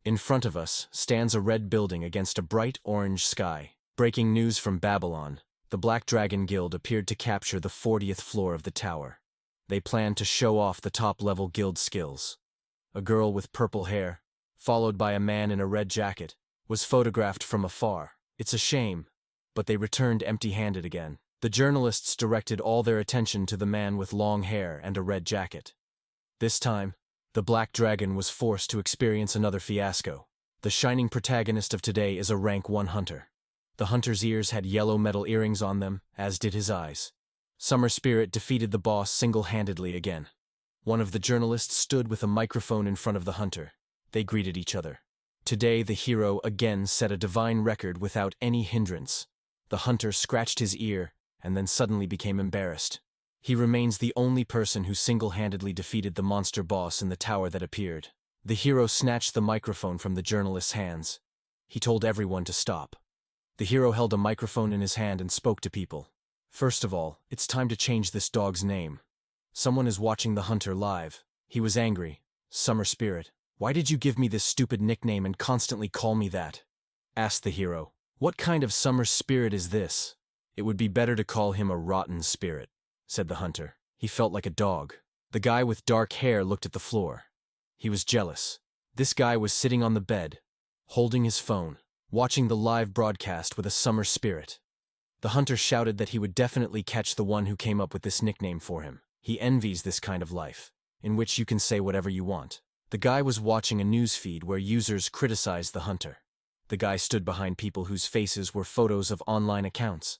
In front of us stands a red building against a bright orange sky. Breaking news from Babylon. The Black Dragon Guild appeared to capture the 40th floor of the tower. They planned to show off the top-level guild skills. A girl with purple hair, followed by a man in a red jacket, was photographed from afar. It's a shame, but they returned empty-handed again. The journalists directed all their attention to the man with long hair and a red jacket. This time, the Black Dragon was forced to experience another fiasco. The shining protagonist of today is a rank 1 hunter. The hunter's ears had yellow metal earrings on them, as did his eyes. Summer Spirit defeated the boss single-handedly again. One of the journalists stood with a microphone in front of the hunter. They greeted each other. Today the hero again set a divine record without any hindrance. The hunter scratched his ear, and then suddenly became embarrassed. He remains the only person who single-handedly defeated the monster boss in the tower that appeared. The hero snatched the microphone from the journalist's hands. He told everyone to stop. The hero held a microphone in his hand and spoke to people. First of all, it's time to change this dog's name. Someone is watching the hunter live. He was angry. Summer Spirit, why did you give me this stupid nickname and constantly call me that? Asked the hero. What kind of summer spirit is this? It would be better to call him a rotten spirit, said the hunter. He felt like a dog. The guy with dark hair looked at the floor. He was jealous. This guy was sitting on the bed, holding his phone, watching the live broadcast with a summer spirit. The hunter shouted that he would definitely catch the one who came up with this nickname for him. He envies this kind of life, in which you can say whatever you want. The guy was watching a news feed where users criticized the hunter. The guy stood behind people whose faces were photos of online accounts.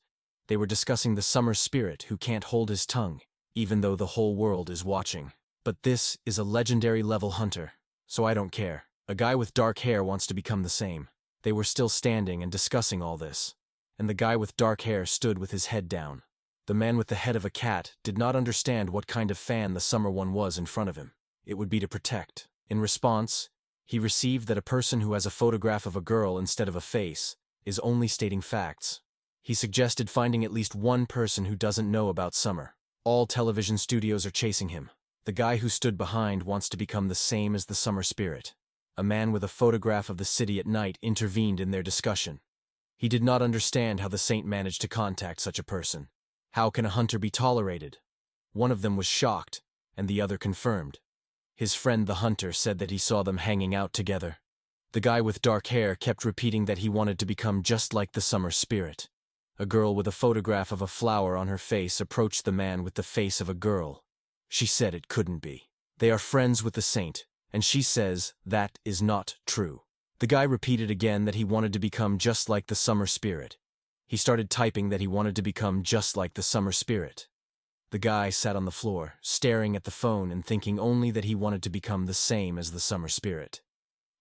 They were discussing the summer spirit who can't hold his tongue, even though the whole world is watching. But this is a legendary level hunter, so I don't care. A guy with dark hair wants to become the same. They were still standing and discussing all this, and the guy with dark hair stood with his head down. The man with the head of a cat did not understand what kind of fan the summer one was in front of him. It would be to protect. In response, he received that a person who has a photograph of a girl instead of a face is only stating facts. He suggested finding at least one person who doesn't know about summer. All television studios are chasing him. The guy who stood behind wants to become the same as the summer spirit. A man with a photograph of the city at night intervened in their discussion. He did not understand how the saint managed to contact such a person. How can a hunter be tolerated? One of them was shocked, and the other confirmed. His friend the hunter said that he saw them hanging out together. The guy with dark hair kept repeating that he wanted to become just like the summer spirit. A girl with a photograph of a flower on her face approached the man with the face of a girl. She said it couldn't be. They are friends with the saint, and she says that is not true. The guy repeated again that he wanted to become just like the summer spirit. He started typing that he wanted to become just like the summer spirit. The guy sat on the floor, staring at the phone and thinking only that he wanted to become the same as the summer spirit.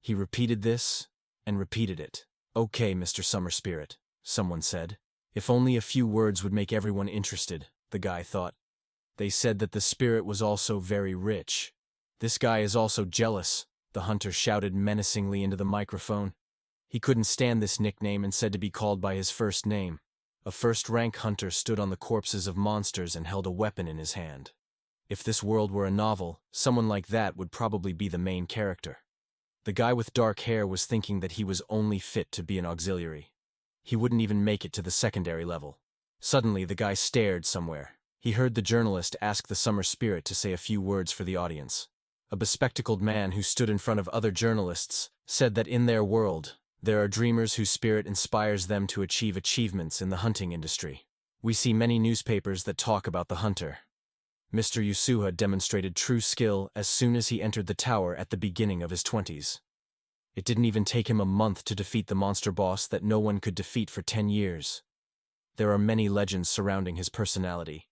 He repeated this and repeated it. Okay, Mr. Summer Spirit, someone said. If only a few words would make everyone interested, the guy thought. They said that the spirit was also very rich. This guy is also jealous, the hunter shouted menacingly into the microphone. He couldn't stand this nickname and said to be called by his first name. A first-rank hunter stood on the corpses of monsters and held a weapon in his hand. If this world were a novel, someone like that would probably be the main character. The guy with dark hair was thinking that he was only fit to be an auxiliary. He wouldn't even make it to the secondary level. Suddenly, the guy stared somewhere. He heard the journalist ask the summer spirit to say a few words for the audience. A bespectacled man who stood in front of other journalists said that in their world, there are dreamers whose spirit inspires them to achieve achievements in the hunting industry. We see many newspapers that talk about the hunter. Mr. Yusuha demonstrated true skill as soon as he entered the tower at the beginning of his 20s. It didn't even take him a month to defeat the monster boss that no one could defeat for 10 years. There are many legends surrounding his personality.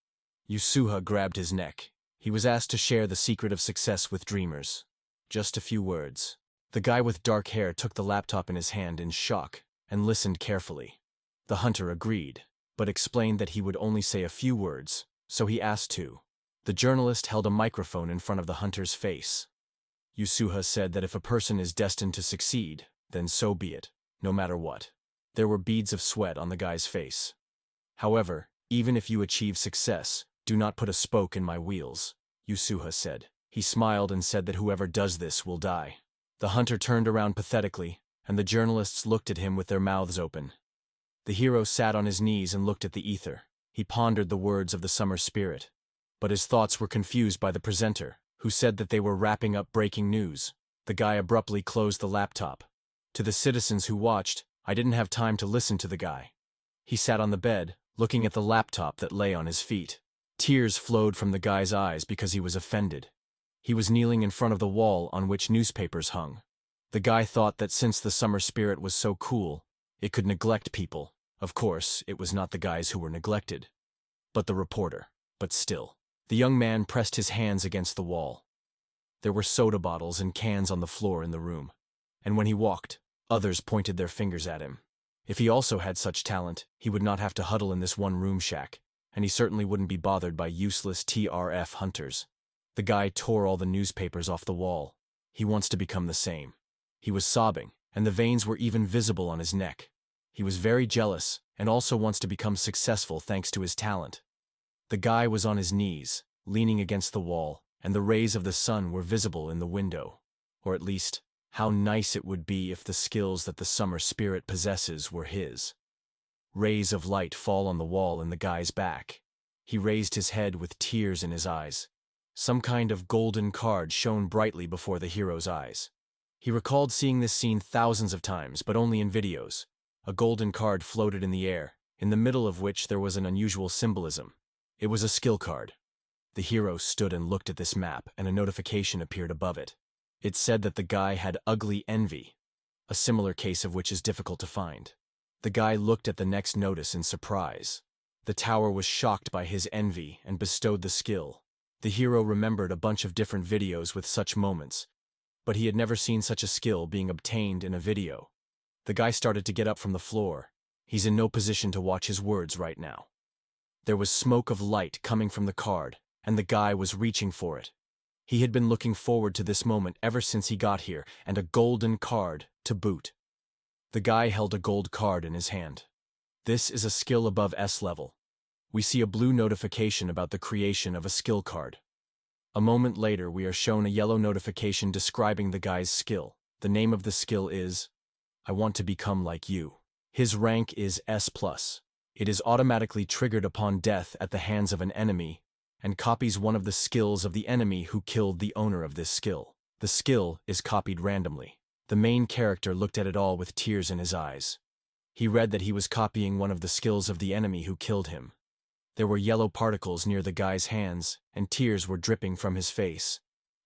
Yusuha grabbed his neck. He was asked to share the secret of success with dreamers. Just a few words. The guy with dark hair took the laptop in his hand in shock and listened carefully. The hunter agreed, but explained that he would only say a few words, so he asked to. The journalist held a microphone in front of the hunter's face. Yusuha said that if a person is destined to succeed, then so be it, no matter what. There were beads of sweat on the guy's face. However, even if you achieve success, do not put a spoke in my wheels, Yusuha said. He smiled and said that whoever does this will die. The hunter turned around pathetically, and the journalists looked at him with their mouths open. The hero sat on his knees and looked at the ether. He pondered the words of the summer spirit. But his thoughts were confused by the presenter, who said that they were wrapping up breaking news. The guy abruptly closed the laptop. To the citizens who watched, I didn't have time to listen to the guy. He sat on the bed, looking at the laptop that lay on his feet. Tears flowed from the guy's eyes because he was offended. He was kneeling in front of the wall on which newspapers hung. The guy thought that since the summer spirit was so cool, it could neglect people. Of course, it was not the guys who were neglected, but the reporter. But still. The young man pressed his hands against the wall. There were soda bottles and cans on the floor in the room. And when he walked, others pointed their fingers at him. If he also had such talent, he would not have to huddle in this one-room shack, and he certainly wouldn't be bothered by useless TRF hunters. The guy tore all the newspapers off the wall. He wants to become the same. He was sobbing, and the veins were even visible on his neck. He was very jealous, and also wants to become successful thanks to his talent. The guy was on his knees, leaning against the wall, and the rays of the sun were visible in the window. Or at least, how nice it would be if the skills that the summer spirit possesses were his. Rays of light fall on the wall in the guy's back. He raised his head with tears in his eyes. Some kind of golden card shone brightly before the hero's eyes. He recalled seeing this scene thousands of times, but only in videos. A golden card floated in the air, in the middle of which there was an unusual symbolism. It was a skill card. The hero stood and looked at this map, and a notification appeared above it. It said that the guy had ugly envy, a similar case of which is difficult to find. The guy looked at the next notice in surprise. The tower was shocked by his envy and bestowed the skill. The hero remembered a bunch of different videos with such moments, but he had never seen such a skill being obtained in a video. The guy started to get up from the floor. He's in no position to watch his words right now. There was smoke of light coming from the card, and the guy was reaching for it. He had been looking forward to this moment ever since he got here, and a golden card to boot. The guy held a gold card in his hand. This is a skill above S level. We see a blue notification about the creation of a skill card. A moment later, we are shown a yellow notification describing the guy's skill. The name of the skill is, I want to become like you. His rank is S+. It is automatically triggered upon death at the hands of an enemy, and copies one of the skills of the enemy who killed the owner of this skill. The skill is copied randomly. The main character looked at it all with tears in his eyes. He read that he was copying one of the skills of the enemy who killed him. There were yellow particles near the guy's hands, and tears were dripping from his face.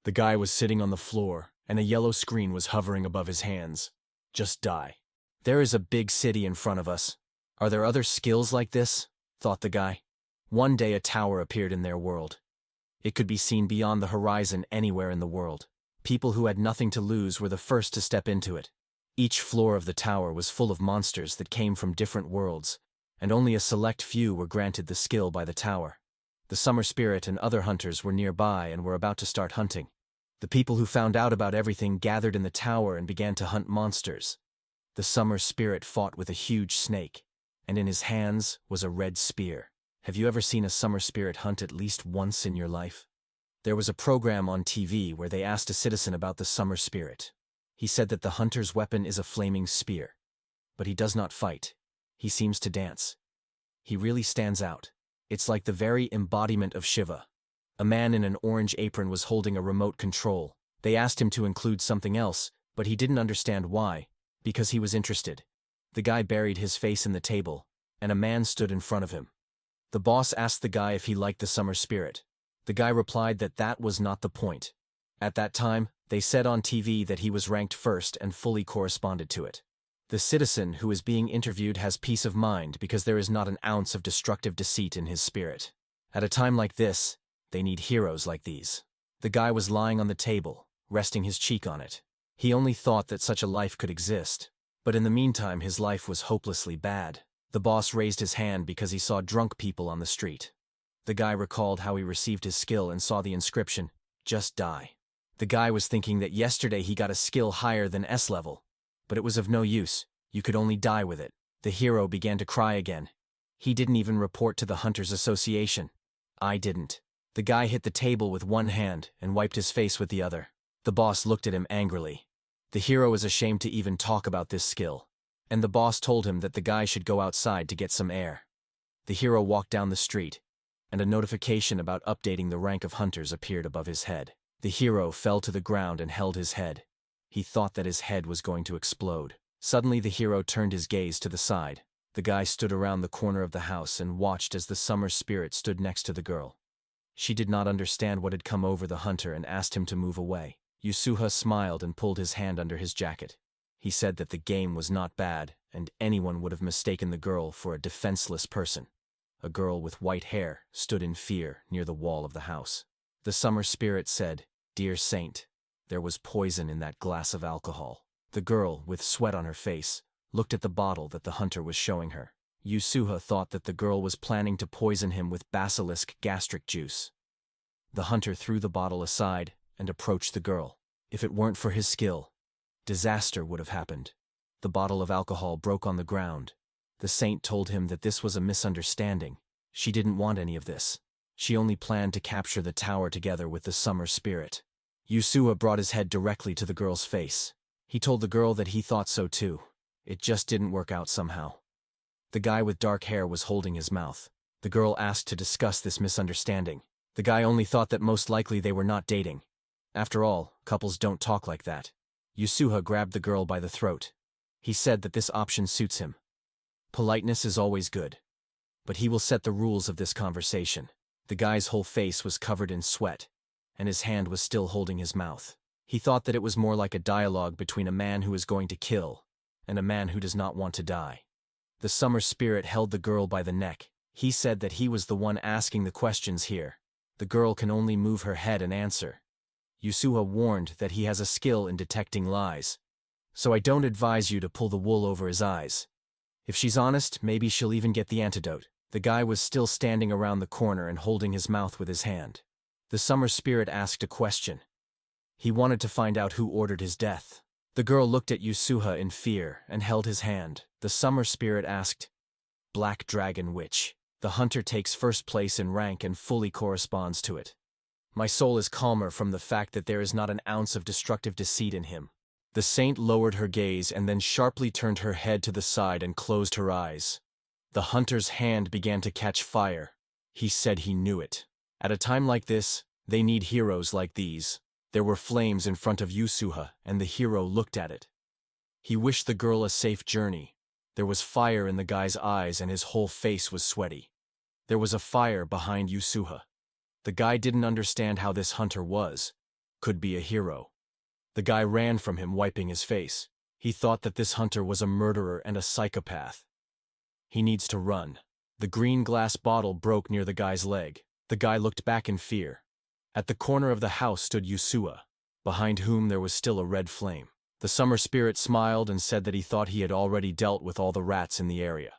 The guy was sitting on the floor, and a yellow screen was hovering above his hands. Just die. There is a big city in front of us. Are there other skills like this? Thought the guy. One day a tower appeared in their world. It could be seen beyond the horizon anywhere in the world. People who had nothing to lose were the first to step into it. Each floor of the tower was full of monsters that came from different worlds, and only a select few were granted the skill by the tower. The summer spirit and other hunters were nearby and were about to start hunting. The people who found out about everything gathered in the tower and began to hunt monsters. The summer spirit fought with a huge snake, and in his hands was a red spear. Have you ever seen a summer spirit hunt at least once in your life? There was a program on TV where they asked a citizen about the summer spirit. He said that the hunter's weapon is a flaming spear. But he does not fight. He seems to dance. He really stands out. It's like the very embodiment of Shiva. A man in an orange apron was holding a remote control. They asked him to include something else, but he didn't understand why, because he was interested. The guy buried his face in the table, and a man stood in front of him. The boss asked the guy if he liked the summer spirit. The guy replied that that was not the point. At that time, they said on TV that he was ranked first and fully corresponded to it. The citizen who is being interviewed has peace of mind because there is not an ounce of destructive deceit in his spirit. At a time like this, they need heroes like these. The guy was lying on the table, resting his cheek on it. He only thought that such a life could exist. But in the meantime, his life was hopelessly bad. The boss raised his hand because he saw drunk people on the street. The guy recalled how he received his skill and saw the inscription, "Just die." The guy was thinking that yesterday he got a skill higher than S level. But it was of no use. You could only die with it. The hero began to cry again. He didn't even report to the Hunters Association. I didn't. The guy hit the table with one hand and wiped his face with the other. The boss looked at him angrily. The hero is ashamed to even talk about this skill, and the boss told him that the guy should go outside to get some air. The hero walked down the street, and a notification about updating the rank of hunters appeared above his head. The hero fell to the ground and held his head. He thought that his head was going to explode. Suddenly the hero turned his gaze to the side. The guy stood around the corner of the house and watched as the summer spirit stood next to the girl. She did not understand what had come over the hunter and asked him to move away. Yusuha smiled and pulled his hand under his jacket. He said that the game was not bad, and anyone would have mistaken the girl for a defenseless person. A girl with white hair stood in fear near the wall of the house. The summer spirit said, "Dear saint, there was poison in that glass of alcohol." The girl, with sweat on her face, looked at the bottle that the hunter was showing her. Yusuha thought that the girl was planning to poison him with basilisk gastric juice. The hunter threw the bottle aside and approached the girl. If it weren't for his skill, disaster would have happened. The bottle of alcohol broke on the ground. The saint told him that this was a misunderstanding. She didn't want any of this. She only planned to capture the tower together with the summer spirit. Yusuha brought his head directly to the girl's face. He told the girl that he thought so too. It just didn't work out somehow. The guy with dark hair was holding his mouth. The girl asked to discuss this misunderstanding. The guy only thought that most likely they were not dating. After all, couples don't talk like that. Yusuha grabbed the girl by the throat. He said that this option suits him. Politeness is always good. But he will set the rules of this conversation. The guy's whole face was covered in sweat, and his hand was still holding his mouth. He thought that it was more like a dialogue between a man who is going to kill and a man who does not want to die. The summer spirit held the girl by the neck. He said that he was the one asking the questions here. The girl can only move her head and answer. Yusuha warned that he has a skill in detecting lies. So I don't advise you to pull the wool over his eyes. If she's honest, maybe she'll even get the antidote. The guy was still standing around the corner and holding his mouth with his hand. The summer spirit asked a question. He wanted to find out who ordered his death. The girl looked at Yusuha in fear and held his hand. The summer spirit asked, "Black Dragon Witch." The hunter takes first place in rank and fully corresponds to it. My soul is calmer from the fact that there is not an ounce of destructive deceit in him. The saint lowered her gaze and then sharply turned her head to the side and closed her eyes. The hunter's hand began to catch fire. He said he knew it. At a time like this, they need heroes like these. There were flames in front of Yusuha, and the hero looked at it. He wished the girl a safe journey. There was fire in the guy's eyes and his whole face was sweaty. There was a fire behind Yusuha. The guy didn't understand how this hunter could be a hero. The guy ran from him, wiping his face. He thought that this hunter was a murderer and a psychopath. He needs to run. The green glass bottle broke near the guy's leg. The guy looked back in fear. At the corner of the house stood Yusuha, behind whom there was still a red flame. The summer spirit smiled and said that he thought he had already dealt with all the rats in the area.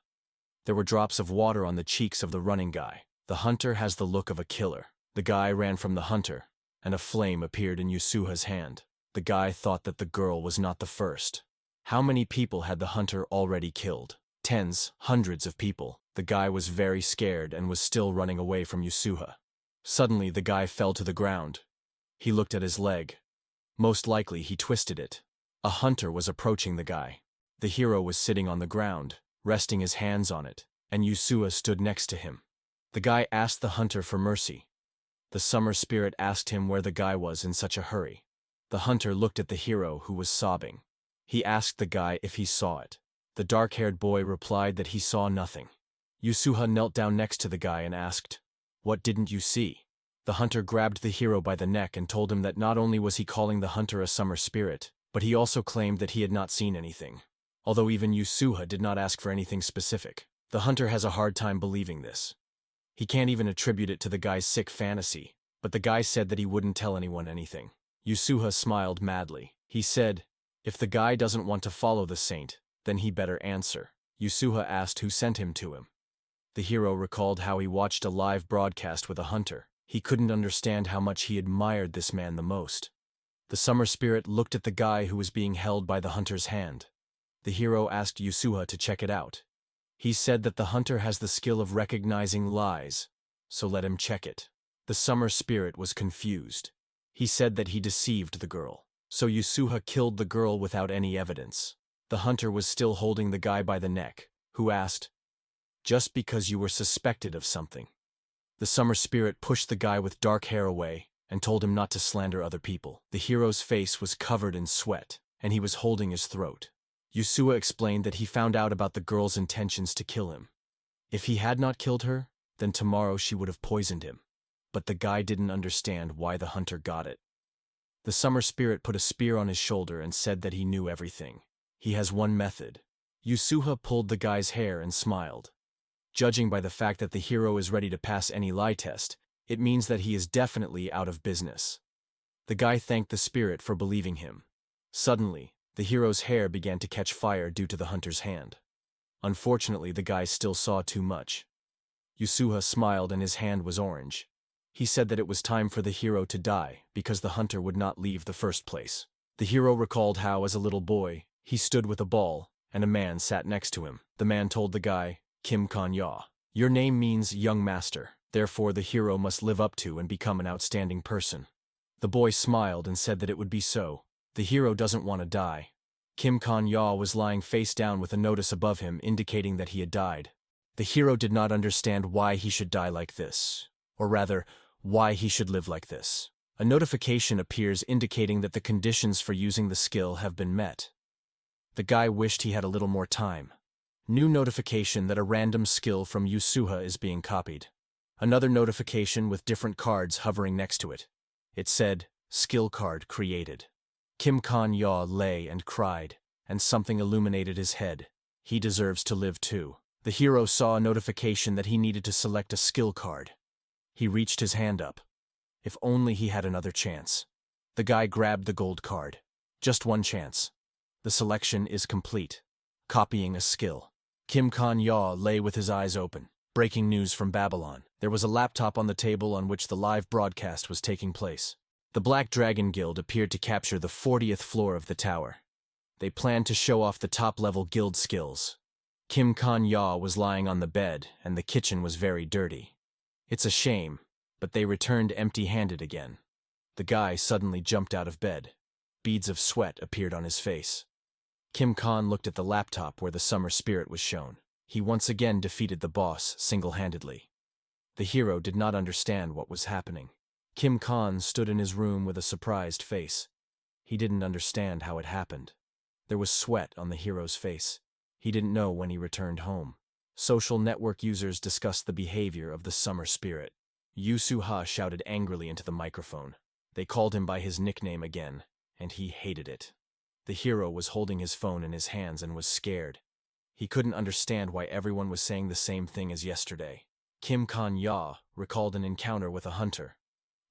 There were drops of water on the cheeks of the running guy. The hunter has the look of a killer. The guy ran from the hunter, and a flame appeared in Yusuha's hand. The guy thought that the girl was not the first. How many people had the hunter already killed? Tens, hundreds of people. The guy was very scared and was still running away from Yusuha. Suddenly the guy fell to the ground. He looked at his leg. Most likely he twisted it. A hunter was approaching the guy. The hero was sitting on the ground, resting his hands on it, and Yusuha stood next to him. The guy asked the hunter for mercy. The summer spirit asked him where the guy was in such a hurry. The hunter looked at the hero, who was sobbing. He asked the guy if he saw it. The dark-haired boy replied that he saw nothing. Yusuha knelt down next to the guy and asked, "What didn't you see?" The hunter grabbed the hero by the neck and told him that not only was he calling the hunter a summer spirit, but he also claimed that he had not seen anything. Although even Yusuha did not ask for anything specific. The hunter has a hard time believing this. He can't even attribute it to the guy's sick fantasy, but the guy said that he wouldn't tell anyone anything. Yusuha smiled madly. He said, "If the guy doesn't want to follow the saint, then he better answer." Yusuha asked who sent him to him. The hero recalled how he watched a live broadcast with a hunter. He couldn't understand how much he admired this man the most. The summer spirit looked at the guy who was being held by the hunter's hand. The hero asked Yusuha to check it out. He said that the hunter has the skill of recognizing lies, so let him check it. The summer spirit was confused. He said that he deceived the girl. So Yusuha killed the girl without any evidence. The hunter was still holding the guy by the neck, who asked, "Just because you were suspected of something." The summer spirit pushed the guy with dark hair away and told him not to slander other people. The hero's face was covered in sweat, and he was holding his throat. Yusuha explained that he found out about the girl's intentions to kill him. If he had not killed her, then tomorrow she would have poisoned him. But the guy didn't understand why the hunter got it. The summer spirit put a spear on his shoulder and said that he knew everything. He has one method. Yusuha pulled the guy's hair and smiled. Judging by the fact that the hero is ready to pass any lie test, it means that he is definitely out of business. The guy thanked the spirit for believing him. Suddenly, the hero's hair began to catch fire due to the hunter's hand. Unfortunately, the guy still saw too much. Yusuha smiled and his hand was orange. He said that it was time for the hero to die because the hunter would not leave the first place. The hero recalled how, as a little boy, he stood with a ball, and a man sat next to him. The man told the guy, "Kim Kan-ya, your name means young master, therefore the hero must live up to and become an outstanding person." The boy smiled and said that it would be so. The hero doesn't want to die. Kim Kan-ya was lying face down with a notice above him indicating that he had died. The hero did not understand why he should die like this, or rather, why he should live like this. A notification appears indicating that the conditions for using the skill have been met. The guy wished he had a little more time. New notification that a random skill from Yusuha is being copied. Another notification with different cards hovering next to it. It said, "Skill card created." Kim Kan-ya lay and cried, and something illuminated his head. He deserves to live too. The hero saw a notification that he needed to select a skill card. He reached his hand up. If only he had another chance. The guy grabbed the gold card. Just one chance. The selection is complete. Copying a skill. Kim Kan-ya lay with his eyes open. Breaking news from Babylon. There was a laptop on the table on which the live broadcast was taking place. The Black Dragon Guild appeared to capture the 40th floor of the tower. They planned to show off the top-level guild skills. Kim Kan-ya was lying on the bed, and the kitchen was very dirty. It's a shame, but they returned empty-handed again. The guy suddenly jumped out of bed. Beads of sweat appeared on his face. Kim Kan looked at the laptop where the summer spirit was shown. He once again defeated the boss single-handedly. The hero did not understand what was happening. Kim Kan stood in his room with a surprised face. He didn't understand how it happened. There was sweat on the hero's face. He didn't know when he returned home. Social network users discussed the behavior of the summer spirit. Yusuha shouted angrily into the microphone. They called him by his nickname again, and he hated it. The hero was holding his phone in his hands and was scared. He couldn't understand why everyone was saying the same thing as yesterday. Kim Kan-ya recalled an encounter with a hunter.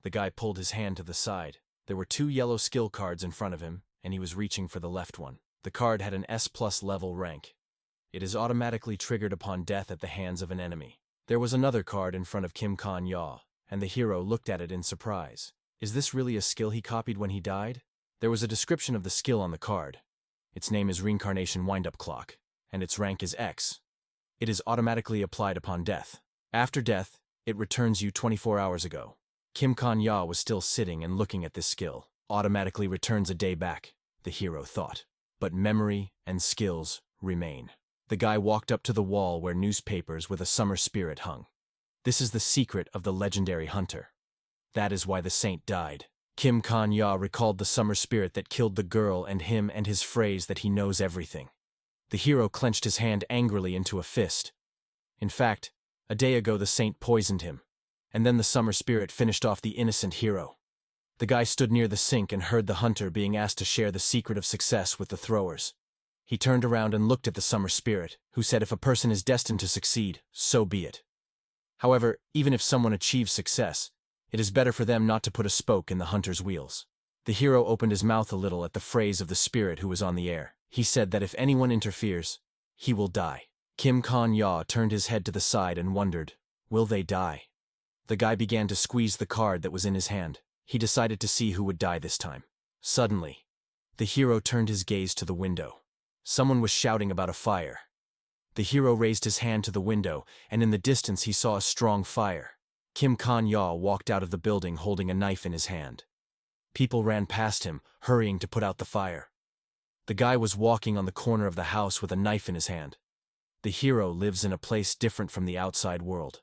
The guy pulled his hand to the side. There were 2 yellow skill cards in front of him, and he was reaching for the left one. The card had an S+ level rank. It is automatically triggered upon death at the hands of an enemy. There was another card in front of Kim Kan-ya, and the hero looked at it in surprise. Is this really a skill he copied when he died? There was a description of the skill on the card. Its name is Reincarnation Wind-Up Clock, and its rank is X. It is automatically applied upon death. After death, it returns you 24 hours ago. Kim Kan-ya was still sitting and looking at this skill. Automatically returns a day back, the hero thought. But memory and skills remain. The guy walked up to the wall where newspapers with a summer spirit hung. This is the secret of the legendary hunter. That is why the saint died. Kim Kan-ya recalled the summer spirit that killed the girl and him and his phrase that he knows everything. The hero clenched his hand angrily into a fist. In fact, a day ago the saint poisoned him, and then the summer spirit finished off the innocent hero. The guy stood near the sink and heard the hunter being asked to share the secret of success with the throwers. He turned around and looked at the summer spirit, who said if a person is destined to succeed, so be it. However, even if someone achieves success, it is better for them not to put a spoke in the hunter's wheels. The hero opened his mouth a little at the phrase of the spirit who was on the air. He said that if anyone interferes, he will die. Kim Kan-ya turned his head to the side and wondered, will they die? The guy began to squeeze the card that was in his hand. He decided to see who would die this time. Suddenly, the hero turned his gaze to the window. Someone was shouting about a fire. The hero raised his hand to the window, and in the distance he saw a strong fire. Kim Kan-ya walked out of the building holding a knife in his hand. People ran past him, hurrying to put out the fire. The guy was walking on the corner of the house with a knife in his hand. The hero lives in a place different from the outside world.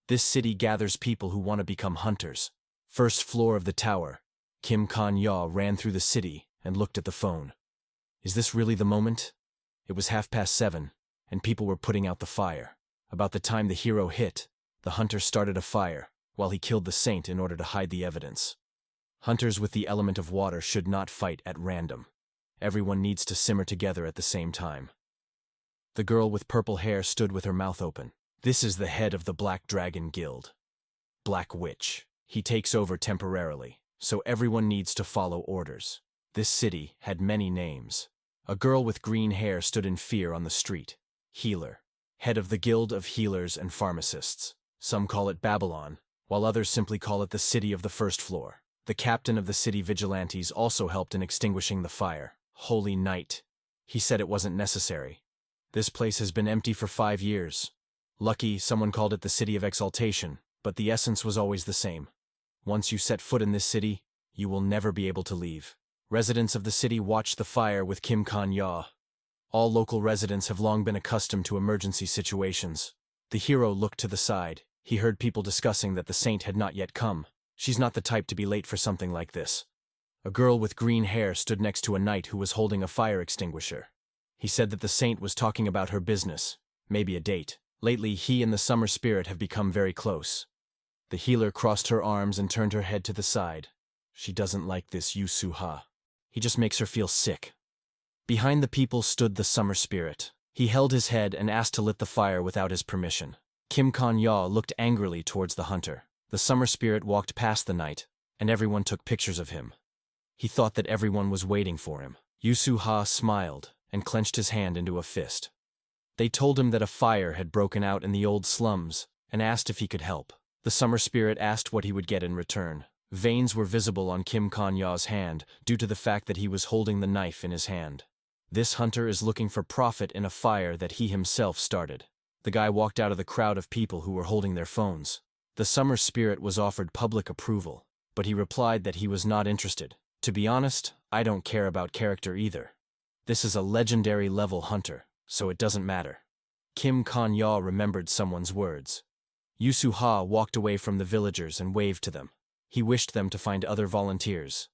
This city gathers people who want to become hunters. First floor of the tower. Kim Kan-ya ran through the city and looked at the phone. Is this really the moment? It was 7:30, and people were putting out the fire. About the time the hero hit, the hunter started a fire, while he killed the saint in order to hide the evidence. Hunters with the element of water should not fight at random. Everyone needs to simmer together at the same time. The girl with purple hair stood with her mouth open. This is the head of the Black Dragon Guild. Black Witch. He takes over temporarily, so everyone needs to follow orders. This city had many names. A girl with green hair stood in fear on the street. Healer. Head of the Guild of Healers and Pharmacists. Some call it Babylon, while others simply call it the City of the First Floor. The captain of the city vigilantes also helped in extinguishing the fire. Holy Night. He said it wasn't necessary. This place has been empty for 5 years. Lucky someone called it the City of Exaltation, but the essence was always the same. Once you set foot in this city, you will never be able to leave. Residents of the city watched the fire with Kim Kan-ya. All local residents have long been accustomed to emergency situations. The hero looked to the side. He heard people discussing that the saint had not yet come. She's not the type to be late for something like this. A girl with green hair stood next to a knight who was holding a fire extinguisher. He said that the saint was talking about her business, maybe a date. Lately, he and the summer spirit have become very close. The healer crossed her arms and turned her head to the side. She doesn't like this Yusuha. He just makes her feel sick. Behind the people stood the summer spirit. He held his head and asked to lit the fire without his permission. Kim Kan-ya looked angrily towards the hunter. The summer spirit walked past the knight, and everyone took pictures of him. He thought that everyone was waiting for him. Yusuha smiled and clenched his hand into a fist. They told him that a fire had broken out in the old slums and asked if he could help. The summer spirit asked what he would get in return. Veins were visible on Kim Kan-ya's hand due to the fact that he was holding the knife in his hand. This hunter is looking for profit in a fire that he himself started. The guy walked out of the crowd of people who were holding their phones. The summer spirit was offered public approval, but he replied that he was not interested. To be honest, I don't care about character either. This is a legendary level hunter, so it doesn't matter. Kim Kan-ya remembered someone's words. Yusuha walked away from the villagers and waved to them. He wished them to find other volunteers.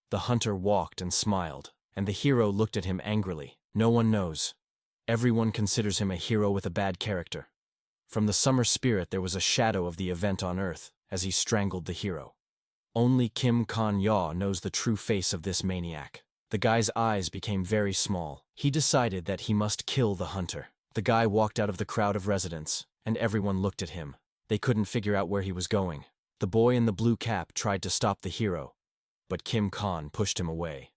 The hunter walked and smiled, and the hero looked at him angrily. No one knows. Everyone considers him a hero with a bad character. From the summer spirit there was a shadow of the event on Earth as he strangled the hero. Only Kim Kan-ya knows the true face of this maniac. The guy's eyes became very small. He decided that he must kill the hunter. The guy walked out of the crowd of residents, and everyone looked at him. They couldn't figure out where he was going. The boy in the blue cap tried to stop the hero, but Kim Kan pushed him away.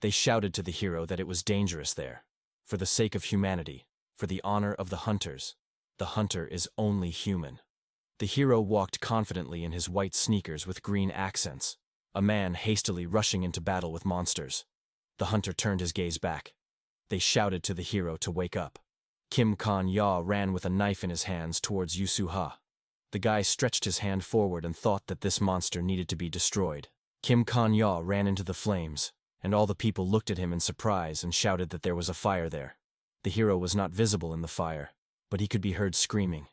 They shouted to the hero that it was dangerous there. For the sake of humanity, for the honor of the hunters, the hunter is only human. The hero walked confidently in his white sneakers with green accents, a man hastily rushing into battle with monsters. The hunter turned his gaze back. They shouted to the hero to wake up. Kim Kan-ya ran with a knife in his hands towards Yusuha. The guy stretched his hand forward and thought that this monster needed to be destroyed. Kim Kan-ya ran into the flames, and all the people looked at him in surprise and shouted that there was a fire there. The hero was not visible in the fire, but he could be heard screaming.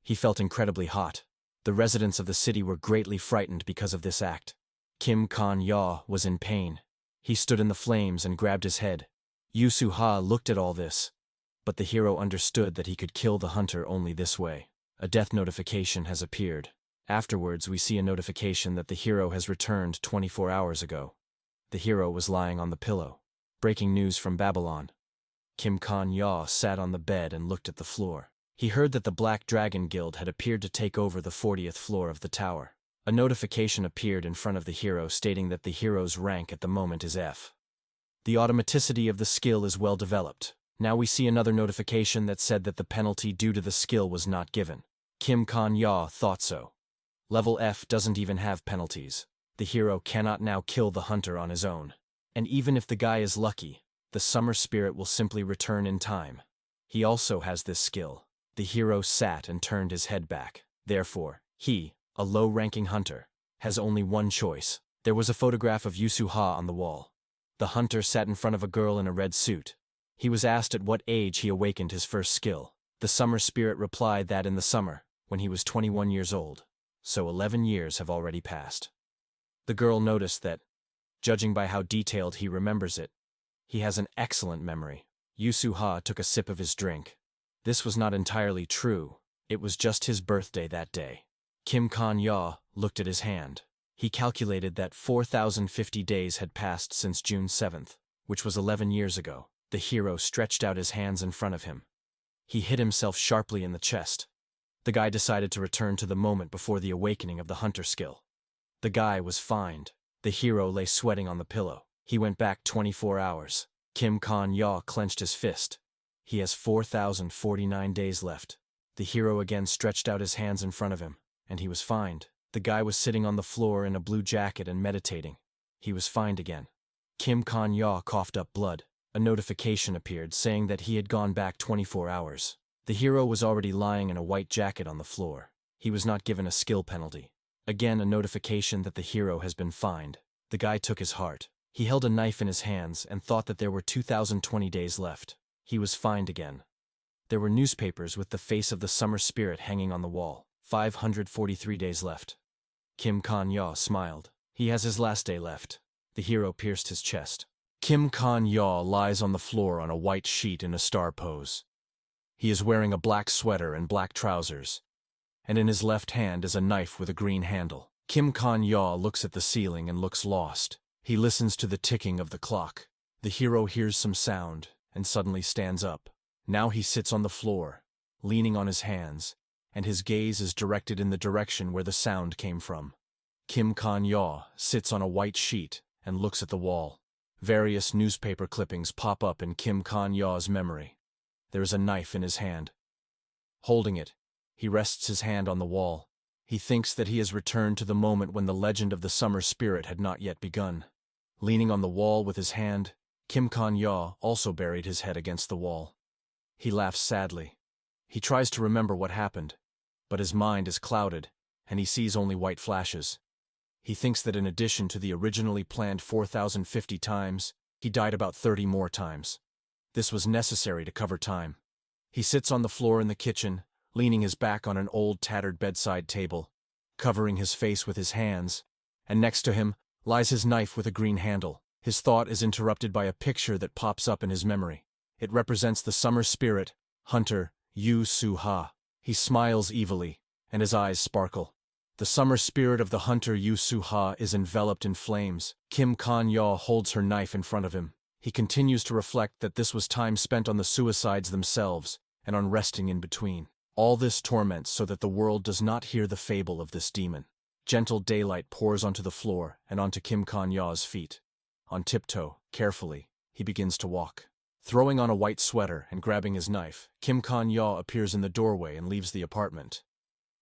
He felt incredibly hot. The residents of the city were greatly frightened because of this act. Kim Kan-ya was in pain. He stood in the flames and grabbed his head. Yusuha looked at all this, but the hero understood that he could kill the hunter only this way. A death notification has appeared. Afterwards, we see a notification that the hero has returned 24 hours ago. The hero was lying on the pillow. Breaking news from Babylon. Kim Kan-ya sat on the bed and looked at the floor. He heard that the Black Dragon Guild had appeared to take over the 40th floor of the tower. A notification appeared in front of the hero stating that the hero's rank at the moment is F. The automaticity of the skill is well developed. Now we see another notification that said that the penalty due to the skill was not given. Kim Kan-ya thought so. Level F doesn't even have penalties. The hero cannot now kill the hunter on his own. And even if the guy is lucky, the summer spirit will simply return in time. He also has this skill. The hero sat and turned his head back. Therefore, he, a low-ranking hunter, has only one choice. There was a photograph of Yusuha on the wall. The hunter sat in front of a girl in a red suit. He was asked at what age he awakened his first skill. The summer spirit replied that in the summer, when he was 21 years old. So 11 years have already passed. The girl noticed that, judging by how detailed he remembers it, he has an excellent memory. Yusuha took a sip of his drink. This was not entirely true. It was just his birthday that day. Kim Kan-ya looked at his hand. He calculated that 4,050 days had passed since June 7th, which was 11 years ago. The hero stretched out his hands in front of him. He hit himself sharply in the chest. The guy decided to return to the moment before the awakening of the hunter skill. The guy was fined. The hero lay sweating on the pillow. He went back 24 hours. Kim Kan-ya clenched his fist. He has 4,049 days left. The hero again stretched out his hands in front of him, and he was fined. The guy was sitting on the floor in a blue jacket and meditating. He was fined again. Kim Kan-ya coughed up blood. A notification appeared saying that he had gone back 24 hours. The hero was already lying in a white jacket on the floor. He was not given a skill penalty. Again, a notification that the hero has been fined. The guy took his heart. He held a knife in his hands and thought that there were 2,020 days left. He was fined again. There were newspapers with the face of the summer spirit hanging on the wall. 543 days left. Kim Kan-ya smiled. He has his last day left. The hero pierced his chest. Kim Kan-ya lies on the floor on a white sheet in a star pose. He is wearing a black sweater and black trousers, and in his left hand is a knife with a green handle. Kim Kan-ya looks at the ceiling and looks lost. He listens to the ticking of the clock. The hero hears some sound and suddenly stands up. Now he sits on the floor, leaning on his hands, and his gaze is directed in the direction where the sound came from. Kim Kan-ya sits on a white sheet and looks at the wall. Various newspaper clippings pop up in Kim Kan-ya's memory. There is a knife in his hand. Holding it, he rests his hand on the wall. He thinks that he has returned to the moment when the legend of the summer spirit had not yet begun. Leaning on the wall with his hand, Kim Kan-ya also buried his head against the wall. He laughs sadly. He tries to remember what happened, but his mind is clouded, and he sees only white flashes. He thinks that in addition to the originally planned 4,050 times, he died about 30 more times. This was necessary to cover time. He sits on the floor in the kitchen, leaning his back on an old tattered bedside table, covering his face with his hands, and next to him lies his knife with a green handle. His thought is interrupted by a picture that pops up in his memory. It represents the summer spirit, hunter Yusuha. He smiles evilly, and his eyes sparkle. The summer spirit of the hunter Yusuha is enveloped in flames. Kim Kan-ya holds her knife in front of him. He continues to reflect that this was time spent on the suicides themselves and on resting in between. All this torments so that the world does not hear the fable of this demon. Gentle daylight pours onto the floor and onto Kim Kan-ya's feet. On tiptoe, carefully, he begins to walk. Throwing on a white sweater and grabbing his knife, Kim Kan-ya appears in the doorway and leaves the apartment.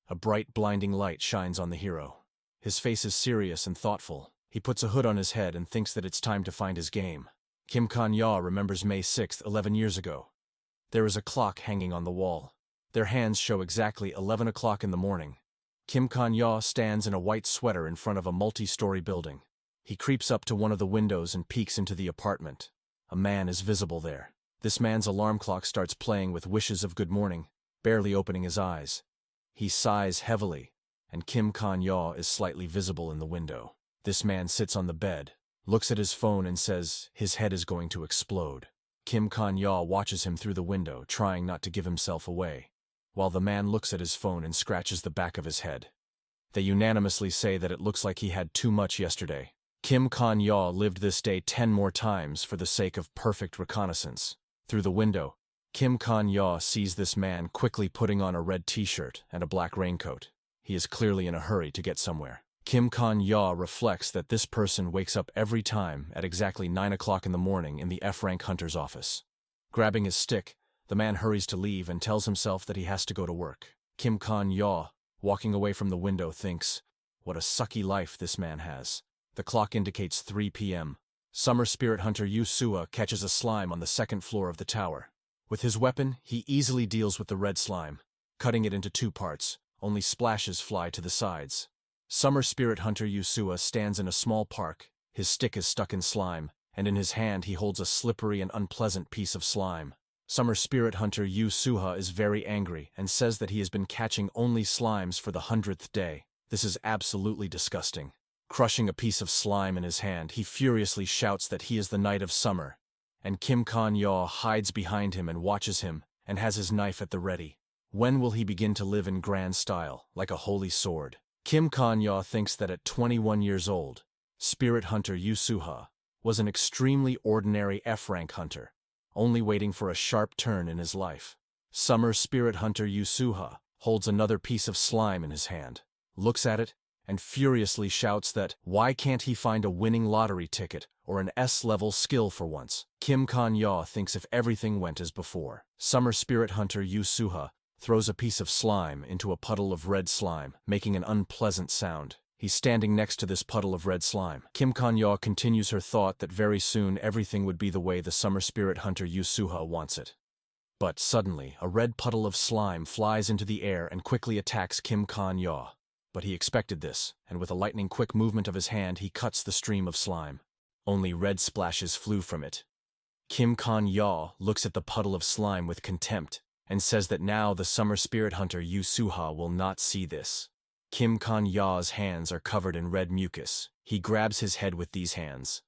A bright, blinding light shines on the hero. His face is serious and thoughtful. He puts a hood on his head and thinks that it's time to find his game. Kim Kan-ya remembers May 6th, 11 years ago. There is a clock hanging on the wall. Their hands show exactly 11 o'clock in the morning. Kim Kan-ya stands in a white sweater in front of a multi-story building. He creeps up to one of the windows and peeks into the apartment. A man is visible there. This man's alarm clock starts playing with wishes of good morning, barely opening his eyes. He sighs heavily, and Kim Kan-ya is slightly visible in the window. This man sits on the bed, looks at his phone and says his head is going to explode. Kim Kan-ya watches him through the window, trying not to give himself away, while the man looks at his phone and scratches the back of his head. They unanimously say that it looks like he had too much yesterday. Kim Kan-ya lived this day 10 more times for the sake of perfect reconnaissance. Through the window, Kim Kan-ya sees this man quickly putting on a red t-shirt and a black raincoat. He is clearly in a hurry to get somewhere. Kim Kan-ya reflects that this person wakes up every time at exactly 9 o'clock in the morning in the F-Rank hunter's office. Grabbing his stick, the man hurries to leave and tells himself that he has to go to work. Kim Kan-ya, walking away from the window, thinks, what a sucky life this man has. The clock indicates 3 p.m. Summer spirit hunter Yusuha catches a slime on the second floor of the tower. With his weapon, he easily deals with the red slime. Cutting it into 2 parts, only splashes fly to the sides. Summer spirit hunter Yusua stands in a small park. His stick is stuck in slime, and in his hand he holds a slippery and unpleasant piece of slime. Summer spirit hunter Yusua is very angry and says that he has been catching only slimes for the 100th day. This is absolutely disgusting. Crushing a piece of slime in his hand, he furiously shouts that he is the Knight of Summer, and Kim Kan-yaw hides behind him and watches him, and has his knife at the ready. When will he begin to live in grand style, like a holy sword? Kim Kan-yaw thinks that at 21 years old, spirit hunter Yusua was an extremely ordinary F-rank hunter, only waiting for a sharp turn in his life. Summer spirit hunter Yusua holds another piece of slime in his hand, looks at it, and furiously shouts that why can't he find a winning lottery ticket or an S-level skill for once? Kim Kan-yaw thinks if everything went as before. Summer spirit hunter Yusua throws a piece of slime into a puddle of red slime, making an unpleasant sound. He's standing next to this puddle of red slime. Kim Kan-yaw continues her thought that very soon everything would be the way the summer spirit hunter Yusua wants it. But suddenly, a red puddle of slime flies into the air and quickly attacks Kim Kan-yaw. But he expected this, and with a lightning-quick movement of his hand, he cuts the stream of slime. Only red splashes flew from it. Kim Kan-yaw looks at the puddle of slime with contempt, and says that now the summer spirit hunter Yusua will not see this. Kim Kan-yaw's hands are covered in red mucus. He grabs his head with these hands.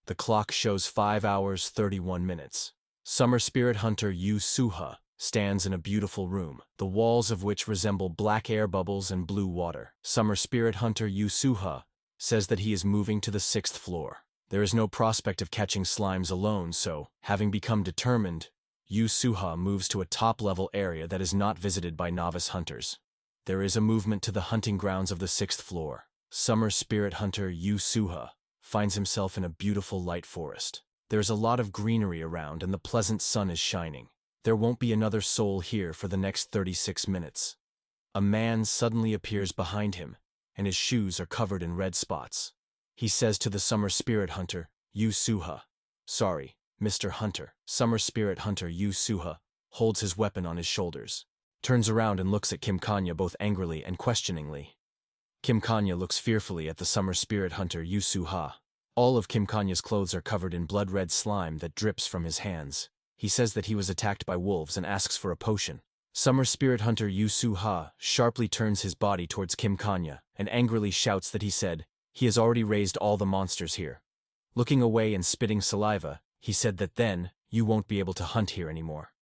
The clock shows 5 hours 31 minutes. Summer spirit hunter Yusua stands in a beautiful room, the walls of which resemble black air bubbles and blue water. Summer spirit hunter Yusua says that he is moving to the 6th floor. There is no prospect of catching slimes alone, so, having become determined, Yusua moves to a top-level area that is not visited by novice hunters. There is a movement to the hunting grounds of the 6th floor. Summer spirit hunter Yusua finds himself in a beautiful light forest. There is a lot of greenery around and the pleasant sun is shining. There won't be another soul here for the next 36 minutes. A man suddenly appears behind him, and his shoes are covered in red spots. He says to the summer spirit hunter, Yusua, "Sorry, Mr. Hunter." Summer spirit hunter Yusua holds his weapon on his shoulders, turns around and looks at Kim Kan-yaw both angrily and questioningly. Kim Kan-yaw looks fearfully at the summer spirit hunter Yusua. All of Kim Kan-yaw's clothes are covered in blood-red slime that drips from his hands. He says that he was attacked by wolves and asks for a potion. Summer spirit hunter Yusua sharply turns his body towards Kim Kan-yaw and angrily shouts that he said, he has already raised all the monsters here. Looking away and spitting saliva, he said that then, you won't be able to hunt here anymore.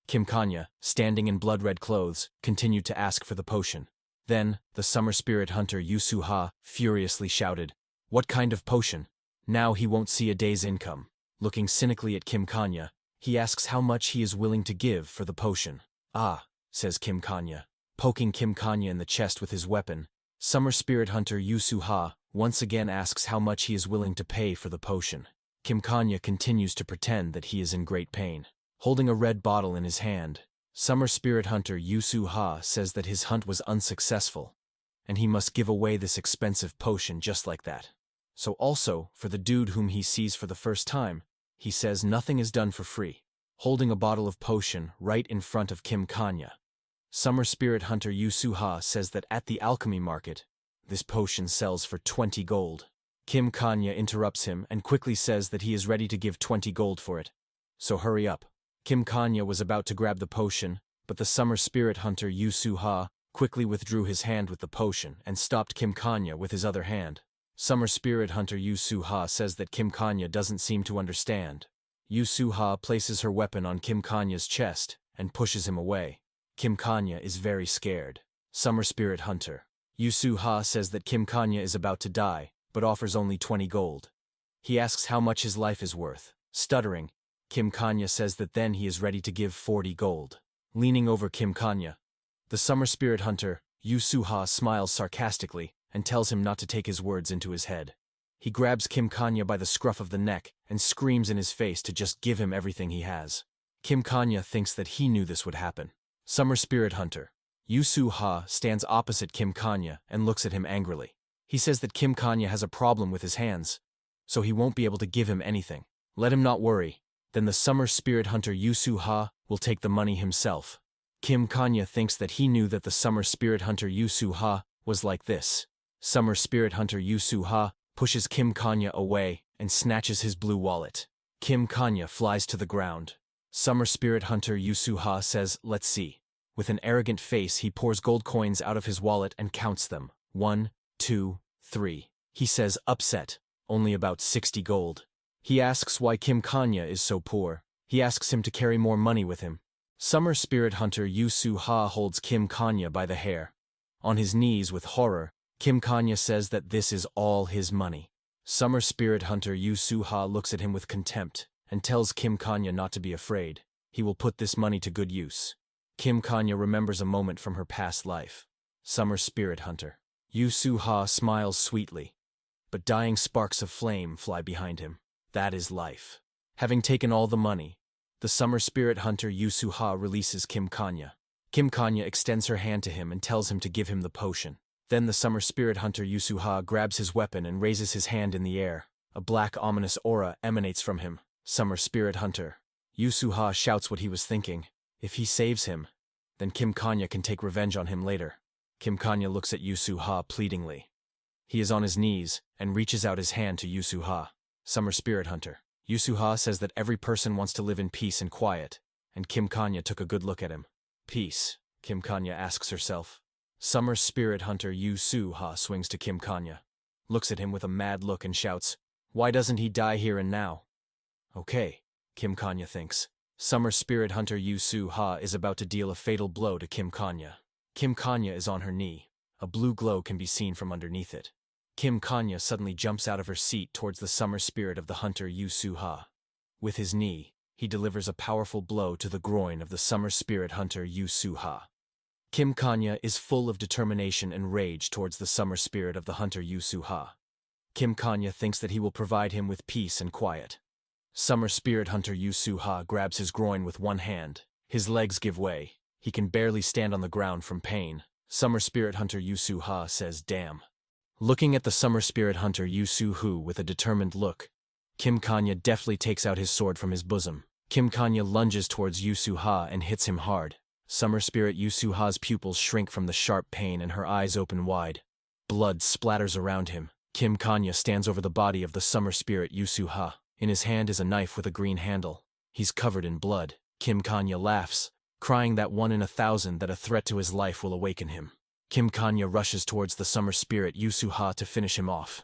Kim Kan-yaw, standing in blood-red clothes, continued to ask for the potion. Then, the summer spirit hunter Yusua furiously shouted, "What kind of potion? Now he won't see a day's income." Looking cynically at Kim Kan-yaw, he asks how much he is willing to give for the potion. "Ah," says Kim Kan-yaw, poking Kim Kan-yaw in the chest with his weapon. Summer spirit hunter Yusua once again asks how much he is willing to pay for the potion. Kim Kan-yaw continues to pretend that he is in great pain. Holding a red bottle in his hand, summer spirit hunter Yusua says that his hunt was unsuccessful, and he must give away this expensive potion just like that. So also, for the dude whom he sees for the first time, he says nothing is done for free. Holding a bottle of potion right in front of Kim Kan-yaw, summer spirit hunter Yusua says that at the alchemy market, this potion sells for 20 gold. Kim Kan-yaw interrupts him and quickly says that he is ready to give 20 gold for it. So hurry up. Kim Kan-yaw was about to grab the potion, but the summer spirit hunter Yusua quickly withdrew his hand with the potion and stopped Kim Kan-yaw with his other hand. Summer spirit hunter Yusua says that Kim Kan-yaw doesn't seem to understand. Yusua places her weapon on Kim Kan-yaw's chest and pushes him away. Kim Kan-yaw is very scared. Summer spirit hunter Yusua says that Kim Kan-yaw is about to die, but offers only 20 gold. He asks how much his life is worth. Stuttering, Kim Kan-yaw says that then he is ready to give 40 gold. Leaning over Kim Kan-yaw, the summer spirit hunter Yusua smiles sarcastically and tells him not to take his words into his head. He grabs Kim Kan-yaw by the scruff of the neck and screams in his face to just give him everything he has. Kim Kan-yaw thinks that he knew this would happen. Summer spirit hunter Yusua stands opposite Kim Kan-yaw and looks at him angrily. He says that Kim Kan-yaw has a problem with his hands, so he won't be able to give him anything. Let him not worry. Then the summer spirit hunter Yusua will take the money himself. Kim Kan-yaw thinks that he knew that the summer spirit hunter Yusua was like this. Summer spirit hunter Yusu-ha pushes Kim Kanya away and snatches his blue wallet. Kim Kanya flies to the ground. Summer spirit hunter Yusu-ha says, "Let's see." With an arrogant face, he pours gold coins out of his wallet and counts them. 1, 2, 3. He says, upset, only about 60 gold. He asks why Kim Kanya is so poor. He asks him to carry more money with him. Summer spirit hunter Yusu-ha holds Kim Kanya by the hair. On his knees with horror, Kim Kanya says that this is all his money. Summer spirit hunter Yusu-ha looks at him with contempt and tells Kim Kanya not to be afraid. He will put this money to good use. Kim Kanya remembers a moment from her past life. Summer spirit hunter Yusu-ha smiles sweetly, but dying sparks of flame fly behind him. That is life. Having taken all the money, the summer spirit hunter Yusu-ha releases Kim Kanya. Kim Kanya extends her hand to him and tells him to give him the potion. Then the summer spirit hunter Yusu-ha grabs his weapon and raises his hand in the air. A black ominous aura emanates from him. Summer spirit hunter Yusu-ha shouts what he was thinking. If he saves him, then Kim Kanya can take revenge on him later. Kim Kanya looks at Yusu-ha pleadingly. He is on his knees and reaches out his hand to Yusu-ha. Summer spirit hunter Yusu-ha says that every person wants to live in peace and quiet, and Kim Kanya took a good look at him. Peace, Kim Kanya asks herself. Summer spirit hunter Yusu-ha swings to Kim Kanya, looks at him with a mad look and shouts, "Why doesn't he die here and now?" Okay, Kim Kanya thinks. Summer spirit hunter Yusu-ha is about to deal a fatal blow to Kim Kanya. Kim Kanya is on her knee. A blue glow can be seen from underneath it. Kim Kanya suddenly jumps out of her seat towards the summer spirit of the hunter Yusu-ha. With his knee, he delivers a powerful blow to the groin of the summer spirit hunter Yusu-ha. Kim Kanya is full of determination and rage towards the summer spirit of the hunter Yusu-ha. Kim Kanya thinks that he will provide him with peace and quiet. Summer spirit hunter Yusu-ha grabs his groin with one hand. His legs give way. He can barely stand on the ground from pain. Summer spirit hunter Yusu-ha says, "Damn." Looking at the summer spirit hunter Yusu-hu with a determined look, Kim Kanya deftly takes out his sword from his bosom. Kim Kanya lunges towards Yusu-ha and hits him hard. Summer spirit Yusu-ha's pupils shrink from the sharp pain and her eyes open wide. Blood splatters around him. Kim Kanya stands over the body of the summer spirit Yusu-ha. In his hand is a knife with a green handle. He's covered in blood. Kim Kanya laughs, crying that 1 in 1,000 that a threat to his life will awaken him. Kim Kanya rushes towards the summer spirit Yusu-ha to finish him off.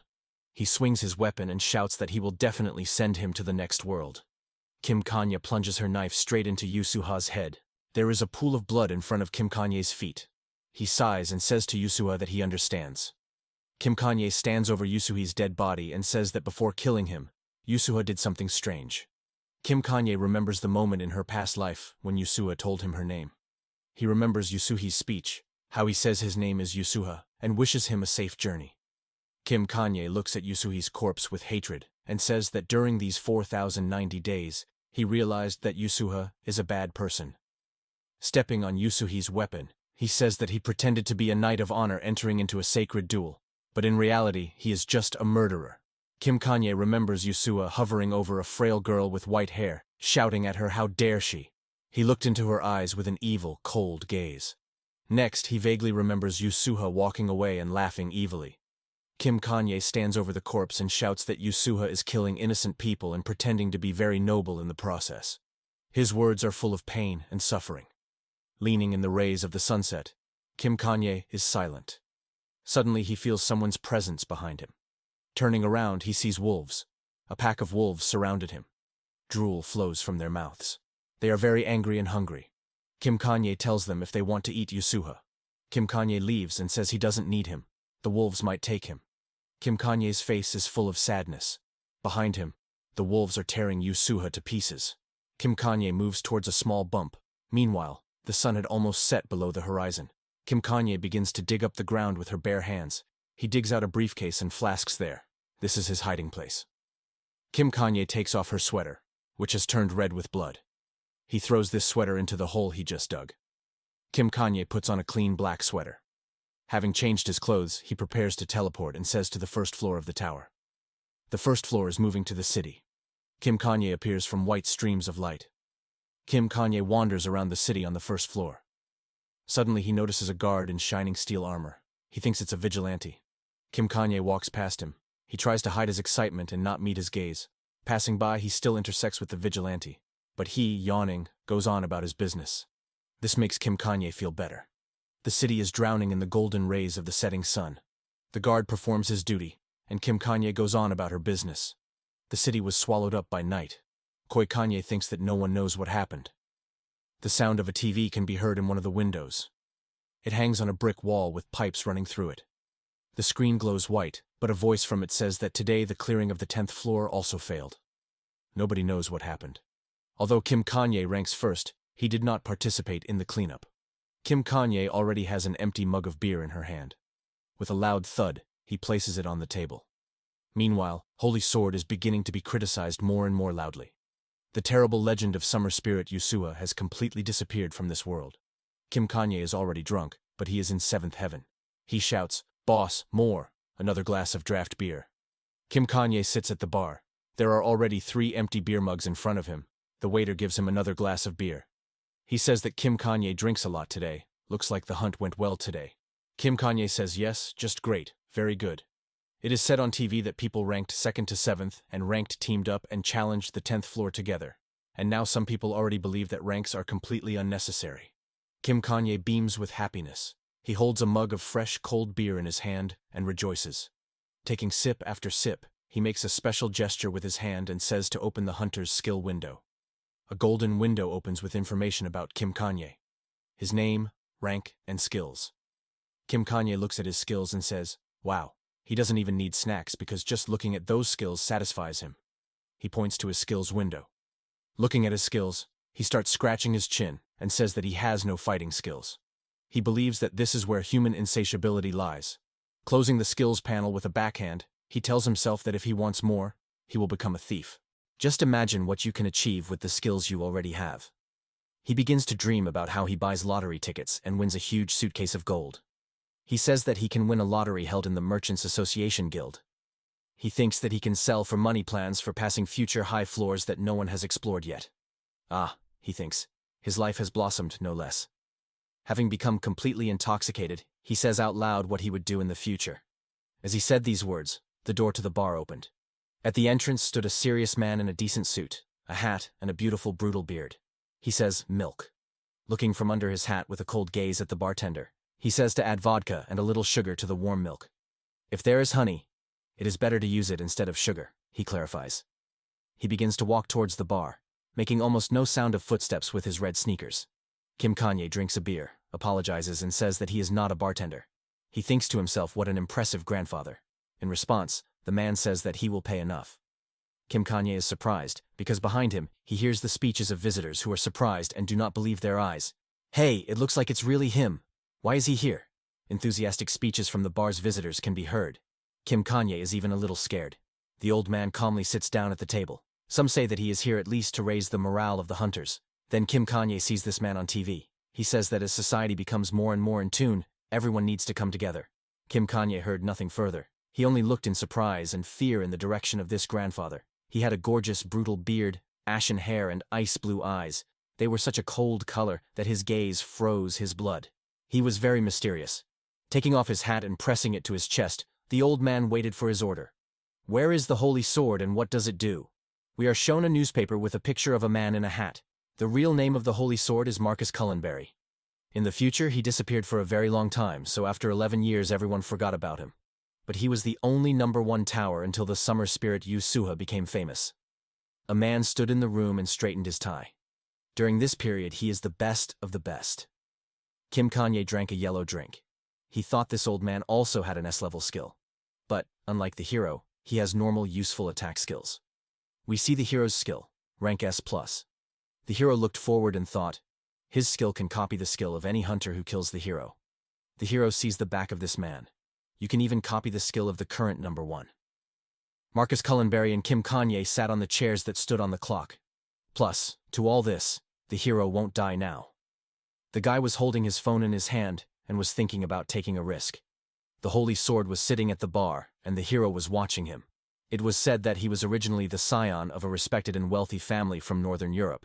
He swings his weapon and shouts that he will definitely send him to the next world. Kim Kanya plunges her knife straight into Yusu-ha's head. There is a pool of blood in front of Kim Kanye's feet. He sighs and says to Yusu-ha that he understands. Kim Kanye stands over Yusu-ha's dead body and says that before killing him, Yusu-ha did something strange. Kim Kanye remembers the moment in her past life when Yusu-ha told him her name. He remembers Yusu-ha's speech, how he says his name is Yusu-ha, and wishes him a safe journey. Kim Kanye looks at Yusu-ha's corpse with hatred and says that during these 4,090 days, he realized that Yusu-ha is a bad person. Stepping on Yusu-ha's weapon, he says that he pretended to be a knight of honor entering into a sacred duel, but in reality he is just a murderer. Kim Kanye remembers Yusu-ha hovering over a frail girl with white hair, shouting at her how dare she. He looked into her eyes with an evil, cold gaze. Next, he vaguely remembers Yusu-ha walking away and laughing evilly. Kim Kanye stands over the corpse and shouts that Yusu-ha is killing innocent people and pretending to be very noble in the process. His words are full of pain and suffering. Leaning in the rays of the sunset, Kim Kanye is silent. Suddenly he feels someone's presence behind him. Turning around, he sees wolves. A pack of wolves surrounded him. Drool flows from their mouths. They are very angry and hungry. Kim Kanye tells them if they want to eat Yusu-ha. Kim Kanye leaves and says he doesn't need him. The wolves might take him. Kim Kanye's face is full of sadness. Behind him, the wolves are tearing Yusu-ha to pieces. Kim Kanye moves towards a small bump. Meanwhile, the sun had almost set below the horizon. Kim Kanye begins to dig up the ground with her bare hands. He digs out a briefcase and flasks there. This is his hiding place. Kim Kanye takes off her sweater, which has turned red with blood. He throws this sweater into the hole he just dug. Kim Kanye puts on a clean black sweater. Having changed his clothes, he prepares to teleport and says to the first floor of the tower. The first floor is moving to the city. Kim Kanye appears from white streams of light. Kim Kanye wanders around the city on the first floor. Suddenly he notices a guard in shining steel armor. He thinks it's a vigilante. Kim Kanye walks past him. He tries to hide his excitement and not meet his gaze. Passing by, he still intersects with the vigilante. But he, yawning, goes on about his business. This makes Kim Kanye feel better. The city is drowning in the golden rays of the setting sun. The guard performs his duty, and Kim Kanye goes on about her business. The city was swallowed up by night. Koi Kanye thinks that no one knows what happened. The sound of a TV can be heard in one of the windows. It hangs on a brick wall with pipes running through it. The screen glows white, but a voice from it says that today the clearing of the 10th floor also failed. Nobody knows what happened. Although Kim Kanye ranks first, he did not participate in the cleanup. Kim Kanye already has an empty mug of beer in her hand. With a loud thud, he places it on the table. Meanwhile, Holy Sword is beginning to be criticized more and more loudly. The terrible legend of summer spirit Yusua has completely disappeared from this world. Kim Kanye is already drunk, but he is in 7th heaven. He shouts, "Boss, more!" Another glass of draft beer. Kim Kanye sits at the bar. There are already 3 empty beer mugs in front of him. The waiter gives him another glass of beer. He says that Kim Kanye drinks a lot today. Looks like the hunt went well today. Kim Kanye says yes, just great, very good. It is said on TV that people ranked 2nd to 7th and ranked teamed up and challenged the 10th floor together. And now some people already believe that ranks are completely unnecessary. Kim Kanye beams with happiness. He holds a mug of fresh, cold beer in his hand and rejoices. Taking sip after sip, he makes a special gesture with his hand and says to open the hunter's skill window. A golden window opens with information about Kim Kanye. His name, rank, and skills. Kim Kanye looks at his skills and says, "Wow, he doesn't even need snacks because just looking at those skills satisfies him." He points to his skills window. Looking at his skills, he starts scratching his chin and says that he has no fighting skills. He believes that this is where human insatiability lies. Closing the skills panel with a backhand, he tells himself that if he wants more, he will become a thief. Just imagine what you can achieve with the skills you already have. He begins to dream about how he buys lottery tickets and wins a huge suitcase of gold. He says that he can win a lottery held in the Merchants Association Guild. He thinks that he can sell for money plans for passing future high floors that no one has explored yet. Ah, he thinks, his life has blossomed no less. Having become completely intoxicated, he says out loud what he would do in the future. As he said these words, the door to the bar opened. At the entrance stood a serious man in a decent suit, a hat, and a beautiful brutal beard. He says, "Milk." Looking from under his hat with a cold gaze at the bartender, he says to add vodka and a little sugar to the warm milk. "If there is honey, it is better to use it instead of sugar," he clarifies. He begins to walk towards the bar, making almost no sound of footsteps with his red sneakers. Kim Kanye drinks a beer, apologizes and says that he is not a bartender. He thinks to himself what an impressive grandfather. In response, the man says that he will pay enough. Kim Kanye is surprised, because behind him, he hears the speeches of visitors who are surprised and do not believe their eyes. "Hey, it looks like it's really him. Why is he here?" Enthusiastic speeches from the bar's visitors can be heard. Kim Kanye is even a little scared. The old man calmly sits down at the table. Some say that he is here at least to raise the morale of the hunters. Then Kim Kanye sees this man on TV. He says that as society becomes more and more in tune, everyone needs to come together. Kim Kanye heard nothing further. He only looked in surprise and fear in the direction of this grandfather. He had a gorgeous, brutal beard, ashen hair, and ice-blue eyes. They were such a cold color that his gaze froze his blood. He was very mysterious. Taking off his hat and pressing it to his chest, the old man waited for his order. "Where is the Holy Sword and what does it do?" We are shown a newspaper with a picture of a man in a hat. The real name of the Holy Sword is Marcus Cullenberry. In the future, he disappeared for a very long time, so after 11 years everyone forgot about him. But he was the only #1 tower until the summer spirit Yusua became famous. A man stood in the room and straightened his tie. During this period, he is the best of the best. Kim Kanye drank a yellow drink. He thought this old man also had an S-level skill. But, unlike the hero, he has normal useful attack skills. We see the hero's skill, rank S+. The hero looked forward and thought, his skill can copy the skill of any hunter who kills the hero. The hero sees the back of this man. You can even copy the skill of the current #1. Marcus Cullenberry and Kim Kanye sat on the chairs that stood on the clock. Plus, to all this, the hero won't die now. The guy was holding his phone in his hand and was thinking about taking a risk. The Holy Sword was sitting at the bar, and the hero was watching him. It was said that he was originally the scion of a respected and wealthy family from Northern Europe.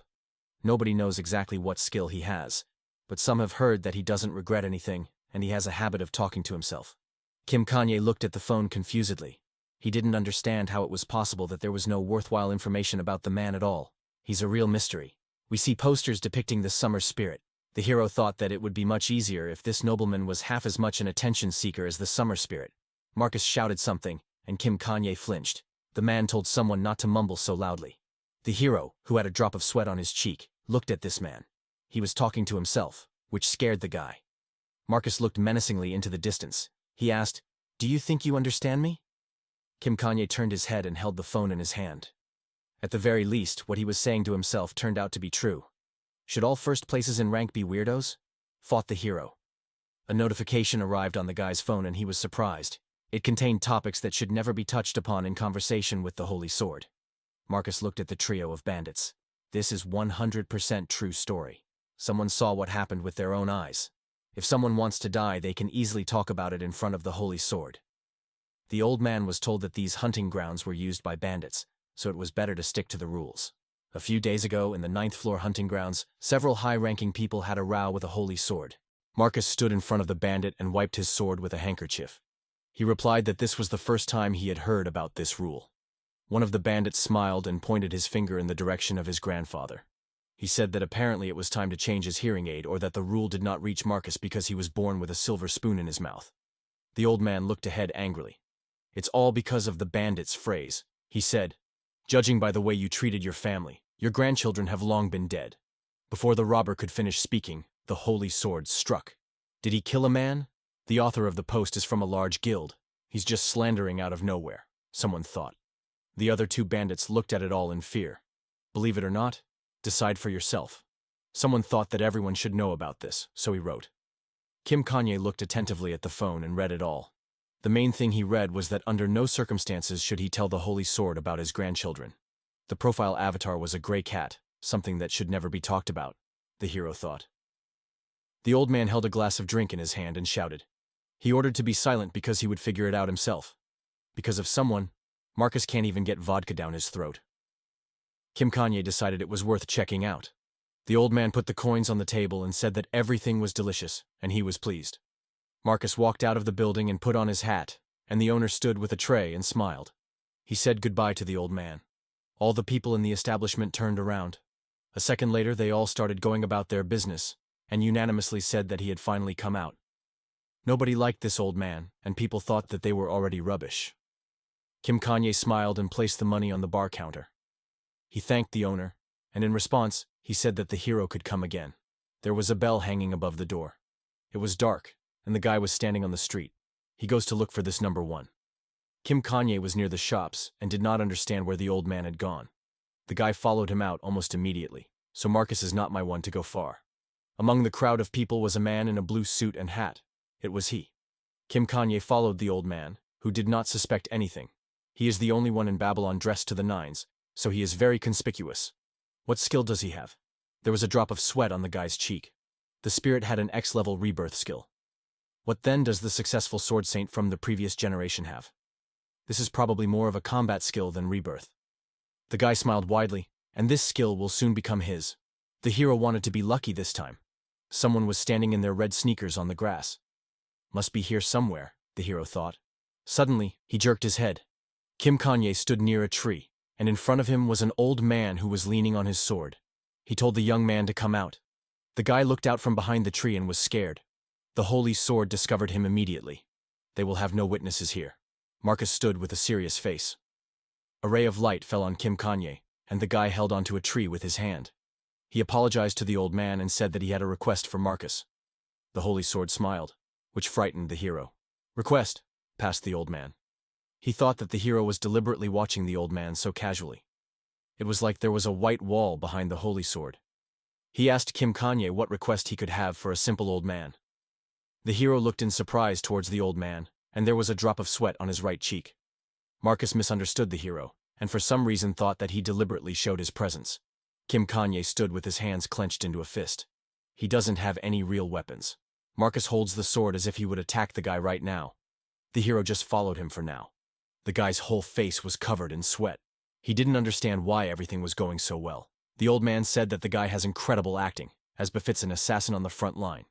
Nobody knows exactly what skill he has, but some have heard that he doesn't regret anything, and he has a habit of talking to himself. Kim Kanye looked at the phone confusedly. He didn't understand how it was possible that there was no worthwhile information about the man at all. He's a real mystery. We see posters depicting the summer spirit. The hero thought that it would be much easier if this nobleman was half as much an attention seeker as the summer spirit. Marcus shouted something, and Kim Kanye flinched. The man told someone not to mumble so loudly. The hero, who had a drop of sweat on his cheek, looked at this man. He was talking to himself, which scared the guy. Marcus looked menacingly into the distance. He asked, "Do you think you understand me?" Kim Kanye turned his head and held the phone in his hand. At the very least, what he was saying to himself turned out to be true. Should all first places in rank be weirdos? Thought the hero. A notification arrived on the guy's phone and he was surprised. It contained topics that should never be touched upon in conversation with the Holy Sword. Marcus looked at the trio of bandits. This is 100% true story. Someone saw what happened with their own eyes. If someone wants to die, they can easily talk about it in front of the Holy Sword. The old man was told that these hunting grounds were used by bandits, so it was better to stick to the rules. A few days ago, in the 9th floor hunting grounds, several high-ranking people had a row with a holy sword. Marcus stood in front of the bandit and wiped his sword with a handkerchief. He replied that this was the first time he had heard about this rule. One of the bandits smiled and pointed his finger in the direction of his grandfather. He said that apparently it was time to change his hearing aid or that the rule did not reach Marcus because he was born with a silver spoon in his mouth. The old man looked ahead angrily. "It's all because of the bandit's phrase," he said. "Judging by the way you treated your family, your grandchildren have long been dead." Before the robber could finish speaking, the holy sword struck. Did he kill a man? The author of the post is from a large guild. He's just slandering out of nowhere, someone thought. The other two bandits looked at it all in fear. Believe it or not, decide for yourself. Someone thought that everyone should know about this, so he wrote. Kim Kanye looked attentively at the phone and read it all. The main thing he read was that under no circumstances should he tell the Holy Sword about his grandchildren. The profile avatar was a gray cat, something that should never be talked about, the hero thought. The old man held a glass of drink in his hand and shouted. He ordered to be silent because he would figure it out himself. Because of someone, Marcus can't even get vodka down his throat. Kim Kanye decided it was worth checking out. The old man put the coins on the table and said that everything was delicious, and he was pleased. Marcus walked out of the building and put on his hat, and the owner stood with a tray and smiled. He said goodbye to the old man. All the people in the establishment turned around. A second later, they all started going about their business, and unanimously said that he had finally come out. Nobody liked this old man, and people thought that they were already rubbish. Kim Kanye smiled and placed the money on the bar counter. He thanked the owner, and in response, he said that the hero could come again. There was a bell hanging above the door. It was dark, and the guy was standing on the street. He goes to look for this number 1. Kim Kanye was near the shops and did not understand where the old man had gone. The guy followed him out almost immediately, so Marcus is not my one to go far. Among the crowd of people was a man in a blue suit and hat. It was he. Kim Kanye followed the old man, who did not suspect anything. He is the only one in Babylon dressed to the nines, so he is very conspicuous. What skill does he have? There was a drop of sweat on the guy's cheek. The spirit had an X-level rebirth skill. What then does the successful sword saint from the previous generation have? This is probably more of a combat skill than rebirth. The guy smiled widely, and this skill will soon become his. The hero wanted to be lucky this time. Someone was standing in their red sneakers on the grass. Must be here somewhere, the hero thought. Suddenly, he jerked his head. Kim Kanye stood near a tree, and in front of him was an old man who was leaning on his sword. He told the young man to come out. The guy looked out from behind the tree and was scared. The holy sword discovered him immediately. They will have no witnesses here. Marcus stood with a serious face. A ray of light fell on Kim Kanye, and the guy held onto a tree with his hand. He apologized to the old man and said that he had a request for Marcus. The holy sword smiled, which frightened the hero. Request, passed the old man. He thought that the hero was deliberately watching the old man so casually. It was like there was a white wall behind the holy sword. He asked Kim Kanye what request he could have for a simple old man. The hero looked in surprise towards the old man, and there was a drop of sweat on his right cheek. Marcus misunderstood the hero, and for some reason thought that he deliberately showed his presence. Kim Kanye stood with his hands clenched into a fist. He doesn't have any real weapons. Marcus holds the sword as if he would attack the guy right now. The hero just followed him for now. The guy's whole face was covered in sweat. He didn't understand why everything was going so well. The old man said that the guy has incredible acting, as befits an assassin on the front line.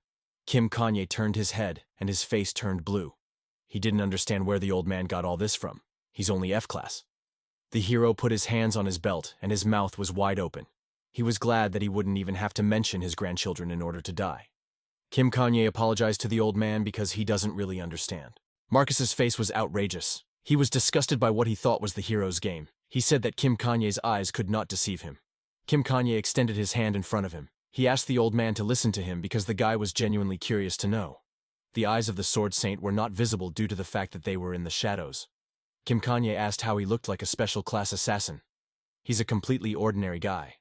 Kim Kanye turned his head, and his face turned blue. He didn't understand where the old man got all this from. He's only F-class. The hero put his hands on his belt and his mouth was wide open. He was glad that he wouldn't even have to mention his grandchildren in order to die. Kim Kanye apologized to the old man because he doesn't really understand. Marcus's face was outrageous. He was disgusted by what he thought was the hero's game. He said that Kim Kanye's eyes could not deceive him. Kim Kanye extended his hand in front of him. He asked the old man to listen to him because the guy was genuinely curious to know. The eyes of the Sword Saint were not visible due to the fact that they were in the shadows. Kim Kanye asked how he looked like a special class assassin. He's a completely ordinary guy.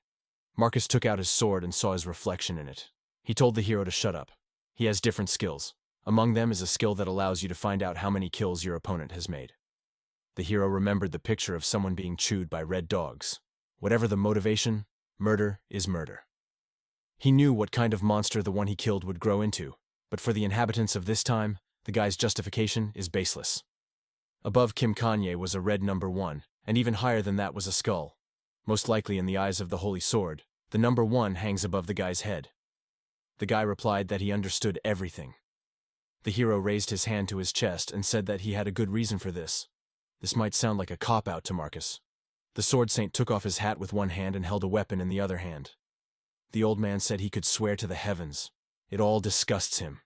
Marcus took out his sword and saw his reflection in it. He told the hero to shut up. He has different skills. Among them is a skill that allows you to find out how many kills your opponent has made. The hero remembered the picture of someone being chewed by red dogs. Whatever the motivation, murder is murder. He knew what kind of monster the one he killed would grow into, but for the inhabitants of this time, the guy's justification is baseless. Above Kim Kanye was a red number 1, and even higher than that was a skull. Most likely in the eyes of the Holy Sword, the number 1 hangs above the guy's head. The guy replied that he understood everything. The hero raised his hand to his chest and said that he had a good reason for this. This might sound like a cop-out to Marcus. The Sword Saint took off his hat with one hand and held a weapon in the other hand. The old man said he could swear to the heavens. It all disgusts him.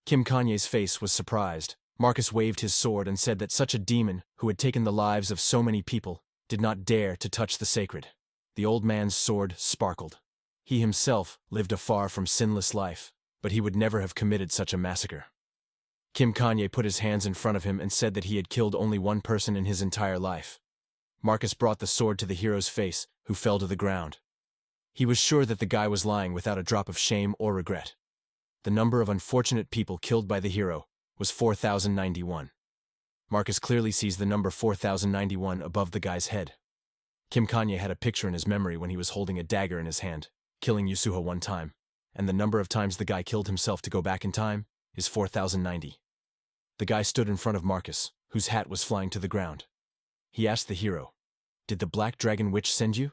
Kim Kanye's face was surprised. Marcus waved his sword and said that such a demon, who had taken the lives of so many people, did not dare to touch the sacred. The old man's sword sparkled. He himself lived a far from sinless life, but he would never have committed such a massacre. Kim Kanye put his hands in front of him and said that he had killed only one person in his entire life. Marcus brought the sword to the hero's face, who fell to the ground. He was sure that the guy was lying without a drop of shame or regret. The number of unfortunate people killed by the hero was 4,091. Marcus clearly sees the number 4,091 above the guy's head. Kim Kanye had a picture in his memory when he was holding a dagger in his hand, killing Yusuha one time, and the number of times the guy killed himself to go back in time is 4,090. The guy stood in front of Marcus, whose hat was flying to the ground. He asked the hero, "Did the Black Dragon Witch send you?"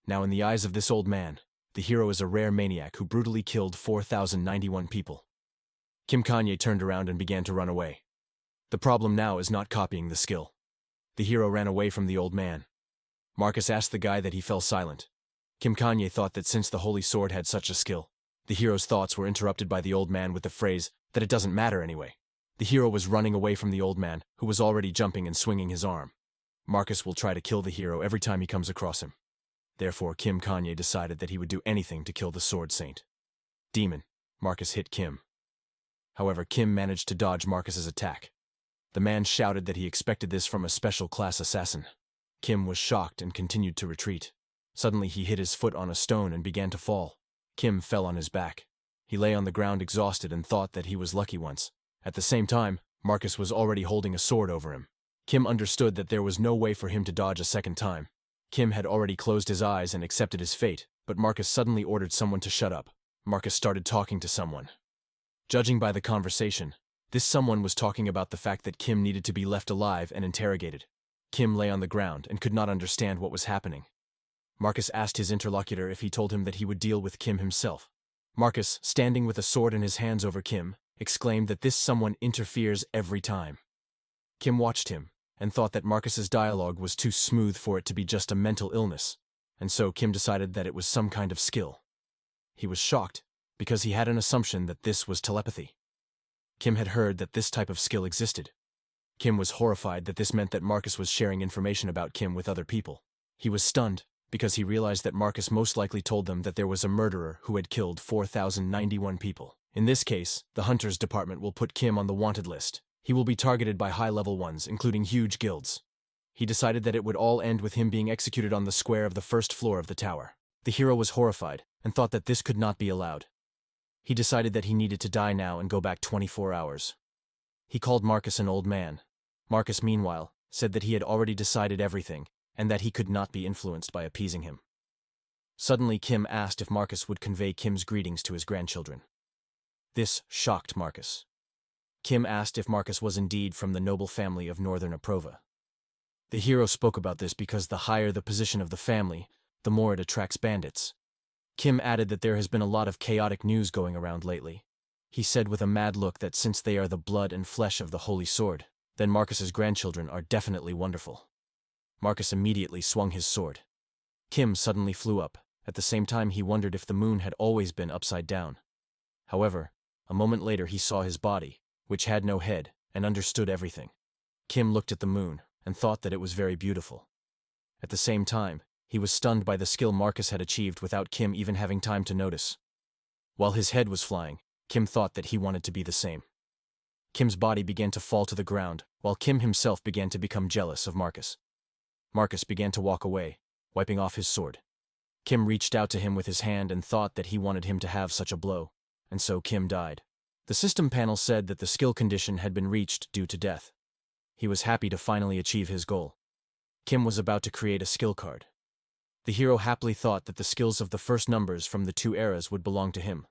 Now in the eyes of this old man, the hero is a rare maniac who brutally killed 4,091 people. Kim Kanye turned around and began to run away. The problem now is not copying the skill. The hero ran away from the old man. Marcus asked the guy that he fell silent. Kim Kanye thought that since the Holy Sword had such a skill, the hero's thoughts were interrupted by the old man with the phrase that it doesn't matter anyway. The hero was running away from the old man, who was already jumping and swinging his arm. Marcus will try to kill the hero every time he comes across him. Therefore, Kim Kanye decided that he would do anything to kill the Sword Saint. Demon. Marcus hit Kim. However, Kim managed to dodge Marcus's attack. The man shouted that he expected this from a special class assassin. Kim was shocked and continued to retreat. Suddenly he hit his foot on a stone and began to fall. Kim fell on his back. He lay on the ground exhausted and thought that he was lucky once. At the same time, Marcus was already holding a sword over him. Kim understood that there was no way for him to dodge a second time. Kim had already closed his eyes and accepted his fate, but Marcus suddenly ordered someone to shut up. Marcus started talking to someone. Judging by the conversation, this someone was talking about the fact that Kim needed to be left alive and interrogated. Kim lay on the ground and could not understand what was happening. Marcus asked his interlocutor if he told him that he would deal with Kim himself. Marcus, standing with a sword in his hands over Kim, exclaimed that this someone interferes every time. Kim watched him and thought that Marcus's dialogue was too smooth for it to be just a mental illness, and so Kim decided that it was some kind of skill. He was shocked, because he had an assumption that this was telepathy. Kim had heard that this type of skill existed. Kim was horrified that this meant that Marcus was sharing information about Kim with other people. He was stunned, because he realized that Marcus most likely told them that there was a murderer who had killed 4,091 people. In this case, the Hunters Department will put Kim on the wanted list. He will be targeted by high-level ones, including huge guilds. He decided that it would all end with him being executed on the square of the first floor of the tower. The hero was horrified and thought that this could not be allowed. He decided that he needed to die now and go back 24 hours. He called Marcus an old man. Marcus, meanwhile, said that he had already decided everything and that he could not be influenced by appeasing him. Suddenly, Kim asked if Marcus would convey Kim's greetings to his grandchildren. This shocked Marcus. Kim asked if Marcus was indeed from the noble family of Northern Aprova. The hero spoke about this because the higher the position of the family, the more it attracts bandits. Kim added that there has been a lot of chaotic news going around lately. He said with a mad look that since they are the blood and flesh of the Holy Sword, Then Marcus's grandchildren are definitely wonderful. Marcus immediately swung his sword. Kim suddenly flew up. At the same time he wondered if the moon had always been upside down. However, a moment later he saw his body, which had no head, and understood everything. Kim looked at the moon, and thought that it was very beautiful. At the same time, he was stunned by the skill Marcus had achieved without Kim even having time to notice. While his head was flying, Kim thought that he wanted to be the same. Kim's body began to fall to the ground, while Kim himself began to become jealous of Marcus. Marcus began to walk away, wiping off his sword. Kim reached out to him with his hand and thought that he wanted him to have such a blow, and so Kim died. The system panel said that the skill condition had been reached due to death. He was happy to finally achieve his goal. Kim was about to create a skill card. The hero happily thought that the skills of the first numbers from the two eras would belong to him.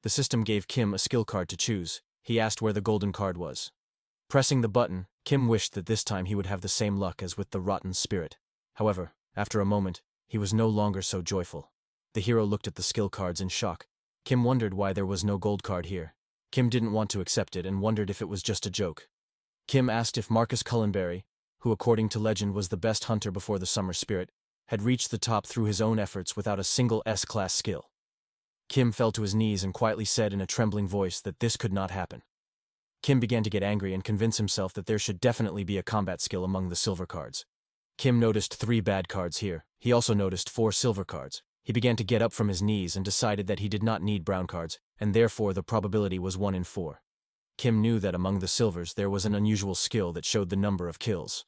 The system gave Kim a skill card to choose. He asked where the golden card was. Pressing the button, Kim wished that this time he would have the same luck as with the rotten spirit. However, after a moment, he was no longer so joyful. The hero looked at the skill cards in shock. Kim wondered why there was no gold card here. Kim didn't want to accept it and wondered if it was just a joke. Kim asked if Marcus Cullenberry, who according to legend was the best hunter before the summer spirit, had reached the top through his own efforts without a single S-class skill. Kim fell to his knees and quietly said in a trembling voice that this could not happen. Kim began to get angry and convince himself that there should definitely be a combat skill among the silver cards. Kim noticed 3 bad cards here. He also noticed 4 silver cards. He began to get up from his knees and decided that he did not need brown cards, and therefore the probability was 1 in 4. Kim knew that among the silvers there was an unusual skill that showed the number of kills.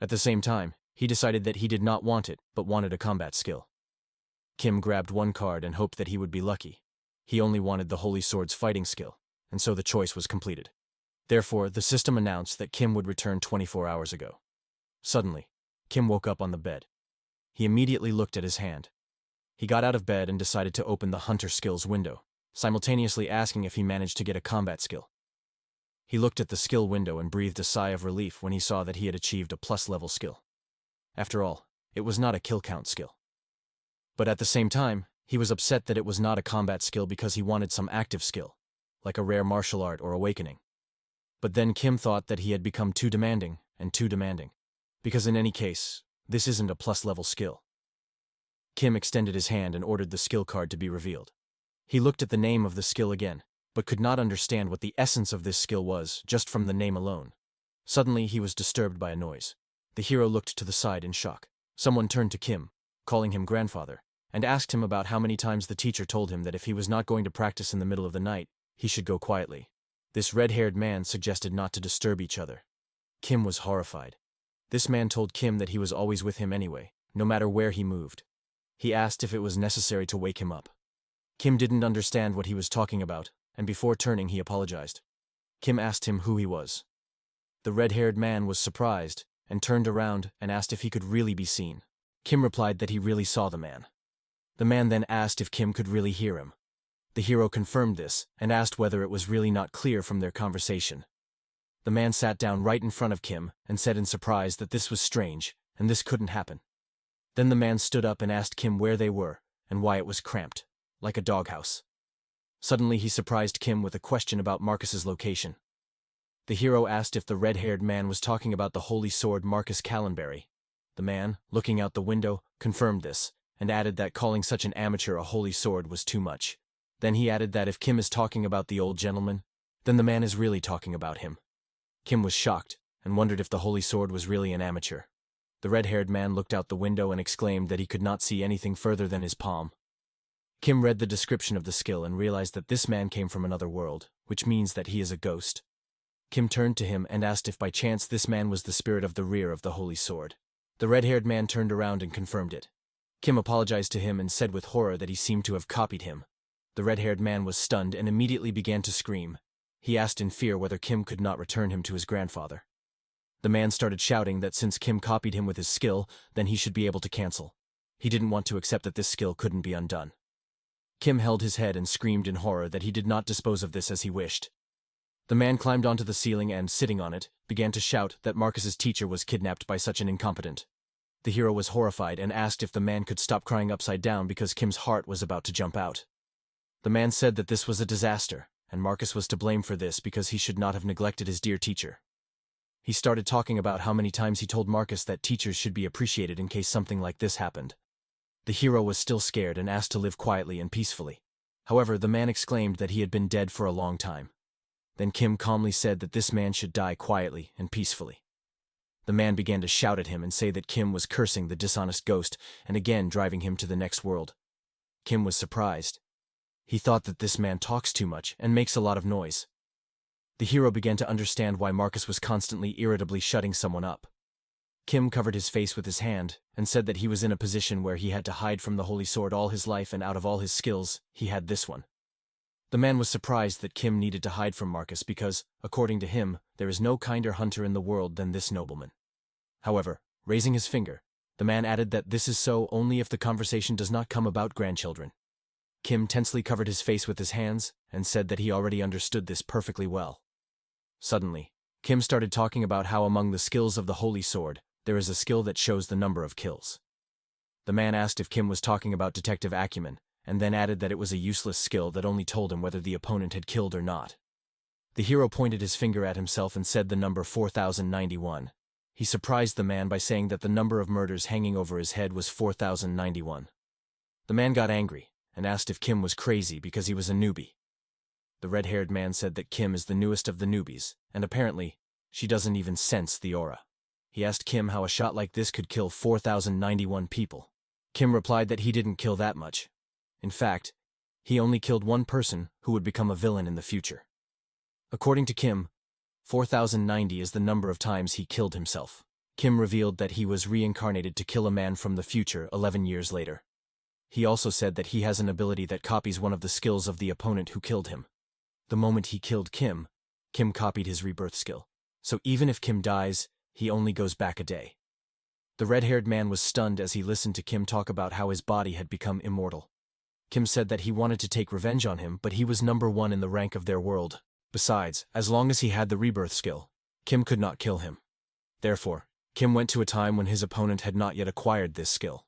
At the same time, he decided that he did not want it, but wanted a combat skill. Kim grabbed 1 card and hoped that he would be lucky. He only wanted the Holy Sword's fighting skill, and so the choice was completed. Therefore, the system announced that Kim would return 24 hours ago. Suddenly, Kim woke up on the bed. He immediately looked at his hand. He got out of bed and decided to open the Hunter Skills window, simultaneously asking if he managed to get a combat skill. He looked at the skill window and breathed a sigh of relief when he saw that he had achieved a plus-level skill. After all, it was not a kill count skill. But at the same time, he was upset that it was not a combat skill because he wanted some active skill, like a rare martial art or awakening. But then Kim thought that he had become too demanding, because in any case, this isn't a plus-level skill. Kim extended his hand and ordered the skill card to be revealed. He looked at the name of the skill again, but could not understand what the essence of this skill was just from the name alone. Suddenly, he was disturbed by a noise. The hero looked to the side in shock. Someone turned to Kim, calling him grandfather, and asked him about how many times the teacher told him that if he was not going to practice in the middle of the night, he should go quietly. This red-haired man suggested not to disturb each other. Kim was horrified. This man told Kim that he was always with him anyway, no matter where he moved. He asked if it was necessary to wake him up. Kim didn't understand what he was talking about, and before turning he apologized. Kim asked him who he was. The red-haired man was surprised, and turned around and asked if he could really be seen. Kim replied that he really saw the man. The man then asked if Kim could really hear him. The hero confirmed this, and asked whether it was really not clear from their conversation. The man sat down right in front of Kim, and said in surprise that this was strange, and this couldn't happen. Then the man stood up and asked Kim where they were, and why it was cramped, like a doghouse. Suddenly he surprised Kim with a question about Marcus's location. The hero asked if the red-haired man was talking about the holy sword Marcus Cullenberry. The man, looking out the window, confirmed this, and added that calling such an amateur a holy sword was too much. Then he added that if Kim is talking about the old gentleman, then the man is really talking about him. Kim was shocked, and wondered if the holy sword was really an amateur. The red-haired man looked out the window and exclaimed that he could not see anything further than his palm. Kim read the description of the skill and realized that this man came from another world, which means that he is a ghost. Kim turned to him and asked if by chance this man was the spirit of the rear of the holy sword. The red-haired man turned around and confirmed it. Kim apologized to him and said with horror that he seemed to have copied him. The red-haired man was stunned and immediately began to scream. He asked in fear whether Kim could not return him to his grandfather. The man started shouting that since Kim copied him with his skill, then he should be able to cancel. He didn't want to accept that this skill couldn't be undone. Kim held his head and screamed in horror that he did not dispose of this as he wished. The man climbed onto the ceiling and, sitting on it, began to shout that Marcus's teacher was kidnapped by such an incompetent. The hero was horrified and asked if the man could stop crying upside down because Kim's heart was about to jump out. The man said that this was a disaster, and Marcus was to blame for this because he should not have neglected his dear teacher. He started talking about how many times he told Marcus that teachers should be appreciated in case something like this happened. The hero was still scared and asked to live quietly and peacefully. However, the man exclaimed that he had been dead for a long time. Then Kim calmly said that this man should die quietly and peacefully. The man began to shout at him and say that Kim was cursing the dishonest ghost and again driving him to the next world. Kim was surprised. He thought that this man talks too much and makes a lot of noise. The hero began to understand why Marcus was constantly irritably shutting someone up. Kim covered his face with his hand and said that he was in a position where he had to hide from the holy sword all his life, and out of all his skills, he had this one. The man was surprised that Kim needed to hide from Marcus because, according to him, there is no kinder hunter in the world than this nobleman. However, raising his finger, the man added that this is so only if the conversation does not come about grandchildren. Kim tensely covered his face with his hands and said that he already understood this perfectly well. Suddenly, Kim started talking about how among the skills of the holy sword, there is a skill that shows the number of kills. The man asked if Kim was talking about detective acumen, and then added that it was a useless skill that only told him whether the opponent had killed or not. The hero pointed his finger at himself and said the number 4091. He surprised the man by saying that the number of murders hanging over his head was 4091. The man got angry and asked if Kim was crazy because he was a newbie. The red-haired man said that Kim is the newest of the newbies, and apparently, she doesn't even sense the aura. He asked Kim how a shot like this could kill 4091 people. Kim replied that he didn't kill that much. In fact, he only killed one person who would become a villain in the future. According to Kim, 4090 is the number of times he killed himself. Kim revealed that he was reincarnated to kill a man from the future 11 years later. He also said that he has an ability that copies one of the skills of the opponent who killed him. The moment he killed Kim, Kim copied his rebirth skill. So even if Kim dies, he only goes back a day. The red-haired man was stunned as he listened to Kim talk about how his body had become immortal. Kim said that he wanted to take revenge on him, but he was number one in the rank of their world. Besides, as long as he had the rebirth skill, Kim could not kill him. Therefore, Kim went to a time when his opponent had not yet acquired this skill.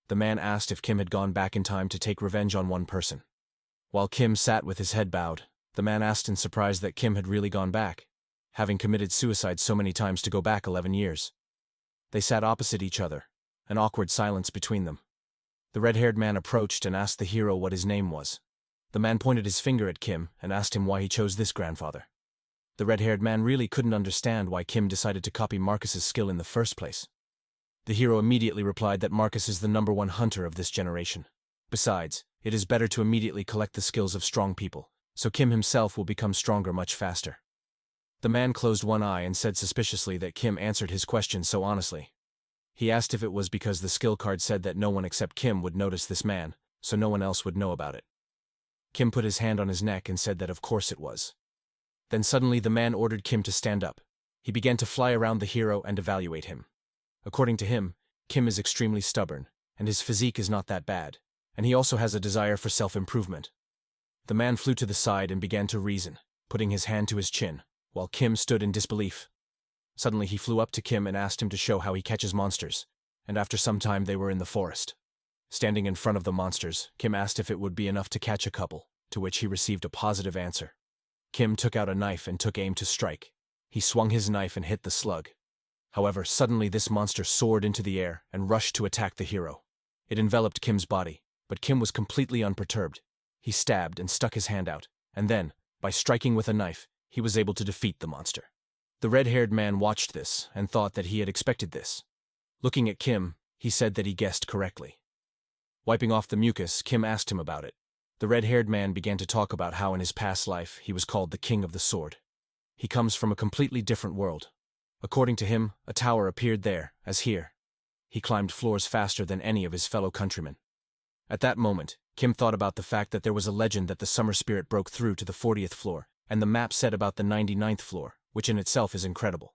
The man asked if Kim had gone back in time to take revenge on one person. While Kim sat with his head bowed, the man asked in surprise that Kim had really gone back, having committed suicide so many times to go back 11 years. They sat opposite each other, an awkward silence between them. The red-haired man approached and asked the hero what his name was. The man pointed his finger at Kim and asked him why he chose this grandfather. The red-haired man really couldn't understand why Kim decided to copy Marcus's skill in the first place. The hero immediately replied that Marcus is the number one hunter of this generation. Besides, it is better to immediately collect the skills of strong people, so Kim himself will become stronger much faster. The man closed one eye and said suspiciously that Kim answered his question so honestly. He asked if it was because the skill card said that no one except Kim would notice this man, so no one else would know about it. Kim put his hand on his neck and said that of course it was. Then suddenly the man ordered Kim to stand up. He began to fly around the hero and evaluate him. According to him, Kim is extremely stubborn, and his physique is not that bad, and he also has a desire for self-improvement. The man flew to the side and began to reason, putting his hand to his chin, while Kim stood in disbelief. Suddenly he flew up to Kim and asked him to show how he catches monsters, and after some time they were in the forest. Standing in front of the monsters, Kim asked if it would be enough to catch a couple, to which he received a positive answer. Kim took out a knife and took aim to strike. He swung his knife and hit the slug. However, suddenly this monster soared into the air and rushed to attack the hero. It enveloped Kim's body, but Kim was completely unperturbed. He stabbed and stuck his hand out, and then, by striking with a knife, he was able to defeat the monster. The red-haired man watched this and thought that he had expected this. Looking at Kim, he said that he guessed correctly. Wiping off the mucus, Kim asked him about it. The red-haired man began to talk about how in his past life he was called the King of the Sword. He comes from a completely different world. According to him, a tower appeared there, as here. He climbed floors faster than any of his fellow countrymen. At that moment, Kim thought about the fact that there was a legend that the summer spirit broke through to the 40th floor, and the map said about the 99th floor, which in itself is incredible.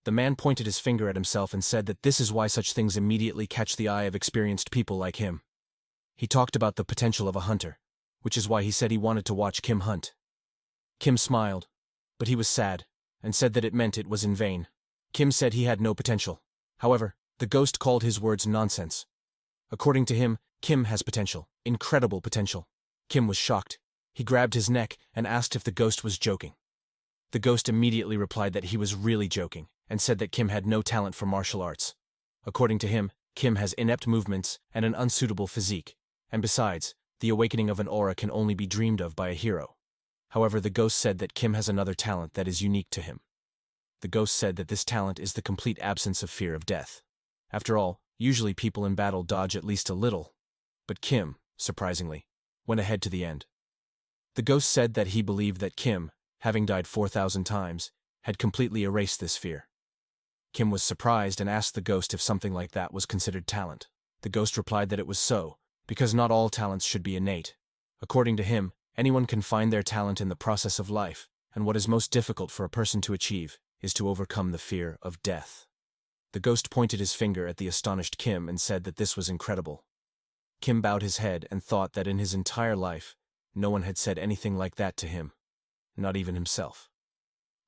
The man pointed his finger at himself and said that this is why such things immediately catch the eye of experienced people like him. He talked about the potential of a hunter, which is why he said he wanted to watch Kim hunt. Kim smiled, but he was sad, and said that it meant it was in vain. Kim said he had no potential. However, the ghost called his words nonsense. According to him, Kim has potential, incredible potential. Kim was shocked. He grabbed his neck and asked if the ghost was joking. The ghost immediately replied that he was really joking, and said that Kim had no talent for martial arts. According to him, Kim has inept movements and an unsuitable physique, and besides, the awakening of an aura can only be dreamed of by a hero. However, the ghost said that Kim has another talent that is unique to him. The ghost said that this talent is the complete absence of fear of death. After all, usually people in battle dodge at least a little. But Kim, surprisingly, went ahead to the end. The ghost said that he believed that Kim, having died 4,000 times, had completely erased this fear. Kim was surprised and asked the ghost if something like that was considered talent. The ghost replied that it was so, because not all talents should be innate. According to him, anyone can find their talent in the process of life, and what is most difficult for a person to achieve is to overcome the fear of death. The ghost pointed his finger at the astonished Kim and said that this was incredible. Kim bowed his head and thought that in his entire life, no one had said anything like that to him, not even himself.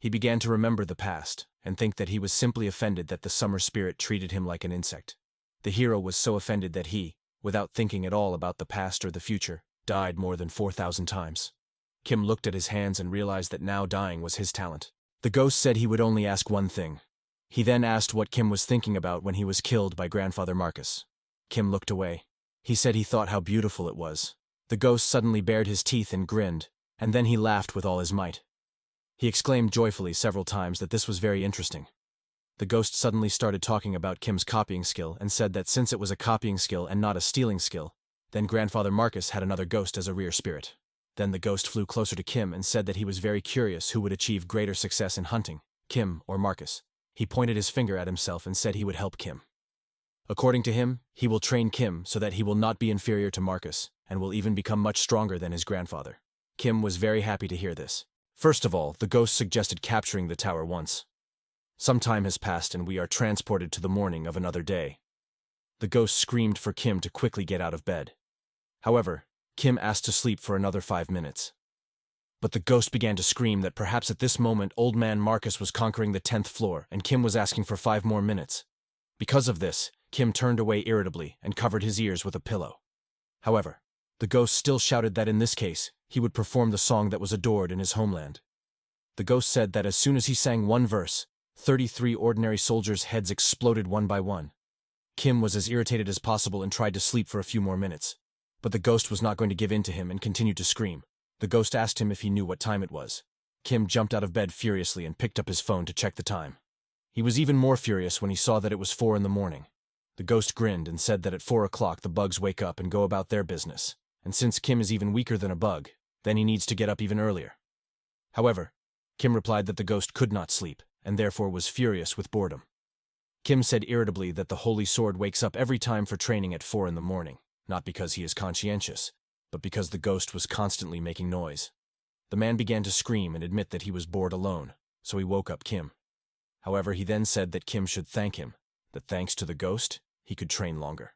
He began to remember the past and think that he was simply offended that the summer spirit treated him like an insect. The hero was so offended that he, without thinking at all about the past or the future, died more than 4,000 times. Kim looked at his hands and realized that now dying was his talent. The ghost said he would only ask one thing. He then asked what Kim was thinking about when he was killed by Grandfather Marcus. Kim looked away. He said he thought how beautiful it was. The ghost suddenly bared his teeth and grinned, and then he laughed with all his might. He exclaimed joyfully several times that this was very interesting. The ghost suddenly started talking about Kim's copying skill and said that since it was a copying skill and not a stealing skill, then Grandfather Marcus had another ghost as a rear spirit. Then the ghost flew closer to Kim and said that he was very curious who would achieve greater success in hunting, Kim or Marcus. He pointed his finger at himself and said he would help Kim. According to him, he will train Kim so that he will not be inferior to Marcus and will even become much stronger than his grandfather. Kim was very happy to hear this. First of all, the ghost suggested capturing the tower once. Some time has passed and we are transported to the morning of another day. The ghost screamed for Kim to quickly get out of bed. However, Kim asked to sleep for another 5 minutes. But the ghost began to scream that perhaps at this moment old man Marcus was conquering the 10th floor and Kim was asking for 5 more minutes. Because of this, Kim turned away irritably and covered his ears with a pillow. However, the ghost still shouted that in this case, he would perform the song that was adored in his homeland. The ghost said that as soon as he sang one verse, 33 ordinary soldiers' heads exploded one by one. Kim was as irritated as possible and tried to sleep for a few more minutes. But the ghost was not going to give in to him and continued to scream. The ghost asked him if he knew what time it was. Kim jumped out of bed furiously and picked up his phone to check the time. He was even more furious when he saw that it was 4 in the morning. The ghost grinned and said that at 4 o'clock the bugs wake up and go about their business, and since Kim is even weaker than a bug, then he needs to get up even earlier. However, Kim replied that the ghost could not sleep, and therefore was furious with boredom. Kim said irritably that the holy sword wakes up every time for training at 4 in the morning, not because he is conscientious, but because the ghost was constantly making noise. The man began to scream and admit that he was bored alone, so he woke up Kim. However, he then said that Kim should thank him, that thanks to the ghost, he could train longer.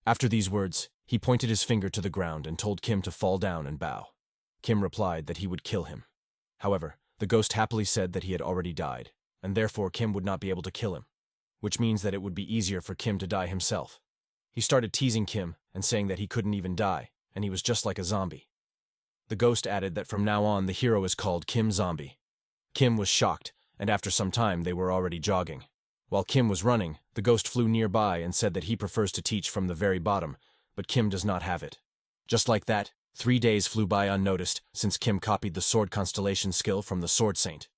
After these words, he pointed his finger to the ground and told Kim to fall down and bow. Kim replied that he would kill him. However, the ghost happily said that he had already died, and therefore Kim would not be able to kill him, which means that it would be easier for Kim to die himself. He started teasing Kim and saying that he couldn't even die, and he was just like a zombie. The ghost added that from now on the hero is called Kim Zombie. Kim was shocked, and after some time they were already jogging. While Kim was running, the ghost flew nearby and said that he prefers to teach from the very bottom, but Kim does not have it. Just like that, 3 days flew by unnoticed since Kim copied the sword constellation skill from the Sword Saint.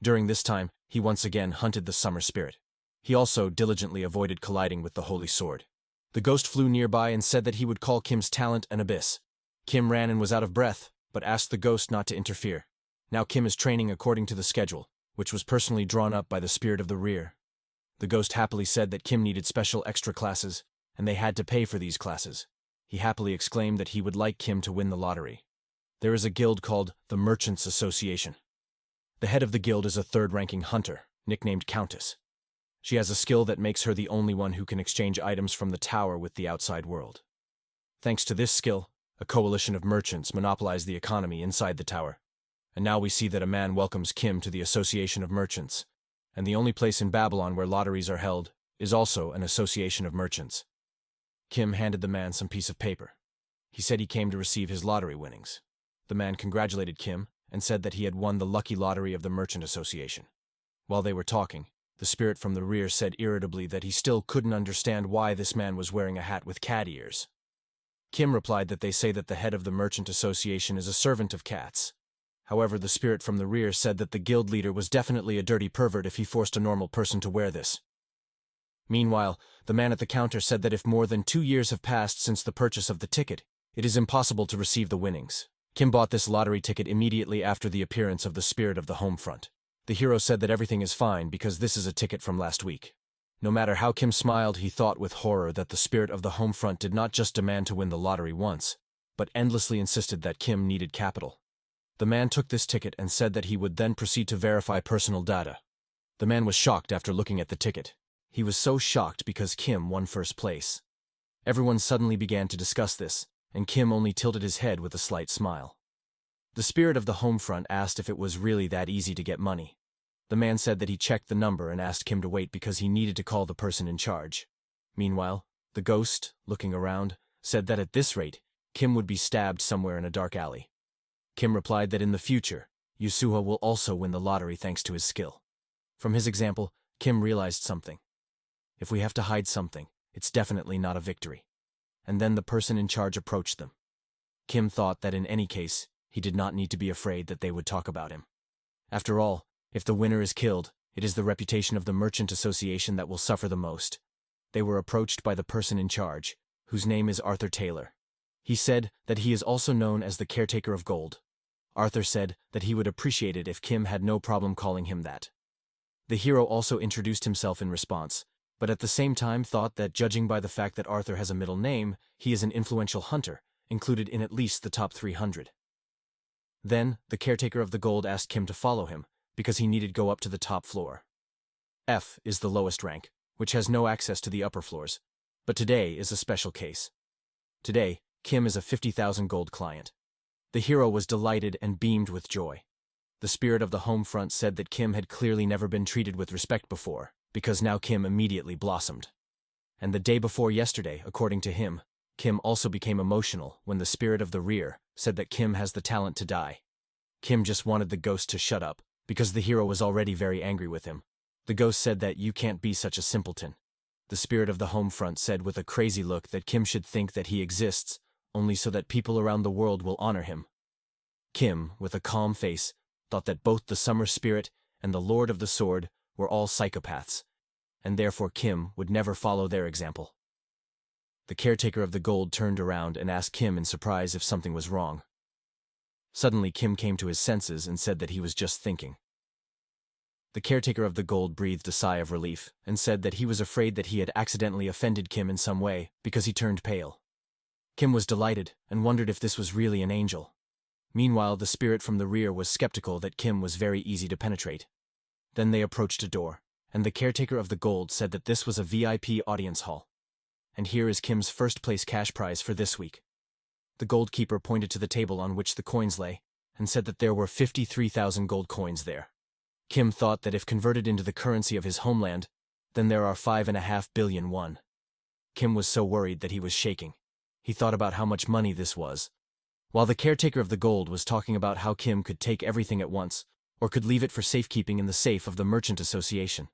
During this time, he once again hunted the summer spirit. He also diligently avoided colliding with the holy sword. The ghost flew nearby and said that he would call Kim's talent an abyss. Kim ran and was out of breath, but asked the ghost not to interfere. Now Kim is training according to the schedule, which was personally drawn up by the spirit of the rear. The ghost happily said that Kim needed special extra classes, and they had to pay for these classes. He happily exclaimed that he would like Kim to win the lottery. There is a guild called the Merchants Association. The head of the guild is a third-ranking hunter, nicknamed Countess. She has a skill that makes her the only one who can exchange items from the tower with the outside world. Thanks to this skill, a coalition of merchants monopolize the economy inside the tower. And now we see that a man welcomes Kim to the Association of Merchants, and the only place in Babylon where lotteries are held is also an association of merchants. Kim handed the man some piece of paper. He said he came to receive his lottery winnings. The man congratulated Kim and said that he had won the lucky lottery of the Merchant Association. While they were talking, the spirit from the rear said irritably that he still couldn't understand why this man was wearing a hat with cat ears. Kim replied that they say that the head of the Merchant Association is a servant of cats. However, the spirit from the rear said that the guild leader was definitely a dirty pervert if he forced a normal person to wear this. Meanwhile, the man at the counter said that if more than 2 years have passed since the purchase of the ticket, it is impossible to receive the winnings. Kim bought this lottery ticket immediately after the appearance of the spirit of the home front. The hero said that everything is fine because this is a ticket from last week. No matter how Kim smiled, he thought with horror that the spirit of the home front did not just demand to win the lottery once, but endlessly insisted that Kim needed capital. The man took this ticket and said that he would then proceed to verify personal data. The man was shocked after looking at the ticket. He was so shocked because Kim won first place. Everyone suddenly began to discuss this, and Kim only tilted his head with a slight smile. The spirit of the home front asked if it was really that easy to get money. The man said that he checked the number and asked Kim to wait because he needed to call the person in charge. Meanwhile, the ghost, looking around, said that at this rate, Kim would be stabbed somewhere in a dark alley. Kim replied that in the future, Yusuha will also win the lottery thanks to his skill. From his example, Kim realized something. If we have to hide something, it's definitely not a victory. And then the person in charge approached them. Kim thought that in any case, he did not need to be afraid that they would talk about him. After all, if the winner is killed, it is the reputation of the Merchant Association that will suffer the most. They were approached by the person in charge, whose name is Arthur Taylor. He said that he is also known as the Caretaker of Gold. Arthur said that he would appreciate it if Kim had no problem calling him that. The hero also introduced himself in response, but at the same time thought that judging by the fact that Arthur has a middle name, he is an influential hunter, included in at least the top 300. Then, the Caretaker of the Gold asked Kim to follow him, because he needed go up to the top floor. F is the lowest rank, which has no access to the upper floors, but today is a special case. Today, Kim is a 50,000 gold client. The hero was delighted and beamed with joy. The spirit of the home front said that Kim had clearly never been treated with respect before, because now Kim immediately blossomed. And the day before yesterday, according to him, Kim also became emotional when the spirit of the rear said that Kim has the talent to die. Kim just wanted the ghost to shut up, because the hero was already very angry with him. The ghost said that you can't be such a simpleton. The spirit of the home front said with a crazy look that Kim should think that he exists, only so that people around the world will honor him. Kim, with a calm face, thought that both the summer spirit and the Lord of the Sword were all psychopaths, and therefore Kim would never follow their example. The Caretaker of the Gold turned around and asked Kim in surprise if something was wrong. Suddenly Kim came to his senses and said that he was just thinking. The Caretaker of the Gold breathed a sigh of relief and said that he was afraid that he had accidentally offended Kim in some way because he turned pale. Kim was delighted and wondered if this was really an angel. Meanwhile, the spirit from the rear was skeptical that Kim was very easy to penetrate. Then they approached a door, and the Caretaker of the Gold said that this was a VIP audience hall. And here is Kim's first place cash prize for this week. The gold keeper pointed to the table on which the coins lay, and said that there were 53,000 gold coins there. Kim thought that if converted into the currency of his homeland, then there are 5.5 billion won. Kim was so worried that he was shaking. He thought about how much money this was. While the Caretaker of the Gold was talking about how Kim could take everything at once, or could leave it for safekeeping in the safe of the Merchant Association.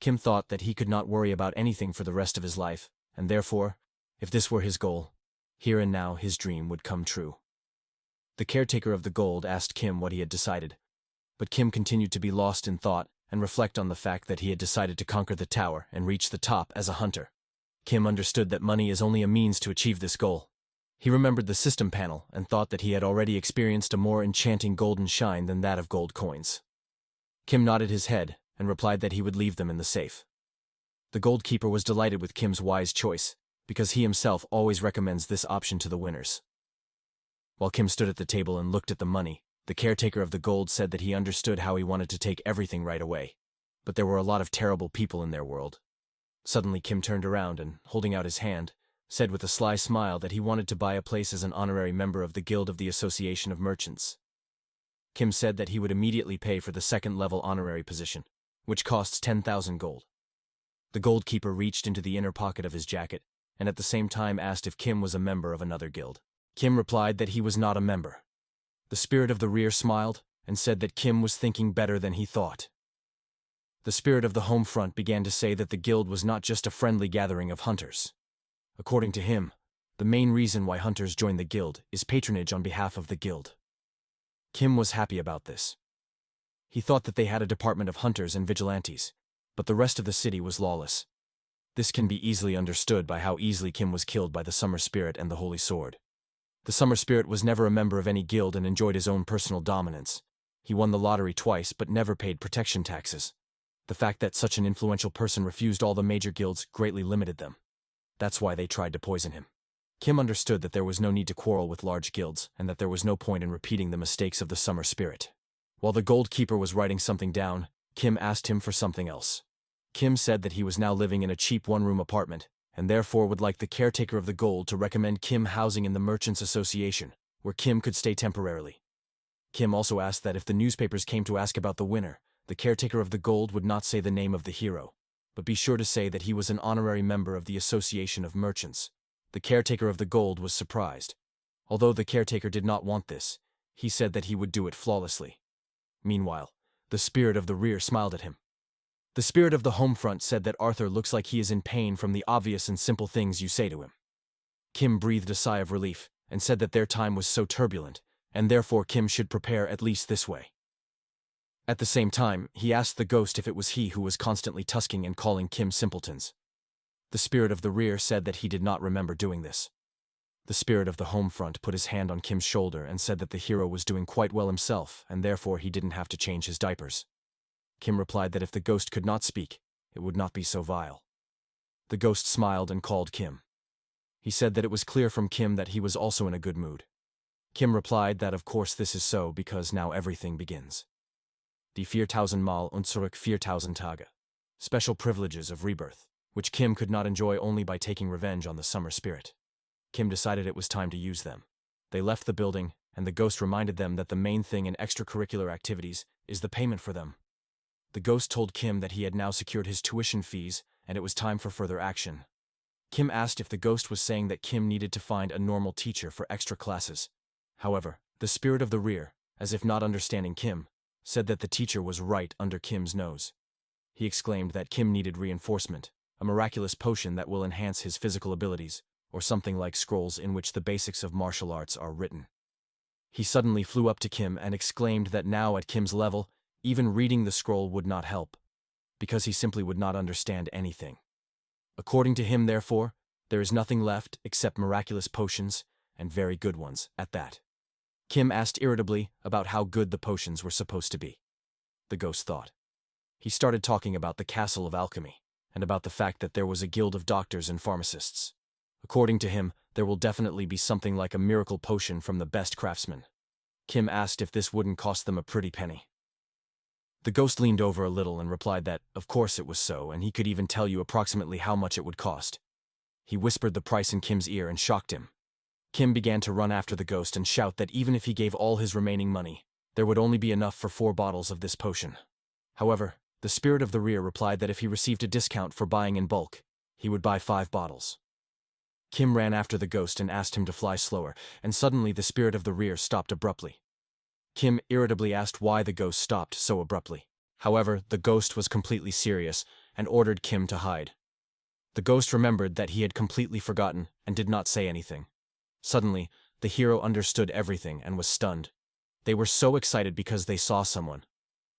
Kim thought that he could not worry about anything for the rest of his life, and therefore, if this were his goal, here and now his dream would come true. The Caretaker of the Gold asked Kim what he had decided, but Kim continued to be lost in thought and reflect on the fact that he had decided to conquer the tower and reach the top as a hunter. Kim understood that money is only a means to achieve this goal. He remembered the system panel and thought that he had already experienced a more enchanting golden shine than that of gold coins. Kim nodded his head and replied that he would leave them in the safe. The gold keeper was delighted with Kim's wise choice, because he himself always recommends this option to the winners. While Kim stood at the table and looked at the money, the Caretaker of the Gold said that he understood how he wanted to take everything right away, but there were a lot of terrible people in their world. Suddenly Kim turned around and, holding out his hand, said with a sly smile that he wanted to buy a place as an honorary member of the Guild of the Association of Merchants. Kim said that he would immediately pay for the second-level honorary position, which costs 10,000 gold. The gold keeper reached into the inner pocket of his jacket, and at the same time asked if Kim was a member of another guild. Kim replied that he was not a member. The spirit of the rear smiled and said that Kim was thinking better than he thought. The spirit of the home front began to say that the guild was not just a friendly gathering of hunters. According to him, the main reason why hunters join the guild is patronage on behalf of the guild. Kim was happy about this. He thought that they had a department of hunters and vigilantes, but the rest of the city was lawless. This can be easily understood by how easily Kim was killed by the Summer Spirit and the Holy Sword. The Summer Spirit was never a member of any guild and enjoyed his own personal dominance. He won the lottery twice but never paid protection taxes. The fact that such an influential person refused all the major guilds greatly limited them. That's why they tried to poison him. Kim understood that there was no need to quarrel with large guilds and that there was no point in repeating the mistakes of the Summer Spirit. While the Gold Keeper was writing something down, Kim asked him for something else. Kim said that he was now living in a cheap one-room apartment, and therefore would like the caretaker of the gold to recommend Kim housing in the Merchants Association, where Kim could stay temporarily. Kim also asked that if the newspapers came to ask about the winner, the caretaker of the gold would not say the name of the hero, but be sure to say that he was an honorary member of the Association of Merchants. The caretaker of the gold was surprised. Although the caretaker did not want this, he said that he would do it flawlessly. Meanwhile, the spirit of the rear smiled at him. The spirit of the home front said that Arthur looks like he is in pain from the obvious and simple things you say to him. Kim breathed a sigh of relief and said that their time was so turbulent, and therefore Kim should prepare at least this way. At the same time, he asked the ghost if it was he who was constantly tusking and calling Kim simpletons. The spirit of the rear said that he did not remember doing this. The spirit of the home front put his hand on Kim's shoulder and said that the hero was doing quite well himself and therefore he didn't have to change his diapers. Kim replied that if the ghost could not speak, it would not be so vile. The ghost smiled and called Kim. He said that it was clear from Kim that he was also in a good mood. Kim replied that of course this is so because now everything begins. Die 4000 Mal und zurück 4000 Tage. Special privileges of rebirth, which Kim could not enjoy only by taking revenge on the Summer Spirit. Kim decided it was time to use them. They left the building, and the ghost reminded them that the main thing in extracurricular activities is the payment for them. The ghost told Kim that he had now secured his tuition fees, and it was time for further action. Kim asked if the ghost was saying that Kim needed to find a normal teacher for extra classes. However, the spirit of the rear, as if not understanding Kim, said that the teacher was right under Kim's nose. He exclaimed that Kim needed reinforcement, a miraculous potion that will enhance his physical abilities, or something like scrolls in which the basics of martial arts are written. He suddenly flew up to Kim and exclaimed that now at Kim's level, even reading the scroll would not help, because he simply would not understand anything. According to him, therefore, there is nothing left except miraculous potions, and very good ones, at that. Kim asked irritably about how good the potions were supposed to be. The ghost thought. He started talking about the Castle of Alchemy, and about the fact that there was a guild of doctors and pharmacists. According to him, there will definitely be something like a miracle potion from the best craftsmen. Kim asked if this wouldn't cost them a pretty penny. The ghost leaned over a little and replied that, of course it was so, and he could even tell you approximately how much it would cost. He whispered the price in Kim's ear and shocked him. Kim began to run after the ghost and shout that even if he gave all his remaining money, there would only be enough for 4 bottles of this potion. However, the spirit of the rear replied that if he received a discount for buying in bulk, he would buy 5 bottles. Kim ran after the ghost and asked him to fly slower, and suddenly the spirit of the rear stopped abruptly. Kim irritably asked why the ghost stopped so abruptly. However, the ghost was completely serious and ordered Kim to hide. The ghost remembered that he had completely forgotten and did not say anything. Suddenly, the hero understood everything and was stunned. They were so excited because they saw someone.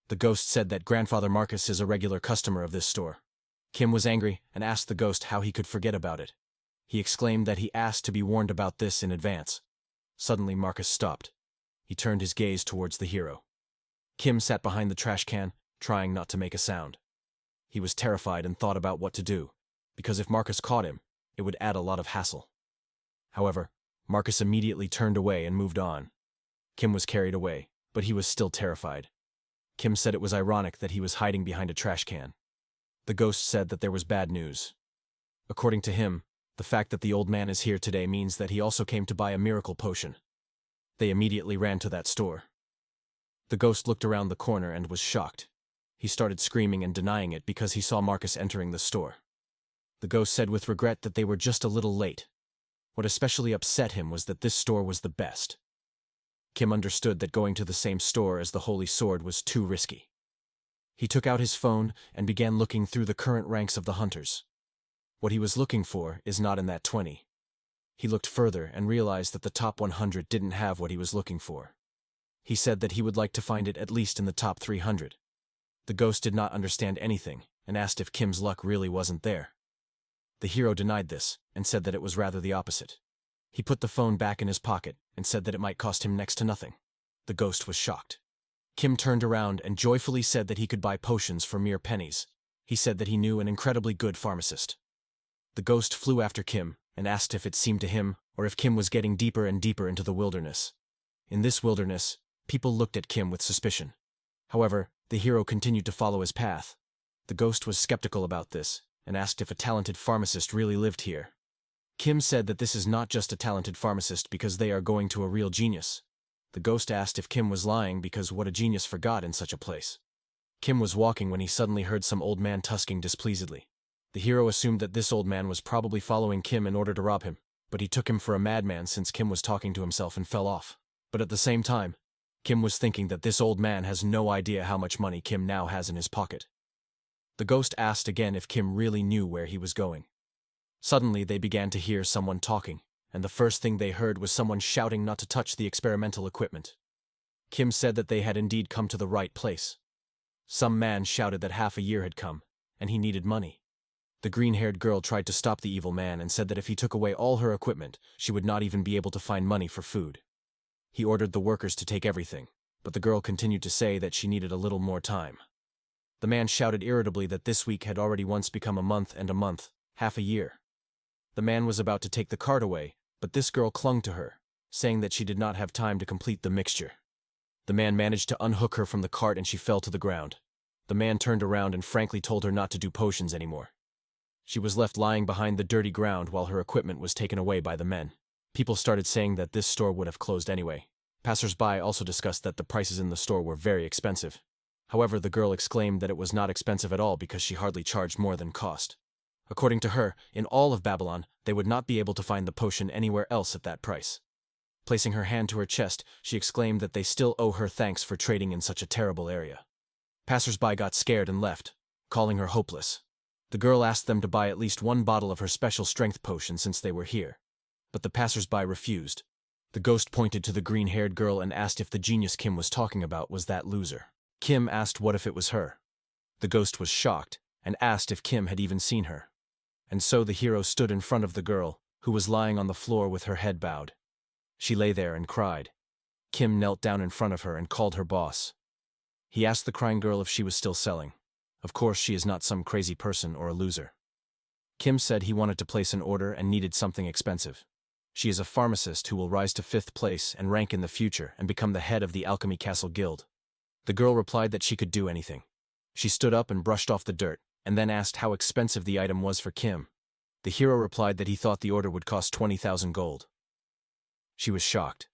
The ghost said that Grandfather Marcus is a regular customer of this store. Kim was angry and asked the ghost how he could forget about it. He exclaimed that he asked to be warned about this in advance. Suddenly Marcus stopped. He turned his gaze towards the hero. Kim sat behind the trash can, trying not to make a sound. He was terrified and thought about what to do, because if Marcus caught him, it would add a lot of hassle. However, Marcus immediately turned away and moved on. Kim was carried away, but he was still terrified. Kim said it was ironic that he was hiding behind a trash can. The ghost said that there was bad news. According to him, the fact that the old man is here today means that he also came to buy a miracle potion. They immediately ran to that store. The ghost looked around the corner and was shocked. He started screaming and denying it because he saw Marcus entering the store. The ghost said with regret that they were just a little late. What especially upset him was that this store was the best. Kim understood that going to the same store as the Holy Sword was too risky. He took out his phone and began looking through the current ranks of the hunters. What he was looking for is not in that 20. He looked further and realized that the top 100 didn't have what he was looking for. He said that he would like to find it at least in the top 300. The ghost did not understand anything and asked if Kim's luck really wasn't there. The hero denied this and said that it was rather the opposite. He put the phone back in his pocket and said that it might cost him next to nothing. The ghost was shocked. Kim turned around and joyfully said that he could buy potions for mere pennies. He said that he knew an incredibly good pharmacist. The ghost flew after Kim and asked if it seemed to him or if Kim was getting deeper and deeper into the wilderness. In this wilderness, people looked at Kim with suspicion. However, the hero continued to follow his path. The ghost was skeptical about this and asked if a talented pharmacist really lived here. Kim said that this is not just a talented pharmacist because they are going to a real genius. The ghost asked if Kim was lying because what a genius forgot in such a place. Kim was walking when he suddenly heard some old man tusking displeasedly. The hero assumed that this old man was probably following Kim in order to rob him, but he took him for a madman since Kim was talking to himself and fell off. But at the same time, Kim was thinking that this old man has no idea how much money Kim now has in his pocket. The ghost asked again if Kim really knew where he was going. Suddenly they began to hear someone talking, and the first thing they heard was someone shouting not to touch the experimental equipment. Kim said that they had indeed come to the right place. Some man shouted that half a year had come, and he needed money. The green-haired girl tried to stop the evil man and said that if he took away all her equipment, she would not even be able to find money for food. He ordered the workers to take everything, but the girl continued to say that she needed a little more time. The man shouted irritably that this week had already once become a month and a month, half a year. The man was about to take the cart away, but this girl clung to her, saying that she did not have time to complete the mixture. The man managed to unhook her from the cart and she fell to the ground. The man turned around and frankly told her not to do potions anymore. She was left lying behind the dirty ground while her equipment was taken away by the men. People started saying that this store would have closed anyway. Passers-by also discussed that the prices in the store were very expensive. However, the girl exclaimed that it was not expensive at all because she hardly charged more than cost. According to her, in all of Babylon, they would not be able to find the potion anywhere else at that price. Placing her hand to her chest, she exclaimed that they still owe her thanks for trading in such a terrible area. Passers-by got scared and left, calling her hopeless. The girl asked them to buy at least one bottle of her special strength potion since they were here. But the passers-by refused. The ghost pointed to the green-haired girl and asked if the genius Kim was talking about was that loser. Kim asked what if it was her. The ghost was shocked and asked if Kim had even seen her. And so the hero stood in front of the girl, who was lying on the floor with her head bowed. She lay there and cried. Kim knelt down in front of her and called her boss. He asked the crying girl if she was still selling. Of course, she is not some crazy person or a loser. Kim said he wanted to place an order and needed something expensive. She is a pharmacist who will rise to 5th place and rank in the future and become the head of the Alchemy Castle Guild. The girl replied that she could do anything. She stood up and brushed off the dirt, and then asked how expensive the item was for Kim. The hero replied that he thought the order would cost 20,000 gold. She was shocked.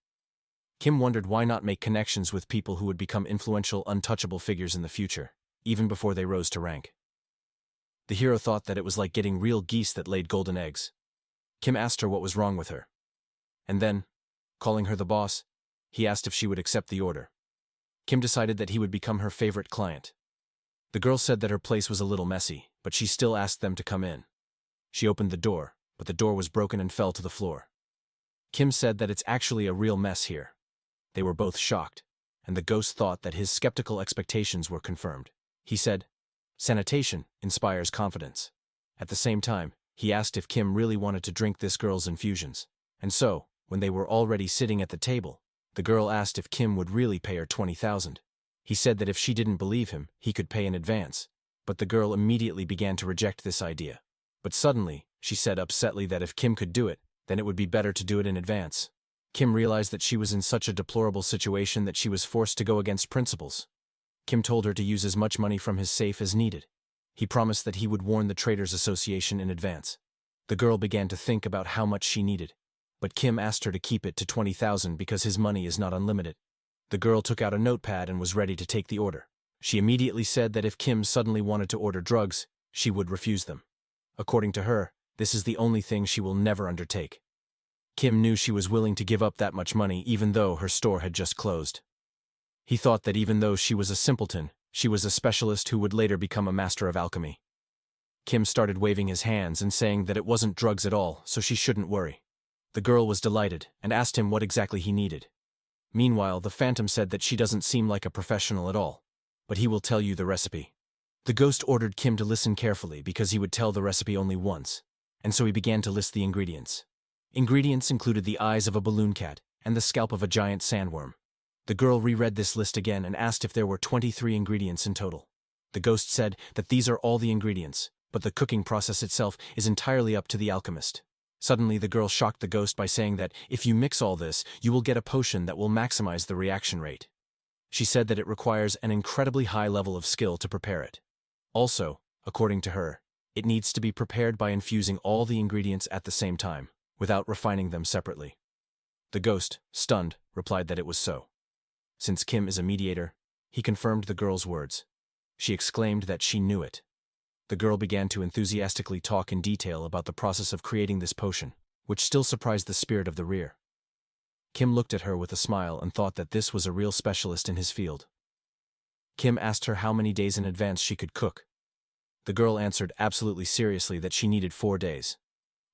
Kim wondered why not make connections with people who would become influential, untouchable figures in the future, even before they rose to rank. The hero thought that it was like getting real geese that laid golden eggs. Kim asked her what was wrong with her. And then, calling her the boss, he asked if she would accept the order. Kim decided that he would become her favorite client. The girl said that her place was a little messy, but she still asked them to come in. She opened the door, but the door was broken and fell to the floor. Kim said that it's actually a real mess here. They were both shocked, and the ghost thought that his skeptical expectations were confirmed. He said, "Sanitation inspires confidence." At the same time, he asked if Kim really wanted to drink this girl's infusions. And so, when they were already sitting at the table, the girl asked if Kim would really pay her 20,000. He said that if she didn't believe him, he could pay in advance. But the girl immediately began to reject this idea. But suddenly, she said upsetly that if Kim could do it, then it would be better to do it in advance. Kim realized that she was in such a deplorable situation that she was forced to go against principles. Kim told her to use as much money from his safe as needed. He promised that he would warn the Traders Association in advance. The girl began to think about how much she needed, but Kim asked her to keep it to 20,000 because his money is not unlimited. The girl took out a notepad and was ready to take the order. She immediately said that if Kim suddenly wanted to order drugs, she would refuse them. According to her, this is the only thing she will never undertake. Kim knew she was willing to give up that much money even though her store had just closed. He thought that even though she was a simpleton, she was a specialist who would later become a master of alchemy. Kim started waving his hands and saying that it wasn't drugs at all, so she shouldn't worry. The girl was delighted and asked him what exactly he needed. Meanwhile, the Phantom said that she doesn't seem like a professional at all, but he will tell you the recipe. The ghost ordered Kim to listen carefully because he would tell the recipe only once, and so he began to list the ingredients. Ingredients included the eyes of a balloon cat and the scalp of a giant sandworm. The girl reread this list again and asked if there were 23 ingredients in total. The ghost said that these are all the ingredients, but the cooking process itself is entirely up to the alchemist. Suddenly, the girl shocked the ghost by saying that if you mix all this, you will get a potion that will maximize the reaction rate. She said that it requires an incredibly high level of skill to prepare it. Also, according to her, it needs to be prepared by infusing all the ingredients at the same time, without refining them separately. The ghost, stunned, replied that it was so. Since Kim is a mediator, he confirmed the girl's words. She exclaimed that she knew it. The girl began to enthusiastically talk in detail about the process of creating this potion, which still surprised the spirit of the rear. Kim looked at her with a smile and thought that this was a real specialist in his field. Kim asked her how many days in advance she could cook. The girl answered absolutely seriously that she needed 4 days.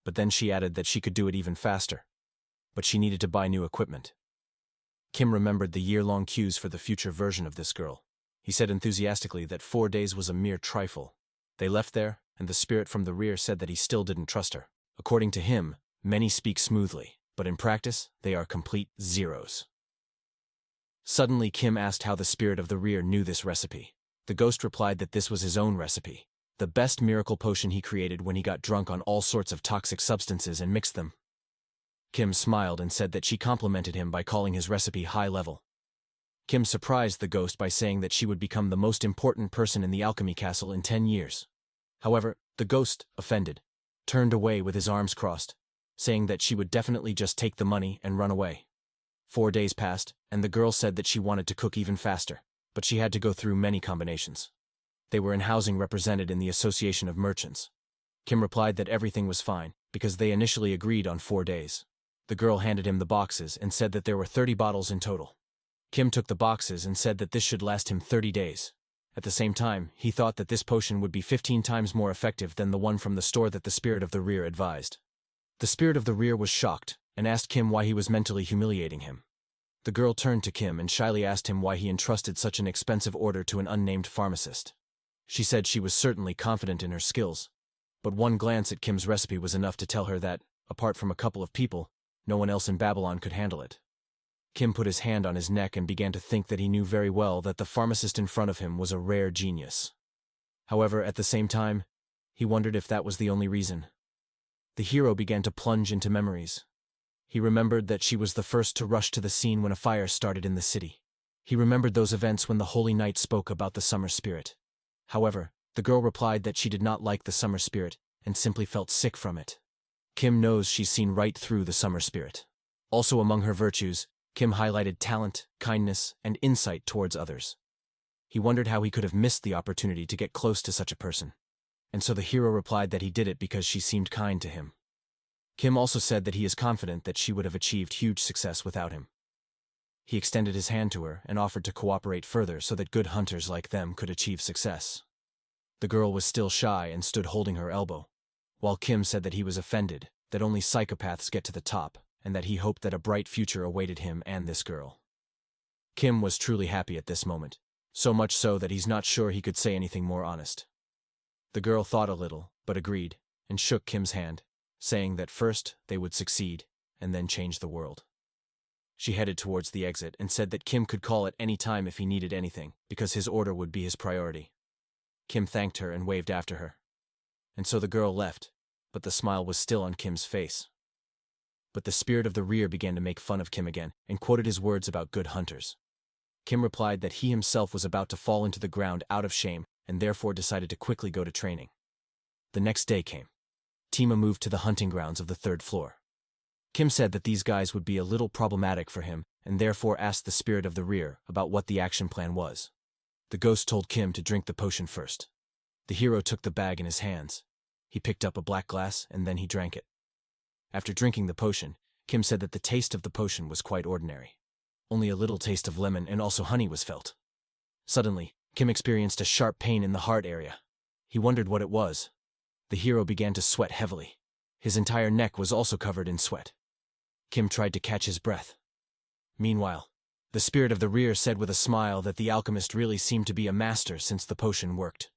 But then she added that she could do it even faster. But she needed to buy new equipment. Kim remembered the year-long queues for the future version of this girl. He said enthusiastically that 4 days was a mere trifle. They left there, and the spirit from the rear said that he still didn't trust her. According to him, many speak smoothly, but in practice, they are complete zeros. Suddenly, Kim asked how the spirit of the rear knew this recipe. The ghost replied that this was his own recipe, the best miracle potion he created when he got drunk on all sorts of toxic substances and mixed them. Kim smiled and said that she complimented him by calling his recipe high level. Kim surprised the ghost by saying that she would become the most important person in the alchemy castle in 10 years. However, the ghost, offended, turned away with his arms crossed, saying that she would definitely just take the money and run away. 4 days passed, and the girl said that she wanted to cook even faster, but she had to go through many combinations. They were in housing represented in the Association of Merchants. Kim replied that everything was fine, because they initially agreed on 4 days. The girl handed him the boxes and said that there were 30 bottles in total. Kim took the boxes and said that this should last him 30 days. At the same time, he thought that this potion would be 15 times more effective than the one from the store that the spirit of the rear advised. The spirit of the rear was shocked and asked Kim why he was mentally humiliating him. The girl turned to Kim and shyly asked him why he entrusted such an expensive order to an unnamed pharmacist. She said she was certainly confident in her skills, but one glance at Kim's recipe was enough to tell her that, apart from a couple of people, no one else in Babylon could handle it. Kim put his hand on his neck and began to think that he knew very well that the pharmacist in front of him was a rare genius. However, at the same time, he wondered if that was the only reason. The hero began to plunge into memories. He remembered that she was the first to rush to the scene when a fire started in the city. He remembered those events when the Holy Knight spoke about the summer spirit. However, the girl replied that she did not like the summer spirit and simply felt sick from it. Kim knows she's seen right through the summer spirit. Also among her virtues, Kim highlighted talent, kindness, and insight towards others. He wondered how he could have missed the opportunity to get close to such a person. And so the hero replied that he did it because she seemed kind to him. Kim also said that he is confident that she would have achieved huge success without him. He extended his hand to her and offered to cooperate further so that good hunters like them could achieve success. The girl was still shy and stood holding her elbow, while Kim said that he was offended, that only psychopaths get to the top, and that he hoped that a bright future awaited him and this girl. Kim was truly happy at this moment, so much so that he's not sure he could say anything more honest. The girl thought a little, but agreed, and shook Kim's hand, saying that first they would succeed, and then change the world. She headed towards the exit and said that Kim could call at any time if he needed anything, because his order would be his priority. Kim thanked her and waved after her. And so the girl left, but the smile was still on Kim's face. But the spirit of the rear began to make fun of Kim again and quoted his words about good hunters. Kim replied that he himself was about to fall into the ground out of shame and therefore decided to quickly go to training. The next day came. Tima moved to the hunting grounds of the 3rd floor. Kim said that these guys would be a little problematic for him and therefore asked the spirit of the rear about what the action plan was. The ghost told Kim to drink the potion first. The hero took the bag in his hands. He picked up a black glass and then he drank it. After drinking the potion, Kim said that the taste of the potion was quite ordinary. Only a little taste of lemon and also honey was felt. Suddenly, Kim experienced a sharp pain in the heart area. He wondered what it was. The hero began to sweat heavily. His entire neck was also covered in sweat. Kim tried to catch his breath. Meanwhile, the spirit of the rear said with a smile that the alchemist really seemed to be a master since the potion worked.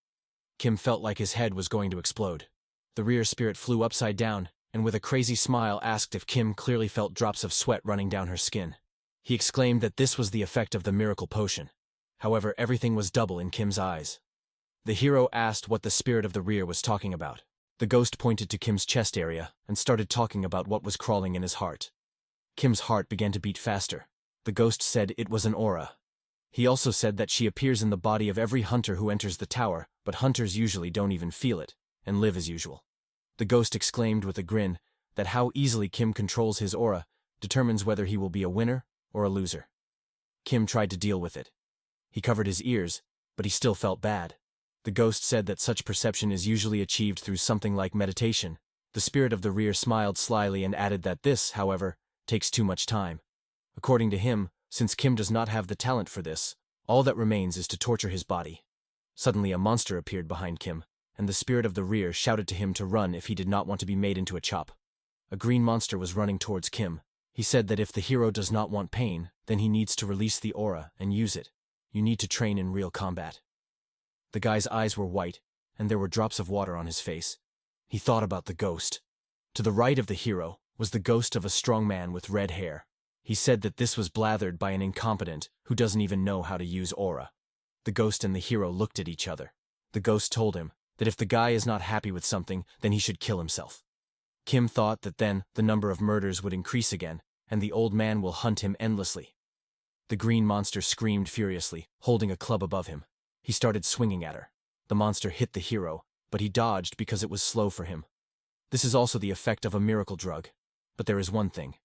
Kim felt like his head was going to explode. The rear spirit flew upside down, and with a crazy smile asked if Kim clearly felt drops of sweat running down her skin. He exclaimed that this was the effect of the miracle potion. However, everything was double in Kim's eyes. The hero asked what the spirit of the rear was talking about. The ghost pointed to Kim's chest area and started talking about what was crawling in his heart. Kim's heart began to beat faster. The ghost said it was an aura. He also said that she appears in the body of every hunter who enters the tower, but hunters usually don't even feel it, and live as usual. The ghost exclaimed with a grin that how easily Kim controls his aura determines whether he will be a winner or a loser. Kim tried to deal with it. He covered his ears, but he still felt bad. The ghost said that such perception is usually achieved through something like meditation. The spirit of the rear smiled slyly and added that this, however, takes too much time. According to him, since Kim does not have the talent for this, all that remains is to torture his body. Suddenly a monster appeared behind Kim, and the spirit of the rear shouted to him to run if he did not want to be made into a chop. A green monster was running towards Kim. He said that if the hero does not want pain, then he needs to release the aura and use it. You need to train in real combat. The guy's eyes were white, and there were drops of water on his face. He thought about the ghost. To the right of the hero was the ghost of a strong man with red hair. He said that this was blathered by an incompetent who doesn't even know how to use aura. The ghost and the hero looked at each other. The ghost told him that if the guy is not happy with something, then he should kill himself. Kim thought that then the number of murders would increase again, and the old man will hunt him endlessly. The green monster screamed furiously, holding a club above him. He started swinging at her. The monster hit the hero, but he dodged because it was slow for him. This is also the effect of a miracle drug. But there is one thing.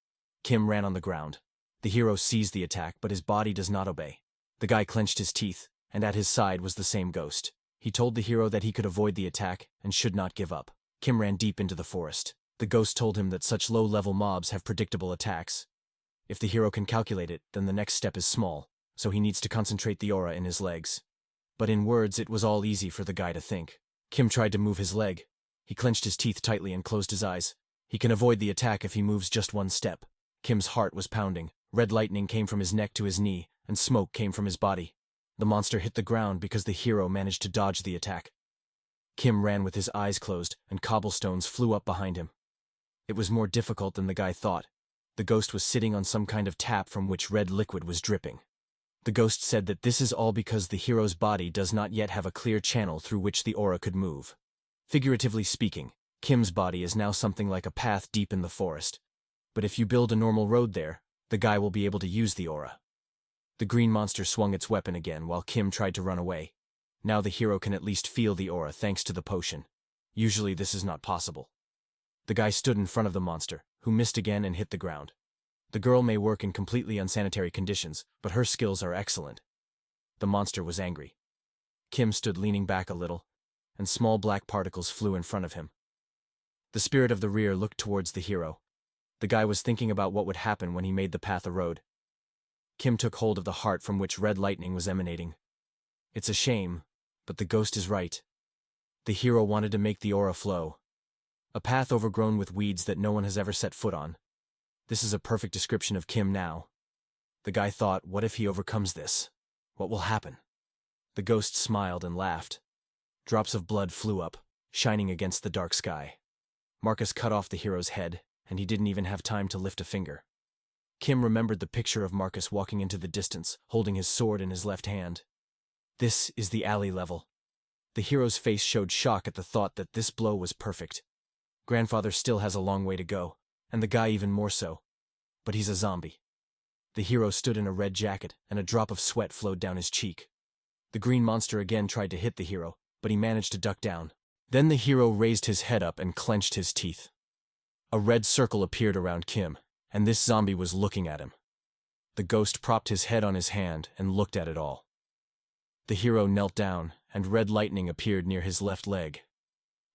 Kim ran on the ground. The hero seized the attack, but his body does not obey. The guy clenched his teeth, and at his side was the same ghost. He told the hero that he could avoid the attack and should not give up. Kim ran deep into the forest. The ghost told him that such low-level mobs have predictable attacks. If the hero can calculate it, then the next step is small, so he needs to concentrate the aura in his legs. But in words, it was all easy for the guy to think. Kim tried to move his leg. He clenched his teeth tightly and closed his eyes. He can avoid the attack if he moves just one step. Kim's heart was pounding. Red lightning came from his neck to his knee, and smoke came from his body. The monster hit the ground because the hero managed to dodge the attack. Kim ran with his eyes closed, and cobblestones flew up behind him. It was more difficult than the guy thought. The ghost was sitting on some kind of tap from which red liquid was dripping. The ghost said that this is all because the hero's body does not yet have a clear channel through which the aura could move. Figuratively speaking, Kim's body is now something like a path deep in the forest. But if you build a normal road there, the guy will be able to use the aura. The green monster swung its weapon again while Kim tried to run away. Now the hero can at least feel the aura thanks to the potion. Usually this is not possible. The guy stood in front of the monster, who missed again and hit the ground. The girl may work in completely unsanitary conditions, but her skills are excellent. The monster was angry. Kim stood leaning back a little, and small black particles flew in front of him. The spirit of the rear looked towards the hero. The guy was thinking about what would happen when he made the path a road. Kim took hold of the heart from which red lightning was emanating. It's a shame, but the ghost is right. The hero wanted to make the aura flow. A path overgrown with weeds that no one has ever set foot on. This is a perfect description of Kim now. The guy thought, what if he overcomes this? What will happen? The ghost smiled and laughed. Drops of blood flew up, shining against the dark sky. Marcus cut off the hero's head, and he didn't even have time to lift a finger. Kim remembered the picture of Marcus walking into the distance, holding his sword in his left hand. This is the alley level. The hero's face showed shock at the thought that this blow was perfect. Grandfather still has a long way to go, and the guy even more so. But he's a zombie. The hero stood in a red jacket, and a drop of sweat flowed down his cheek. The green monster again tried to hit the hero, but he managed to duck down. Then the hero raised his head up and clenched his teeth. A red circle appeared around Kim, and this zombie was looking at him. The ghost propped his head on his hand and looked at it all. The hero knelt down, and red lightning appeared near his left leg.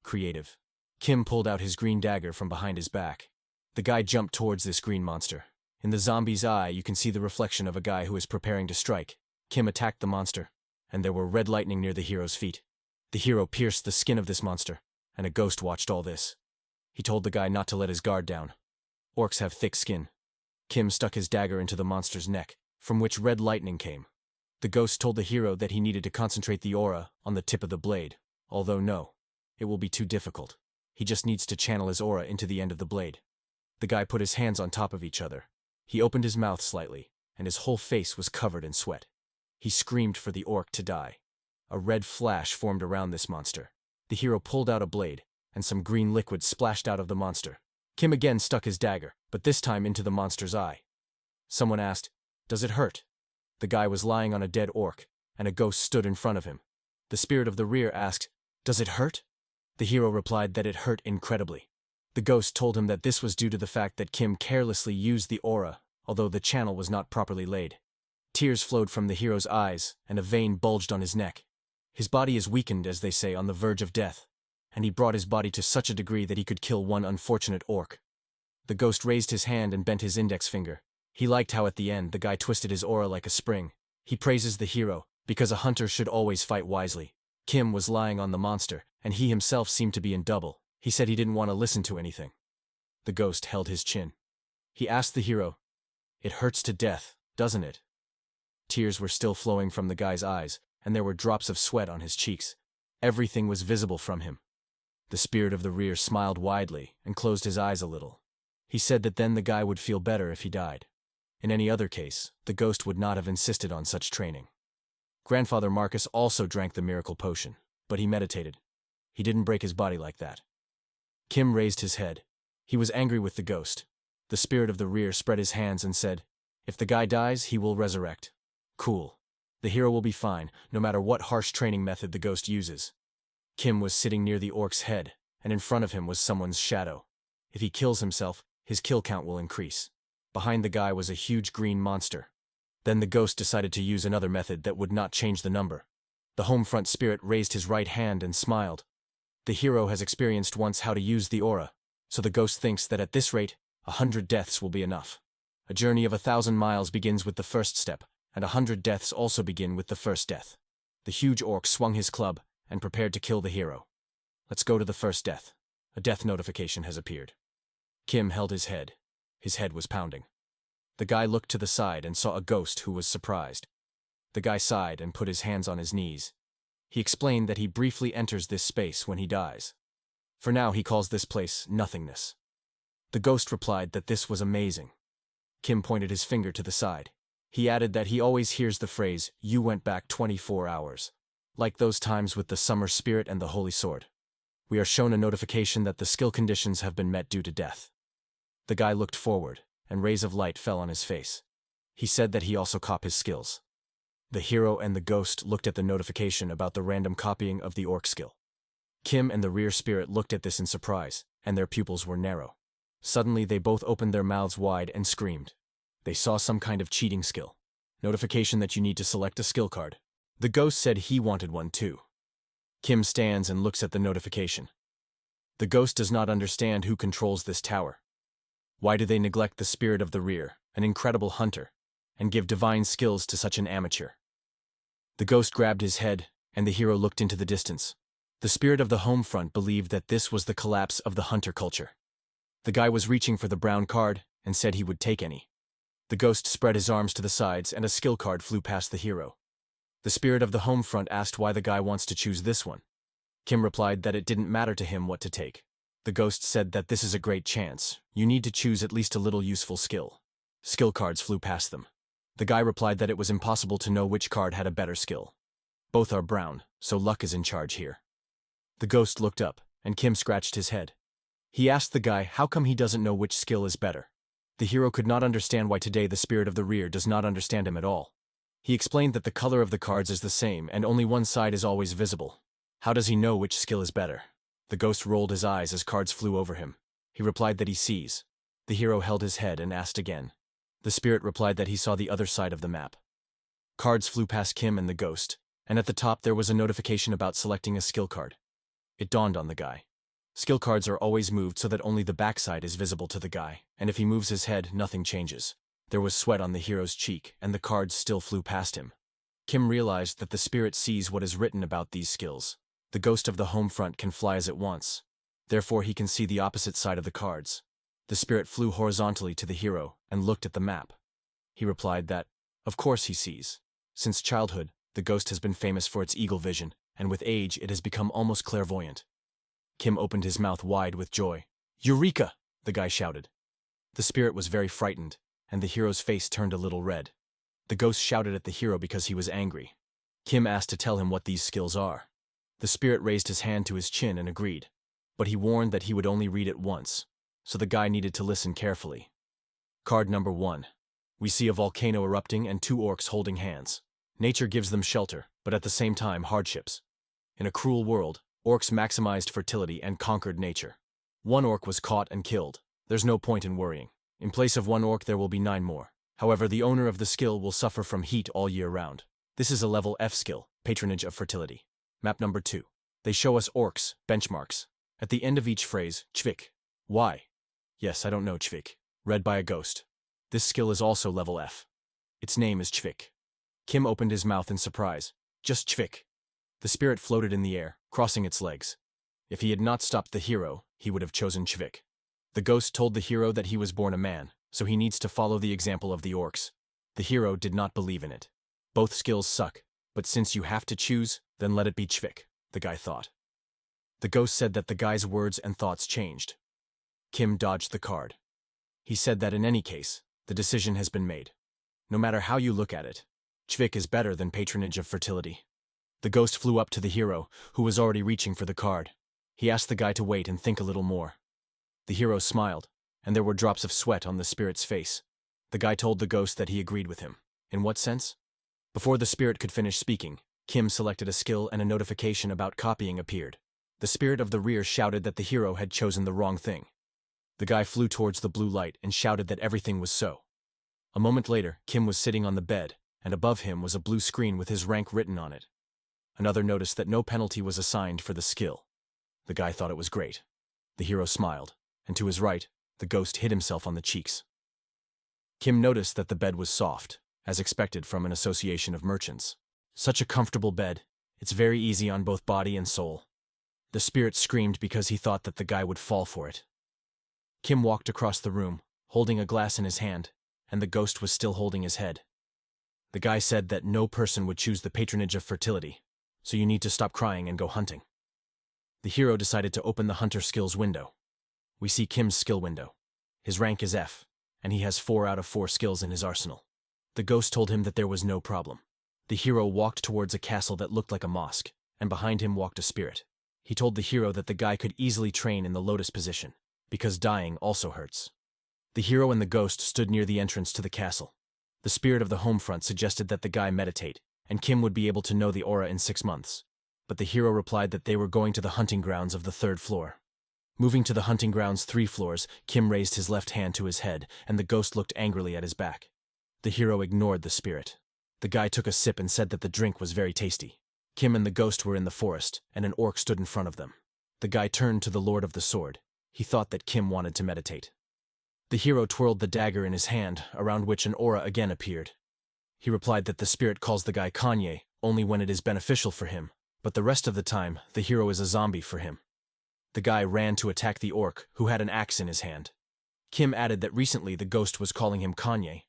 Creative. Kim pulled out his green dagger from behind his back. The guy jumped towards this green monster. In the zombie's eye, you can see the reflection of a guy who is preparing to strike. Kim attacked the monster, and there were red lightning near the hero's feet. The hero pierced the skin of this monster, and a ghost watched all this. He told the guy not to let his guard down. Orcs have thick skin. Kim stuck his dagger into the monster's neck, from which red lightning came. The ghost told the hero that he needed to concentrate the aura on the tip of the blade, although no, it will be too difficult. He just needs to channel his aura into the end of the blade. The guy put his hands on top of each other. He opened his mouth slightly, and his whole face was covered in sweat. He screamed for the orc to die. A red flash formed around this monster. The hero pulled out a blade, and some green liquid splashed out of the monster. Kim again stuck his dagger, but this time into the monster's eye. Someone asked, "Does it hurt?" The guy was lying on a dead orc, and a ghost stood in front of him. The spirit of the rear asked, "Does it hurt?" The hero replied that it hurt incredibly. The ghost told him that this was due to the fact that Kim carelessly used the aura, although the channel was not properly laid. Tears flowed from the hero's eyes, and a vein bulged on his neck. His body is weakened, as they say, on the verge of death, and he brought his body to such a degree that he could kill one unfortunate orc. The ghost raised his hand and bent his index finger. He liked how at the end the guy twisted his aura like a spring. He praises the hero, because a hunter should always fight wisely. Kim was lying on the monster, and he himself seemed to be in double. He said he didn't want to listen to anything. The ghost held his chin. He asked the hero, "It hurts to death, doesn't it?" Tears were still flowing from the guy's eyes, and there were drops of sweat on his cheeks. Everything was visible from him. The spirit of the rear smiled widely and closed his eyes a little. He said that then the guy would feel better if he died. In any other case, the ghost would not have insisted on such training. Grandfather Marcus also drank the miracle potion, but he meditated. He didn't break his body like that. Kim raised his head. He was angry with the ghost. The spirit of the rear spread his hands and said, "If the guy dies, he will resurrect. Cool. The hero will be fine, no matter what harsh training method the ghost uses." Kim was sitting near the orc's head, and in front of him was someone's shadow. If he kills himself, his kill count will increase. Behind the guy was a huge green monster. Then the ghost decided to use another method that would not change the number. The homefront spirit raised his right hand and smiled. The hero has experienced once how to use the aura, so the ghost thinks that at this rate, 100 deaths will be enough. A journey of 1,000 miles begins with the first step, and 100 deaths also begin with the first death. The huge orc swung his club and prepared to kill the hero. "Let's go to the first death. A death notification has appeared." Kim held his head. His head was pounding. The guy looked to the side and saw a ghost who was surprised. The guy sighed and put his hands on his knees. He explained that he briefly enters this space when he dies. For now he calls this place nothingness. The ghost replied that this was amazing. Kim pointed his finger to the side. He added that he always hears the phrase, "You went back 24 hours. Like those times with the summer spirit and the holy sword. We are shown a notification that the skill conditions have been met due to death." The guy looked forward, and rays of light fell on his face. He said that he also caught his skills. The hero and the ghost looked at the notification about the random copying of the orc skill. Kim and the rear spirit looked at this in surprise, and their pupils were narrow. Suddenly they both opened their mouths wide and screamed. They saw some kind of cheating skill. Notification that you need to select a skill card. The ghost said he wanted one too. Kim stands and looks at the notification. The ghost does not understand who controls this tower. Why do they neglect the spirit of the rear, an incredible hunter, and give divine skills to such an amateur? The ghost grabbed his head, and the hero looked into the distance. The spirit of the home front believed that this was the collapse of the hunter culture. The guy was reaching for the brown card and said he would take any. The ghost spread his arms to the sides and a skill card flew past the hero. The spirit of the home front asked why the guy wants to choose this one. Kim replied that it didn't matter to him what to take. The ghost said that this is a great chance. You need to choose at least a little useful skill. Skill cards flew past them. The guy replied that it was impossible to know which card had a better skill. Both are brown, so luck is in charge here. The ghost looked up, and Kim scratched his head. He asked the guy how come he doesn't know which skill is better. The hero could not understand why today the spirit of the rear does not understand him at all. He explained that the color of the cards is the same and only one side is always visible. How does he know which skill is better? The ghost rolled his eyes as cards flew over him. He replied that he sees. The hero held his head and asked again. The spirit replied that he saw the other side of the map. Cards flew past Kim and the ghost, and at the top there was a notification about selecting a skill card. It dawned on the guy. Skill cards are always moved so that only the backside is visible to the guy, and if he moves his head, nothing changes. There was sweat on the hero's cheek, and the cards still flew past him. Kim realized that the spirit sees what is written about these skills. The ghost of the home front can fly as it wants. Therefore, he can see the opposite side of the cards. The spirit flew horizontally to the hero and looked at the map. He replied that, of course he sees. Since childhood, the ghost has been famous for its eagle vision, and with age it has become almost clairvoyant. Kim opened his mouth wide with joy. "Eureka!" the guy shouted. The spirit was very frightened, and the hero's face turned a little red. The ghost shouted at the hero because he was angry. Kim asked to tell him what these skills are. The spirit raised his hand to his chin and agreed, but he warned that he would only read it once, so the guy needed to listen carefully. Card number 1. We see a volcano erupting and 2 orcs holding hands. Nature gives them shelter, but at the same time hardships. In a cruel world, orcs maximized fertility and conquered nature. 1 orc was caught and killed. There's no point in worrying. In place of 1 orc there will be 9 more. However, the owner of the skill will suffer from heat all year round. This is a level F skill, Patronage of Fertility. Map number 2. They show us orcs, benchmarks. At the end of each phrase, Chvik. Why? Yes, I don't know Chvik. Read by a ghost. This skill is also level F. Its name is Chvik. Kim opened his mouth in surprise. Just Chvik. The spirit floated in the air, crossing its legs. If he had not stopped the hero, he would have chosen Chvik. The ghost told the hero that he was born a man, so he needs to follow the example of the orcs. The hero did not believe in it. Both skills suck, but since you have to choose, then let it be Chvik, the guy thought. The ghost said that the guy's words and thoughts changed. Kim dodged the card. He said that in any case, the decision has been made. No matter how you look at it, Chvik is better than Patronage of Fertility. The ghost flew up to the hero, who was already reaching for the card. He asked the guy to wait and think a little more. The hero smiled, and there were drops of sweat on the spirit's face. The guy told the ghost that he agreed with him. In what sense? Before the spirit could finish speaking, Kim selected a skill and a notification about copying appeared. The spirit of the rear shouted that the hero had chosen the wrong thing. The guy flew towards the blue light and shouted that everything was so. A moment later, Kim was sitting on the bed, and above him was a blue screen with his rank written on it. Another noticed that no penalty was assigned for the skill. The guy thought it was great. The hero smiled, and to his right, the ghost hit himself on the cheeks. Kim noticed that the bed was soft, as expected from an association of merchants. Such a comfortable bed, it's very easy on both body and soul. The spirit screamed because he thought that the guy would fall for it. Kim walked across the room, holding a glass in his hand, and the ghost was still holding his head. The guy said that no person would choose the Patronage of Fertility, so you need to stop crying and go hunting. The hero decided to open the hunter skills window. We see Kim's skill window. His rank is F, and he has 4 out of 4 skills in his arsenal. The ghost told him that there was no problem. The hero walked towards a castle that looked like a mosque, and behind him walked a spirit. He told the hero that the guy could easily train in the lotus position, because dying also hurts. The hero and the ghost stood near the entrance to the castle. The spirit of the home front suggested that the guy meditate, and Kim would be able to know the aura in 6 months. But the hero replied that they were going to the hunting grounds of the 3rd floor. Moving to the hunting grounds 3 floors, Kim raised his left hand to his head, and the ghost looked angrily at his back. The hero ignored the spirit. The guy took a sip and said that the drink was very tasty. Kim and the ghost were in the forest, and an orc stood in front of them. The guy turned to the Lord of the Sword. He thought that Kim wanted to meditate. The hero twirled the dagger in his hand, around which an aura again appeared. He replied that the spirit calls the guy Kanye only when it is beneficial for him, but the rest of the time, the hero is a zombie for him. The guy ran to attack the orc, who had an axe in his hand. Kim added that recently the ghost was calling him Kanye.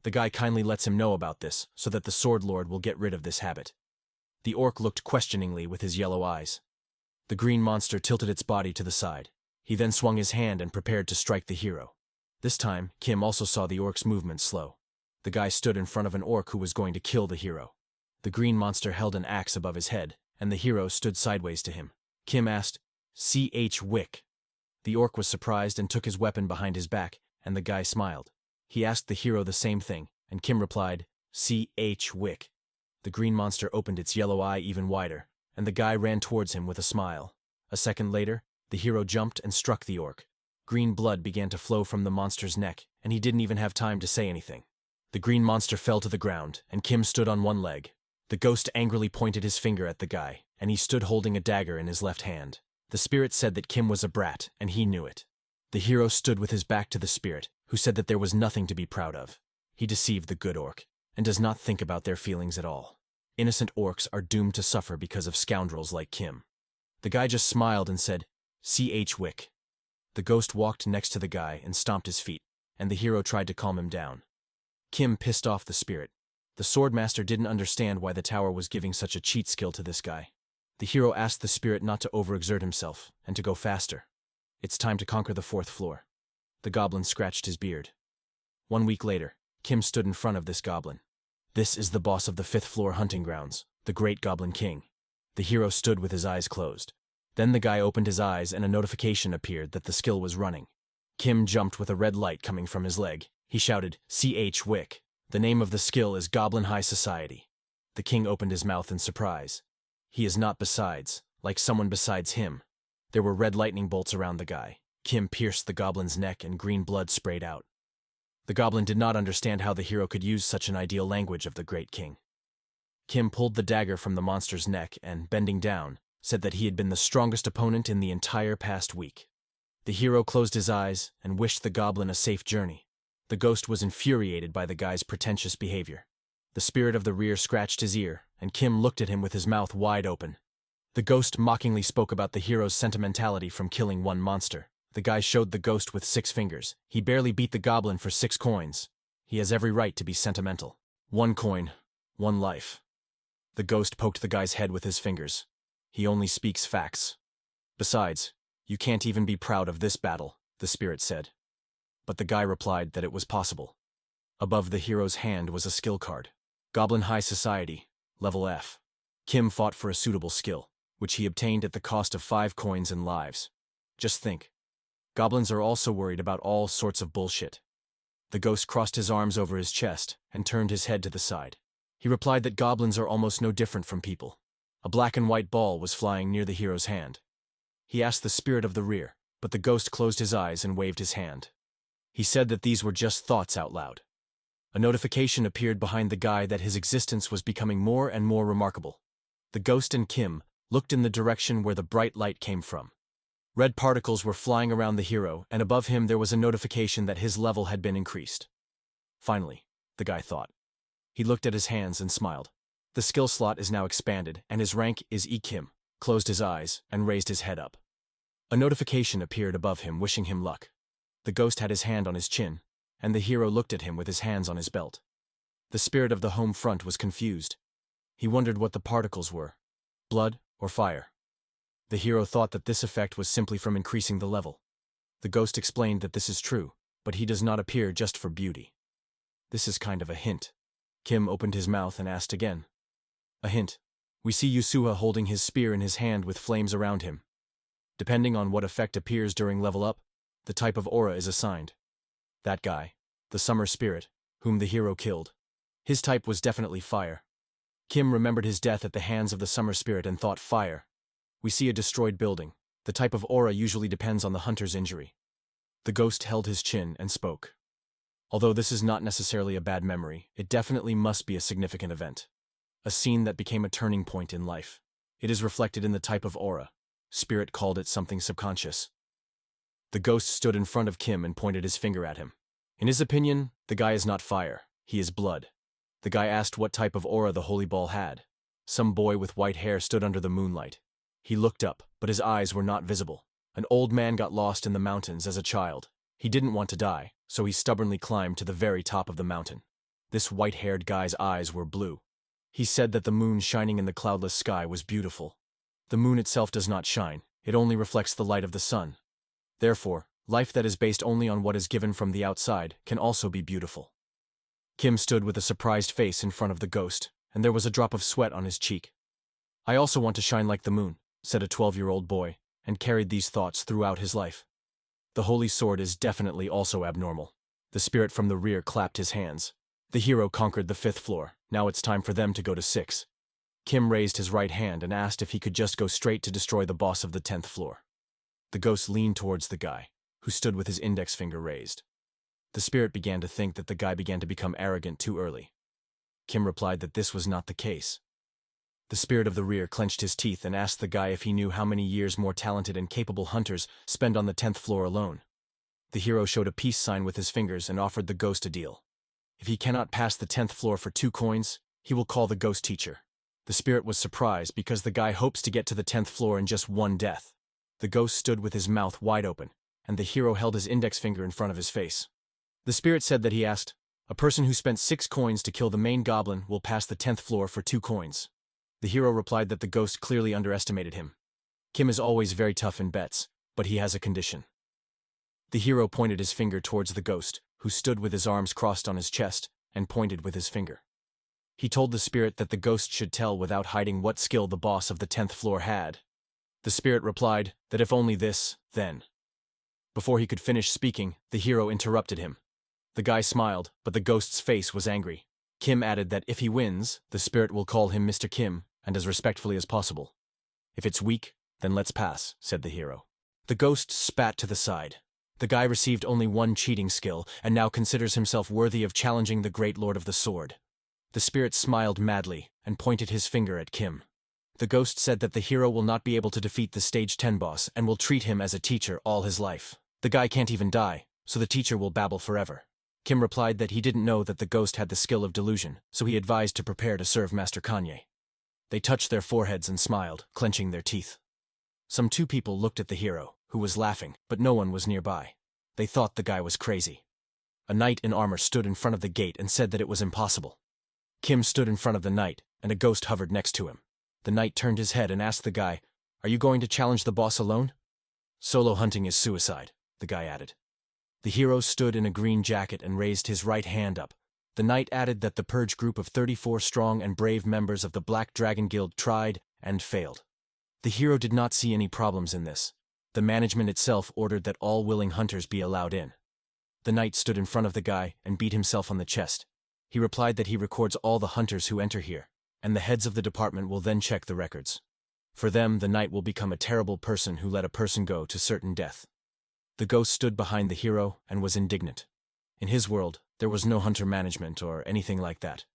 The guy kindly lets him know about this, so that the Sword Lord will get rid of this habit. The orc looked questioningly with his yellow eyes. The green monster tilted its body to the side. He then swung his hand and prepared to strike the hero. This time, Kim also saw the orc's movement slow. The guy stood in front of an orc who was going to kill the hero. The green monster held an axe above his head, and the hero stood sideways to him. Kim asked, "Ch Wick." The orc was surprised and took his weapon behind his back, and the guy smiled. He asked the hero the same thing, and Kim replied, "Ch Wick." The green monster opened its yellow eye even wider, and the guy ran towards him with a smile. A second later, the hero jumped and struck the orc. Green blood began to flow from the monster's neck, and he didn't even have time to say anything. The green monster fell to the ground, and Kim stood on one leg. The ghost angrily pointed his finger at the guy, and he stood holding a dagger in his left hand. The spirit said that Kim was a brat, and he knew it. The hero stood with his back to the spirit, who said that there was nothing to be proud of. He deceived the good orc, and does not think about their feelings at all. Innocent orcs are doomed to suffer because of scoundrels like Kim. The guy just smiled and said, "Ch Wick." The ghost walked next to the guy and stomped his feet, and the hero tried to calm him down. Kim pissed off the spirit. The swordmaster didn't understand why the tower was giving such a cheat skill to this guy. The hero asked the spirit not to overexert himself and to go faster. It's time to conquer the 4th floor. The goblin scratched his beard. 1 week later, Kim stood in front of this goblin. This is the boss of the 5th floor hunting grounds, the Great Goblin King. The hero stood with his eyes closed. Then the guy opened his eyes and a notification appeared that the skill was running. Kim jumped with a red light coming from his leg. He shouted, "Ch Wick." The name of the skill is Goblin High Society. The king opened his mouth in surprise. He is not besides, like someone besides him. There were red lightning bolts around the guy. Kim pierced the goblin's neck and green blood sprayed out. The goblin did not understand how the hero could use such an ideal language of the great king. Kim pulled the dagger from the monster's neck and, bending down, said that he had been the strongest opponent in the entire past week. The hero closed his eyes and wished the goblin a safe journey. The ghost was infuriated by the guy's pretentious behavior. The spirit of the rear scratched his ear, and Kim looked at him with his mouth wide open. The ghost mockingly spoke about the hero's sentimentality from killing one monster. The guy showed the ghost with 6 fingers. He barely beat the goblin for 6 coins. He has every right to be sentimental. 1 coin, 1 life. The ghost poked the guy's head with his fingers. He only speaks facts. Besides, you can't even be proud of this battle, the spirit said. But the guy replied that it was possible. Above the hero's hand was a skill card. Goblin High Society, Level F. Kim fought for a suitable skill, which he obtained at the cost of 5 coins and lives. Just think. Goblins are also worried about all sorts of bullshit. The ghost crossed his arms over his chest and turned his head to the side. He replied that goblins are almost no different from people. A black and white ball was flying near the hero's hand. He asked the spirit of the rear, but the ghost closed his eyes and waved his hand. He said that these were just thoughts out loud. A notification appeared behind the guy that his existence was becoming more and more remarkable. The ghost and Kim looked in the direction where the bright light came from. Red particles were flying around the hero, and above him there was a notification that his level had been increased. Finally, the guy thought. He looked at his hands and smiled. The skill slot is now expanded, and his rank is E. Kim, closed his eyes, and raised his head up. A notification appeared above him wishing him luck. The ghost had his hand on his chin, and the hero looked at him with his hands on his belt. The spirit of the home front was confused. He wondered what the particles were, blood or fire. The hero thought that this effect was simply from increasing the level. The ghost explained that this is true, but he does not appear just for beauty. This is kind of a hint. Kim opened his mouth and asked again. A hint. We see Yusuha holding his spear in his hand with flames around him. Depending on what effect appears during level up, the type of aura is assigned. That guy, the summer spirit, whom the hero killed, his type was definitely fire. Kim remembered his death at the hands of the summer spirit and thought fire. We see a destroyed building. The type of aura usually depends on the hunter's injury. The ghost held his chin and spoke. Although this is not necessarily a bad memory, it definitely must be a significant event. A scene that became a turning point in life. It is reflected in the type of aura. Spirit called it something subconscious. The ghost stood in front of Kim and pointed his finger at him. In his opinion, the guy is not fire, he is blood. The guy asked what type of aura the holy ball had. Some boy with white hair stood under the moonlight. He looked up, but his eyes were not visible. An old man got lost in the mountains as a child. He didn't want to die, so he stubbornly climbed to the very top of the mountain. This white-haired guy's eyes were blue. He said that the moon shining in the cloudless sky was beautiful. The moon itself does not shine, it only reflects the light of the sun. Therefore, life that is based only on what is given from the outside can also be beautiful. Kim stood with a surprised face in front of the ghost, and there was a drop of sweat on his cheek. I also want to shine like the moon, said a 12-year-old boy, and carried these thoughts throughout his life. The holy sword is definitely also abnormal. The spirit from the rear clapped his hands. The hero conquered the 5th floor. Now it's time for them to go to 6. Kim raised his right hand and asked if he could just go straight to destroy the boss of the 10th floor. The ghost leaned towards the guy, who stood with his index finger raised. The spirit began to think that the guy began to become arrogant too early. Kim replied that this was not the case. The spirit of the rear clenched his teeth and asked the guy if he knew how many years more talented and capable hunters spend on the 10th floor alone. The hero showed a peace sign with his fingers and offered the ghost a deal. If he cannot pass the 10th floor for 2 coins, he will call the ghost teacher. The spirit was surprised because the guy hopes to get to the 10th floor in just 1 death. The ghost stood with his mouth wide open, and the hero held his index finger in front of his face. The spirit said that he asked, "A person who spent 6 coins to kill the main goblin will pass the 10th floor for 2 coins. The hero replied that the ghost clearly underestimated him. Kim is always very tough in bets, but he has a condition. The hero pointed his finger towards the ghost, who stood with his arms crossed on his chest, and pointed with his finger. He told the spirit that the ghost should tell without hiding what skill the boss of the 10th floor had. The spirit replied that if only this, then. Before he could finish speaking, the hero interrupted him. The guy smiled, but the ghost's face was angry. Kim added that if he wins, the spirit will call him Mr. Kim, and as respectfully as possible. If it's weak, then let's pass, said the hero. The ghost spat to the side. The guy received only 1 cheating skill, and now considers himself worthy of challenging the great lord of the sword. The spirit smiled madly, and pointed his finger at Kim. The ghost said that the hero will not be able to defeat the stage 10 boss, and will treat him as a teacher all his life. The guy can't even die, so the teacher will babble forever. Kim replied that he didn't know that the ghost had the skill of delusion, so he advised to prepare to serve Master Kanye. They touched their foreheads and smiled, clenching their teeth. Some 2 people looked at the hero, who was laughing, but no one was nearby. They thought the guy was crazy. A knight in armor stood in front of the gate and said that it was impossible. Kim stood in front of the knight, and a ghost hovered next to him. The knight turned his head and asked the guy, "Are you going to challenge the boss alone?" "Solo hunting is suicide," the guy added. The hero stood in a green jacket and raised his right hand up. The knight added that the purge group of 34 strong and brave members of the Black Dragon Guild tried and failed. The hero did not see any problems in this. The management itself ordered that all willing hunters be allowed in. The knight stood in front of the guy and beat himself on the chest. He replied that he records all the hunters who enter here, and the heads of the department will then check the records. For them, the knight will become a terrible person who let a person go to certain death. The ghost stood behind the hero and was indignant. In his world, there was no hunter management or anything like that.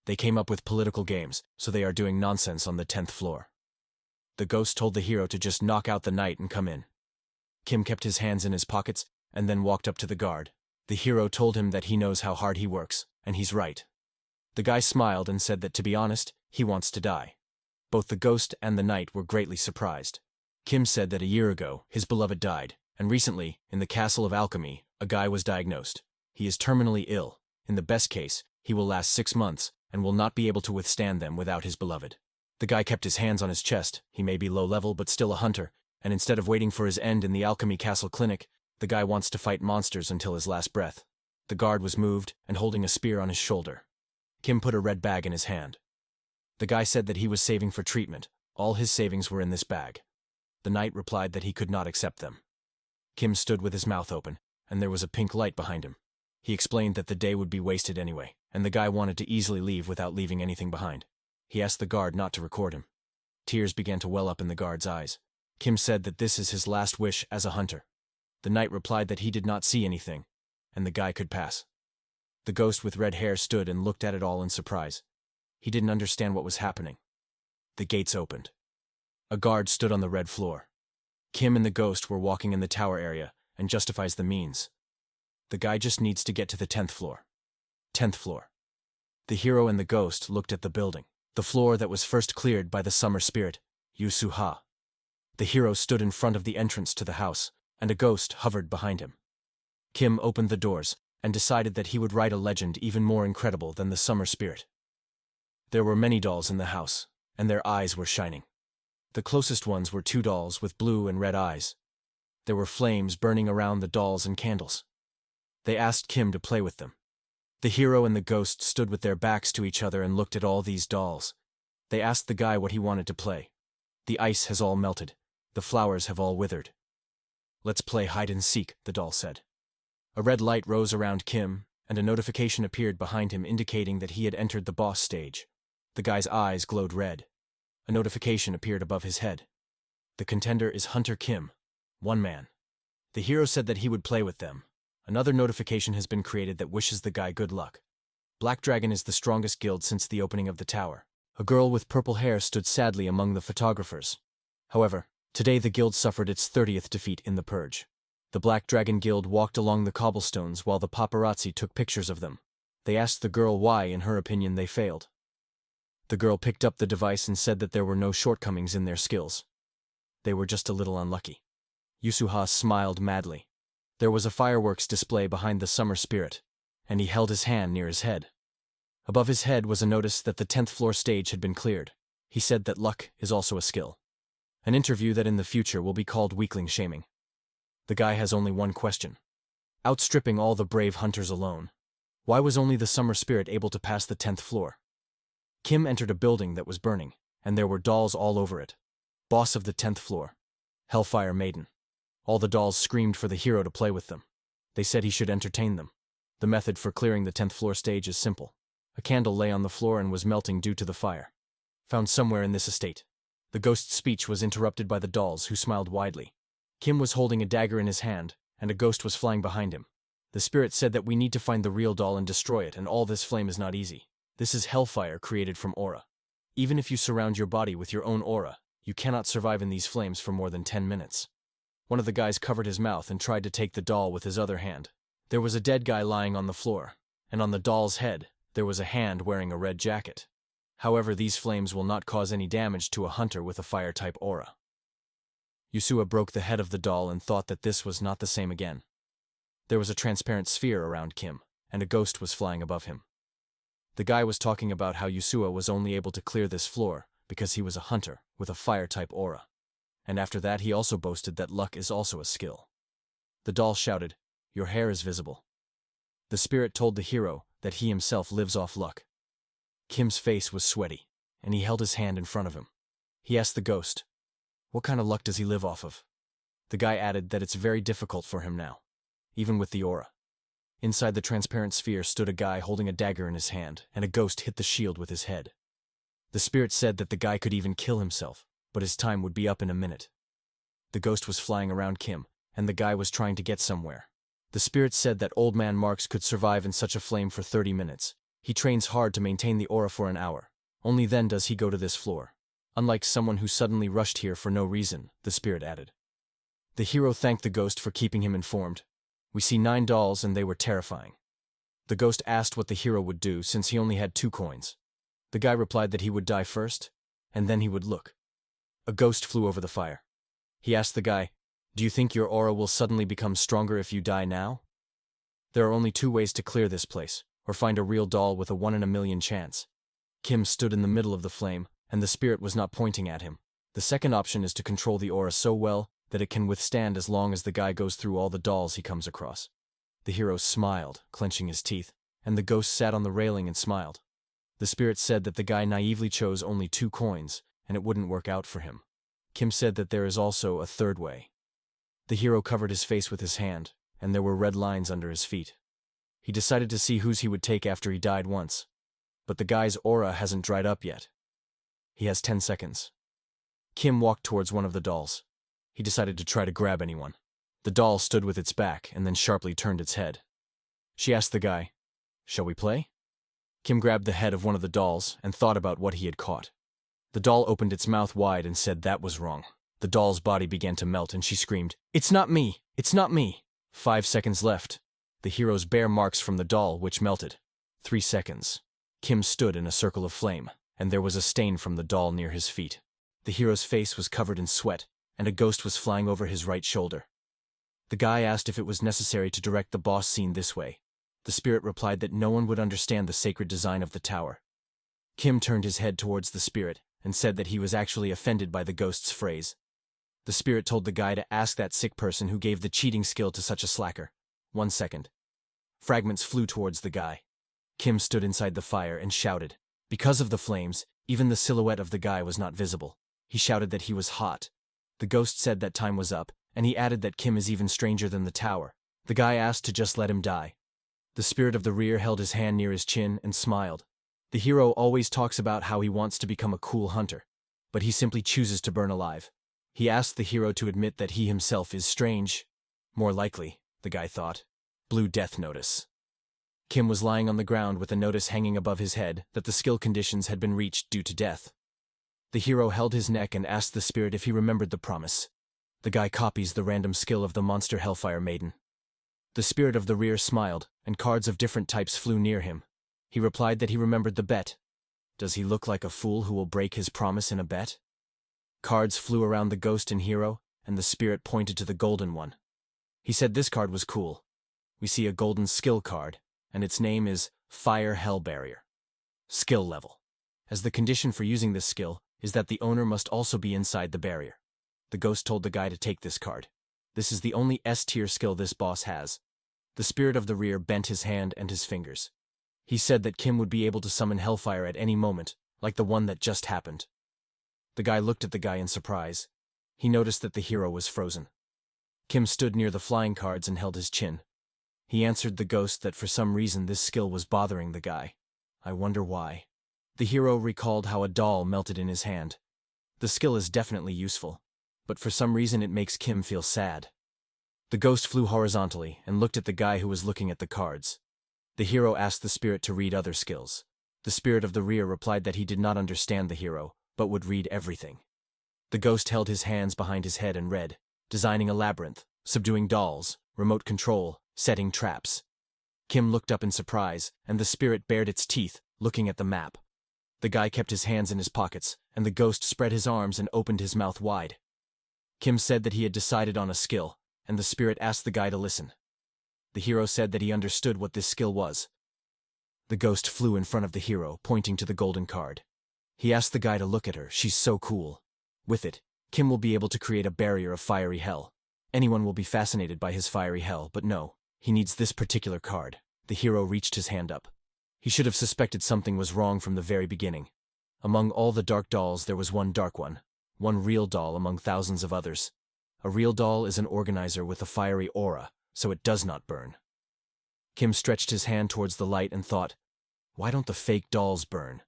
They came up with political games, so they are doing nonsense on the 10th floor. The ghost told the hero to just knock out the knight and come in. Kim kept his hands in his pockets and then walked up to the guard. The hero told him that he knows how hard he works, and he's right. The guy smiled and said that to be honest, he wants to die. Both the ghost and the knight were greatly surprised. Kim said that a year ago, his beloved died, and recently, in the Castle of Alchemy, a guy was diagnosed. He is terminally ill. In the best case, he will last 6 months, and will not be able to withstand them without his beloved. The guy kept his hands on his chest. He may be low level but still a hunter, and instead of waiting for his end in the Alchemy Castle Clinic, the guy wants to fight monsters until his last breath. The guard was moved and holding a spear on his shoulder. Kim put a red bag in his hand. The guy said that he was saving for treatment. All his savings were in this bag. The knight replied that he could not accept them. Kim stood with his mouth open, and there was a pink light behind him. He explained that the day would be wasted anyway, and the guy wanted to easily leave without leaving anything behind. He asked the guard not to record him. Tears began to well up in the guard's eyes. Kim said that this is his last wish as a hunter. The knight replied that he did not see anything, and the guy could pass. The ghost with red hair stood and looked at it all in surprise. He didn't understand what was happening. The gates opened. A guard stood on the red floor. Kim and the ghost were walking in the tower area, and justifies the means. The guy just needs to get to the 10th floor. 10th floor. The hero and the ghost looked at the building, the floor that was first cleared by the summer spirit, Yusuha. The hero stood in front of the entrance to the house, and a ghost hovered behind him. Kim opened the doors, and decided that he would write a legend even more incredible than the summer spirit. There were many dolls in the house, and their eyes were shining. The closest ones were 2 dolls with blue and red eyes. There were flames burning around the dolls and candles. They asked Kim to play with them. The hero and the ghost stood with their backs to each other and looked at all these dolls. They asked the guy what he wanted to play. The ice has all melted. The flowers have all withered. Let's play hide and seek, the doll said. A red light rose around Kim, and a notification appeared behind him indicating that he had entered the boss stage. The guy's eyes glowed red. A notification appeared above his head. The contender is Hunter Kim, 1 man. The hero said that he would play with them. Another notification has been created that wishes the guy good luck. Black Dragon is the strongest guild since the opening of the tower. A girl with purple hair stood sadly among the photographers. However, today the guild suffered its 30th defeat in the purge. The Black Dragon Guild walked along the cobblestones while the paparazzi took pictures of them. They asked the girl why, in her opinion, they failed. The girl picked up the device and said that there were no shortcomings in their skills. They were just a little unlucky. Yusuha smiled madly. There was a fireworks display behind the summer spirit, and he held his hand near his head. Above his head was a notice that the 10th floor stage had been cleared. He said that luck is also a skill. An interview that in the future will be called weakling shaming. The guy has only one question. Outstripping all the brave hunters alone, why was only the summer spirit able to pass the 10th floor? Kim entered a building that was burning, and there were dolls all over it. Boss of the 10th floor. Hellfire Maiden. All the dolls screamed for the hero to play with them. They said he should entertain them. The method for clearing the 10th floor stage is simple. A candle lay on the floor and was melting due to the fire. Found somewhere in this estate. The ghost's speech was interrupted by the dolls, who smiled widely. Kim was holding a dagger in his hand, and a ghost was flying behind him. The spirit said that we need to find the real doll and destroy it, and all this flame is not easy. This is hellfire created from aura. Even if you surround your body with your own aura, you cannot survive in these flames for more than 10 minutes. One of the guys covered his mouth and tried to take the doll with his other hand. There was a dead guy lying on the floor, and on the doll's head, there was a hand wearing a red jacket. However, these flames will not cause any damage to a hunter with a fire-type aura. Yusua broke the head of the doll and thought that this was not the same again. There was a transparent sphere around Kim, and a ghost was flying above him. The guy was talking about how Yusua was only able to clear this floor because he was a hunter with a fire-type aura. And after that he also boasted that luck is also a skill. The doll shouted, "Your hair is visible." The spirit told the hero that he himself lives off luck. Kim's face was sweaty, and he held his hand in front of him. He asked the ghost, "What kind of luck does he live off of?" The guy added that it's very difficult for him now, even with the aura. Inside the transparent sphere stood a guy holding a dagger in his hand, and a ghost hit the shield with his head. The spirit said that the guy could even kill himself, but his time would be up in a minute. The ghost was flying around Kim, and the guy was trying to get somewhere. The spirit said that Old Man Marks could survive in such a flame for 30 minutes. He trains hard to maintain the aura for an hour. Only then does he go to this floor. Unlike someone who suddenly rushed here for no reason, the spirit added. The hero thanked the ghost for keeping him informed. We see 9 dolls and they were terrifying. The ghost asked what the hero would do since he only had 2 coins. The guy replied that he would die first, and then he would look. A ghost flew over the fire. He asked the guy, "Do you think your aura will suddenly become stronger if you die now?" There are only 2 ways to clear this place, or find a real doll with a 1 in a million chance. Kim stood in the middle of the flame, and the spirit was not pointing at him. The second option is to control the aura so well that it can withstand as long as the guy goes through all the dolls he comes across. The hero smiled, clenching his teeth, and the ghost sat on the railing and smiled. The spirit said that the guy naively chose only 2 coins, and it wouldn't work out for him. Kim said that there is also a third way. The hero covered his face with his hand, and there were red lines under his feet. He decided to see whose he would take after he died once. But the guy's aura hasn't dried up yet. He has 10 seconds. Kim walked towards one of the dolls. He decided to try to grab anyone. The doll stood with its back and then sharply turned its head. She asked the guy, "Shall we play?" Kim grabbed the head of one of the dolls and thought about what he had caught. The doll opened its mouth wide and said that was wrong. The doll's body began to melt and she screamed, "It's not me! It's not me!" 5 seconds left. The hero's bear marks from the doll, which melted. 3 seconds. Kim stood in a circle of flame, and there was a stain from the doll near his feet. The hero's face was covered in sweat, and a ghost was flying over his right shoulder. The guy asked if it was necessary to direct the boss scene this way. The spirit replied that no one would understand the sacred design of the tower. Kim turned his head towards the spirit and said that he was actually offended by the ghost's phrase. The spirit told the guy to ask that sick person who gave the cheating skill to such a slacker. 1 second. Fragments flew towards the guy. Kim stood inside the fire and shouted. Because of the flames, even the silhouette of the guy was not visible. He shouted that he was hot. The ghost said that time was up, and he added that Kim is even stranger than the tower. The guy asked to just let him die. The spirit of the rear held his hand near his chin and smiled. The hero always talks about how he wants to become a cool hunter, but he simply chooses to burn alive. He asked the hero to admit that he himself is strange. More likely, the guy thought. Blue death notice. Kim was lying on the ground with a notice hanging above his head that the skill conditions had been reached due to death. The hero held his neck and asked the spirit if he remembered the promise. The guy copies the random skill of the monster Hellfire Maiden. The spirit of the rear smiled, and cards of different types flew near him. He replied that he remembered the bet. Does he look like a fool who will break his promise in a bet? Cards flew around the ghost and hero, and the spirit pointed to the golden one. He said this card was cool. We see a golden skill card, and its name is Fire Hell Barrier. Skill level. As the condition for using this skill is that the owner must also be inside the barrier. The ghost told the guy to take this card. This is the only S-tier skill this boss has. The spirit of the rear bent his hand and his fingers. He said that Kim would be able to summon Hellfire at any moment, like the one that just happened. The guy looked at the guy in surprise. He noticed that the hero was frozen. Kim stood near the flying cards and held his chin. He answered the ghost that for some reason this skill was bothering the guy. I wonder why. The hero recalled how a doll melted in his hand. The skill is definitely useful, but for some reason it makes Kim feel sad. The ghost flew horizontally and looked at the guy who was looking at the cards. The hero asked the spirit to read other skills. The spirit of the rear replied that he did not understand the hero, but would read everything. The ghost held his hands behind his head and read, designing a labyrinth, subduing dolls, remote control, setting traps. Kim looked up in surprise, and the spirit bared its teeth, looking at the map. The guy kept his hands in his pockets, and the ghost spread his arms and opened his mouth wide. Kim said that he had decided on a skill, and the spirit asked the guy to listen. The hero said that he understood what this skill was. The ghost flew in front of the hero, pointing to the golden card. He asked the guy to look at her. She's so cool. With it, Kim will be able to create a barrier of fiery hell. Anyone will be fascinated by his fiery hell, but no, he needs this particular card. The hero reached his hand up. He should have suspected something was wrong from the very beginning. Among all the dark dolls there was one dark one real doll among thousands of others. A real doll is an organizer with a fiery aura, so it does not burn. Kim stretched his hand towards the light and thought, why don't the fake dolls burn?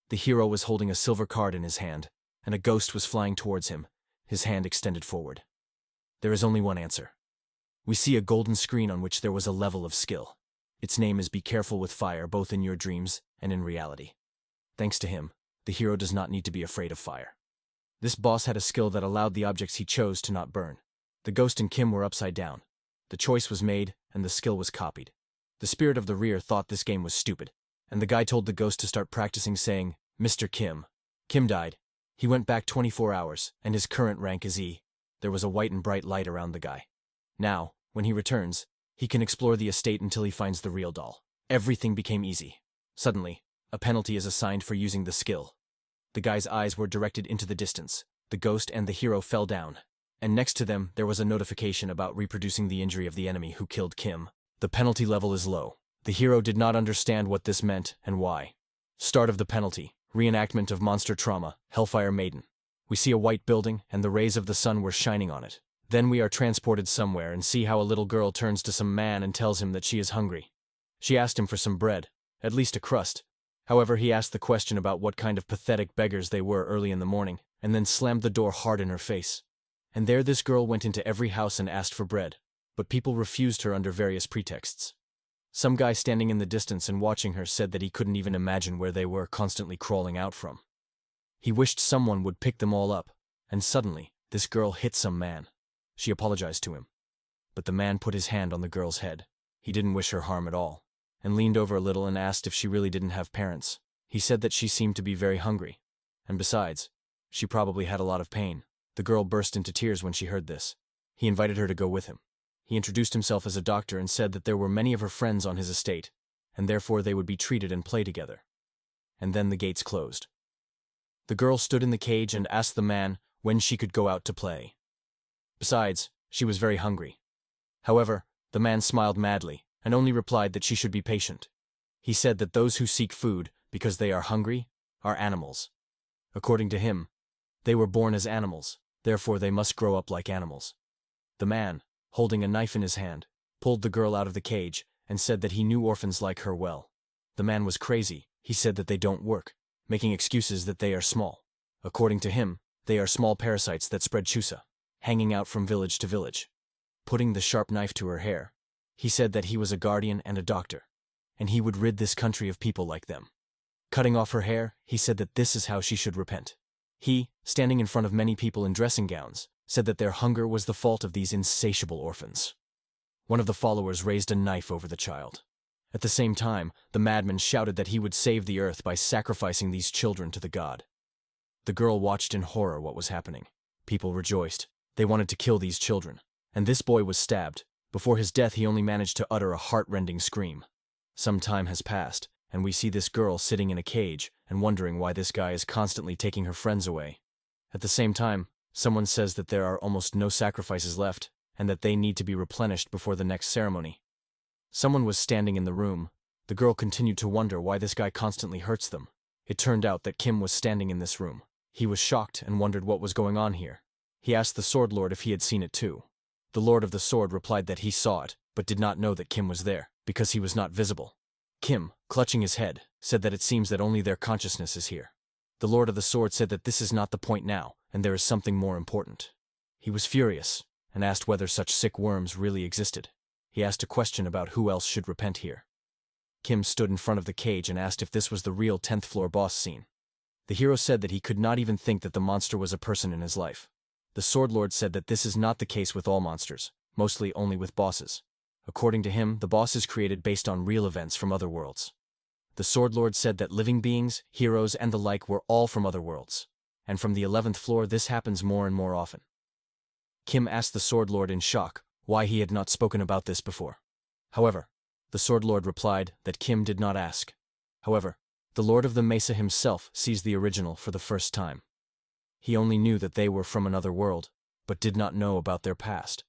The hero was holding a silver card in his hand, and a ghost was flying towards him, his hand extended forward. There is only one answer. We see a golden screen on which there was a level of skill. Its name is Be Careful with Fire, both in your dreams and in reality. Thanks to him, the hero does not need to be afraid of fire. This boss had a skill that allowed the objects he chose to not burn. The ghost and Kim were upside down. The choice was made, and the skill was copied. The spirit of the rear thought this game was stupid, and the guy told the ghost to start practicing saying, Mr. Kim. Kim died. He went back 24 hours, and his current rank is E. There was a white and bright light around the guy. Now, when he returns, he can explore the estate until he finds the real doll. Everything became easy. Suddenly, a penalty is assigned for using the skill. The guy's eyes were directed into the distance. The ghost and the hero fell down, and next to them there was a notification about reproducing the injury of the enemy who killed Kim. The penalty level is low. The hero did not understand what this meant and why. Start of the penalty. Reenactment of monster trauma, Hellfire Maiden. We see a white building, and the rays of the sun were shining on it. Then we are transported somewhere and see how a little girl turns to some man and tells him that she is hungry. She asked him for some bread, at least a crust. However, he asked the question about what kind of pathetic beggars they were early in the morning, and then slammed the door hard in her face. And there this girl went into every house and asked for bread, but people refused her under various pretexts. Some guy standing in the distance and watching her said that he couldn't even imagine where they were constantly crawling out from. He wished someone would pick them all up, and suddenly, this girl hit some man. She apologized to him, but the man put his hand on the girl's head. He didn't wish her harm at all, and leaned over a little and asked if she really didn't have parents. He said that she seemed to be very hungry, and besides, she probably had a lot of pain. The girl burst into tears when she heard this. He invited her to go with him. He introduced himself as a doctor and said that there were many of her friends on his estate, and therefore they would be treated and play together. And then the gates closed. The girl stood in the cage and asked the man when she could go out to play. Besides, she was very hungry. However, the man smiled madly, and only replied that she should be patient. He said that those who seek food because they are hungry are animals. According to him, they were born as animals, therefore they must grow up like animals. The man, holding a knife in his hand, pulled the girl out of the cage and said that he knew orphans like her well. The man was crazy. He said that they don't work, making excuses that they are small. According to him, they are small parasites that spread chusa, hanging out from village to village. Putting the sharp knife to her hair, he said that he was a guardian and a doctor, and he would rid this country of people like them. Cutting off her hair, he said that this is how she should repent. He, standing in front of many people in dressing gowns, said that their hunger was the fault of these insatiable orphans. One of the followers raised a knife over the child. At the same time, the madman shouted that he would save the earth by sacrificing these children to the god. The girl watched in horror what was happening. People rejoiced. They wanted to kill these children. And this boy was stabbed. Before his death, he only managed to utter a heart-rending scream. Some time has passed, and we see this girl sitting in a cage and wondering why this guy is constantly taking her friends away. At the same time, someone says that there are almost no sacrifices left, and that they need to be replenished before the next ceremony. Someone was standing in the room. The girl continued to wonder why this guy constantly hurts them. It turned out that Kim was standing in this room. He was shocked and wondered what was going on here. He asked the Sword Lord if he had seen it too. The Lord of the Sword replied that he saw it, but did not know that Kim was there, because he was not visible. Kim, clutching his head, said that it seems that only their consciousness is here. The Lord of the Sword said that this is not the point now, and there is something more important. He was furious, and asked whether such sick worms really existed. He asked a question about who else should repent here. Kim stood in front of the cage and asked if this was the real 10th floor boss scene. The hero said that he could not even think that the monster was a person in his life. The Sword Lord said that this is not the case with all monsters, mostly only with bosses. According to him, the boss is created based on real events from other worlds. The Sword Lord said that living beings, heroes, and the like were all from other worlds. And from the 11th floor this happens more and more often. Kim asked the Sword Lord in shock why he had not spoken about this before. However, the Sword Lord replied that Kim did not ask. However, the Lord of the Mesa himself sees the original for the first time. He only knew that they were from another world, but did not know about their past.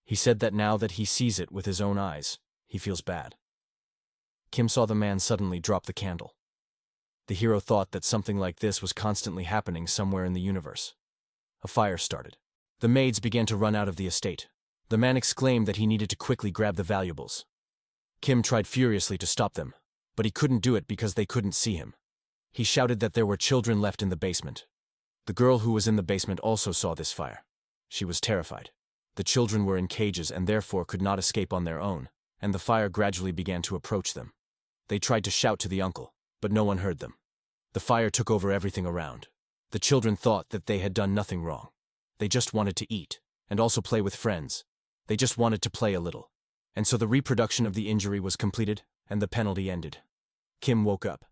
He said that now that he sees it with his own eyes, he feels bad. Kim saw the man suddenly drop the candle. The hero thought that something like this was constantly happening somewhere in the universe. A fire started. The maids began to run out of the estate. The man exclaimed that he needed to quickly grab the valuables. Kim tried furiously to stop them, but he couldn't do it because they couldn't see him. He shouted that there were children left in the basement. The girl who was in the basement also saw this fire. She was terrified. The children were in cages and therefore could not escape on their own, and the fire gradually began to approach them. They tried to shout to the uncle, but no one heard them. The fire took over everything around. The children thought that they had done nothing wrong. They just wanted to eat, and also play with friends. They just wanted to play a little. And so the reproduction of the injury was completed, and the penalty ended. Kim woke up.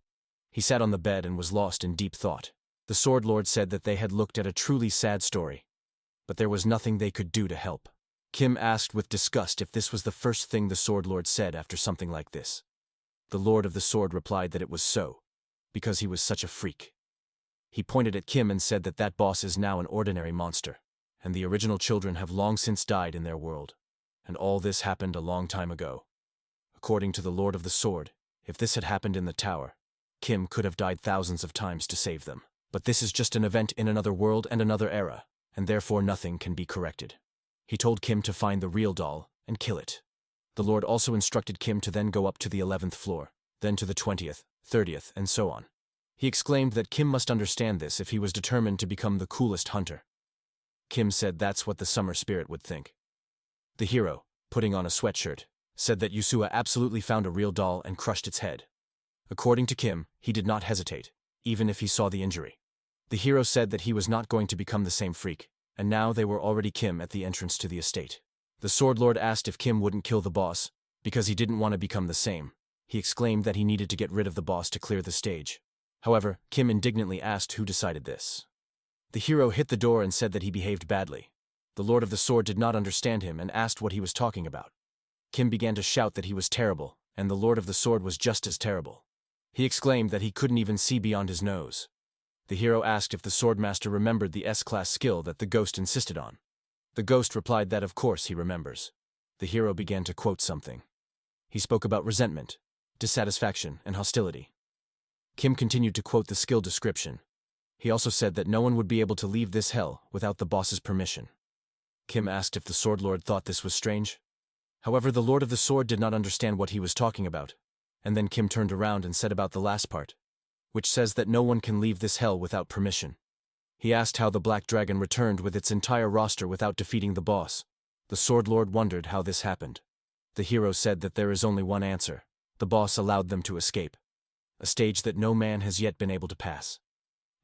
He sat on the bed and was lost in deep thought. The Sword Lord said that they had looked at a truly sad story, but there was nothing they could do to help. Kim asked with disgust if this was the first thing the Sword Lord said after something like this. The Lord of the Sword replied that it was so, because he was such a freak. He pointed at Kim and said that that boss is now an ordinary monster, and the original children have long since died in their world, and all this happened a long time ago. According to the Lord of the Sword, if this had happened in the tower, Kim could have died thousands of times to save them. But this is just an event in another world and another era, and therefore nothing can be corrected. He told Kim to find the real doll and kill it. The Lord also instructed Kim to then go up to the 11th floor, then to the 20th, 30th, and so on. He exclaimed that Kim must understand this if he was determined to become the coolest hunter. Kim said that's what the summer spirit would think. The hero, putting on a sweatshirt, said that Yusua absolutely found a real doll and crushed its head. According to Kim, he did not hesitate, even if he saw the injury. The hero said that he was not going to become the same freak, and now they were already Kim at the entrance to the estate. The Sword Lord asked if Kim wouldn't kill the boss, because he didn't want to become the same. He exclaimed that he needed to get rid of the boss to clear the stage. However, Kim indignantly asked who decided this. The hero hit the door and said that he behaved badly. The Lord of the Sword did not understand him and asked what he was talking about. Kim began to shout that he was terrible, and the Lord of the Sword was just as terrible. He exclaimed that he couldn't even see beyond his nose. The hero asked if the Swordmaster remembered the S-Class skill that the ghost insisted on. The ghost replied that of course he remembers. The hero began to quote something. He spoke about resentment, dissatisfaction, and hostility. Kim continued to quote the skill description. He also said that no one would be able to leave this hell without the boss's permission. Kim asked if the Sword Lord thought this was strange. However, the Lord of the Sword did not understand what he was talking about, and then Kim turned around and said about the last part, which says that no one can leave this hell without permission. He asked how the Black Dragon returned with its entire roster without defeating the boss. The Sword Lord wondered how this happened. The hero said that there is only one answer. The boss allowed them to escape, a stage that no man has yet been able to pass.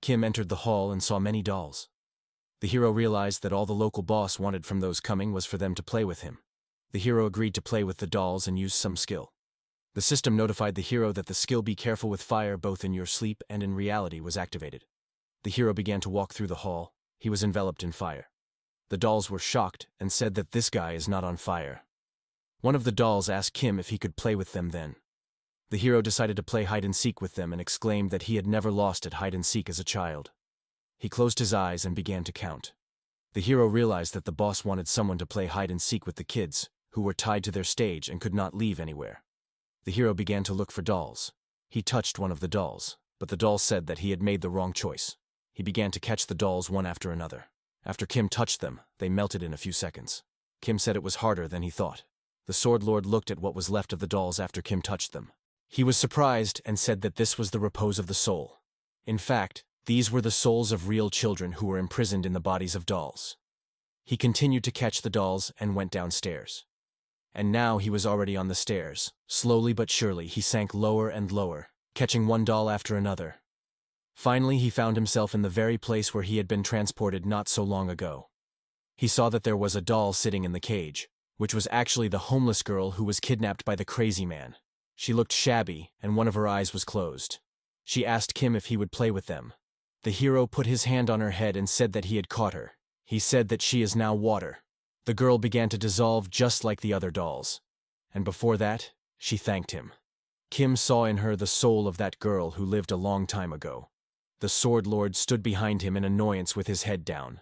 Kim entered the hall and saw many dolls. The hero realized that all the local boss wanted from those coming was for them to play with him. The hero agreed to play with the dolls and use some skill. The system notified the hero that the skill "Be careful with fire both in your sleep and in reality" was activated. The hero began to walk through the hall. He was enveloped in fire. The dolls were shocked and said that this guy is not on fire. One of the dolls asked Kim if he could play with them then. The hero decided to play hide-and-seek with them and exclaimed that he had never lost at hide-and-seek as a child. He closed his eyes and began to count. The hero realized that the boss wanted someone to play hide-and-seek with the kids, who were tied to their stage and could not leave anywhere. The hero began to look for dolls. He touched one of the dolls, but the doll said that he had made the wrong choice. He began to catch the dolls one after another. After Kim touched them, they melted in a few seconds. Kim said it was harder than he thought. The Sword Lord looked at what was left of the dolls after Kim touched them. He was surprised and said that this was the repose of the soul. In fact, these were the souls of real children who were imprisoned in the bodies of dolls. He continued to catch the dolls and went downstairs. And now he was already on the stairs. Slowly but surely he sank lower and lower, catching one doll after another. Finally he found himself in the very place where he had been transported not so long ago. He saw that there was a doll sitting in the cage, which was actually the homeless girl who was kidnapped by the crazy man. She looked shabby, and one of her eyes was closed. She asked Kim if he would play with them. The hero put his hand on her head and said that he had caught her. He said that she is now water. The girl began to dissolve just like the other dolls. And before that, she thanked him. Kim saw in her the soul of that girl who lived a long time ago. The Sword Lord stood behind him in annoyance with his head down.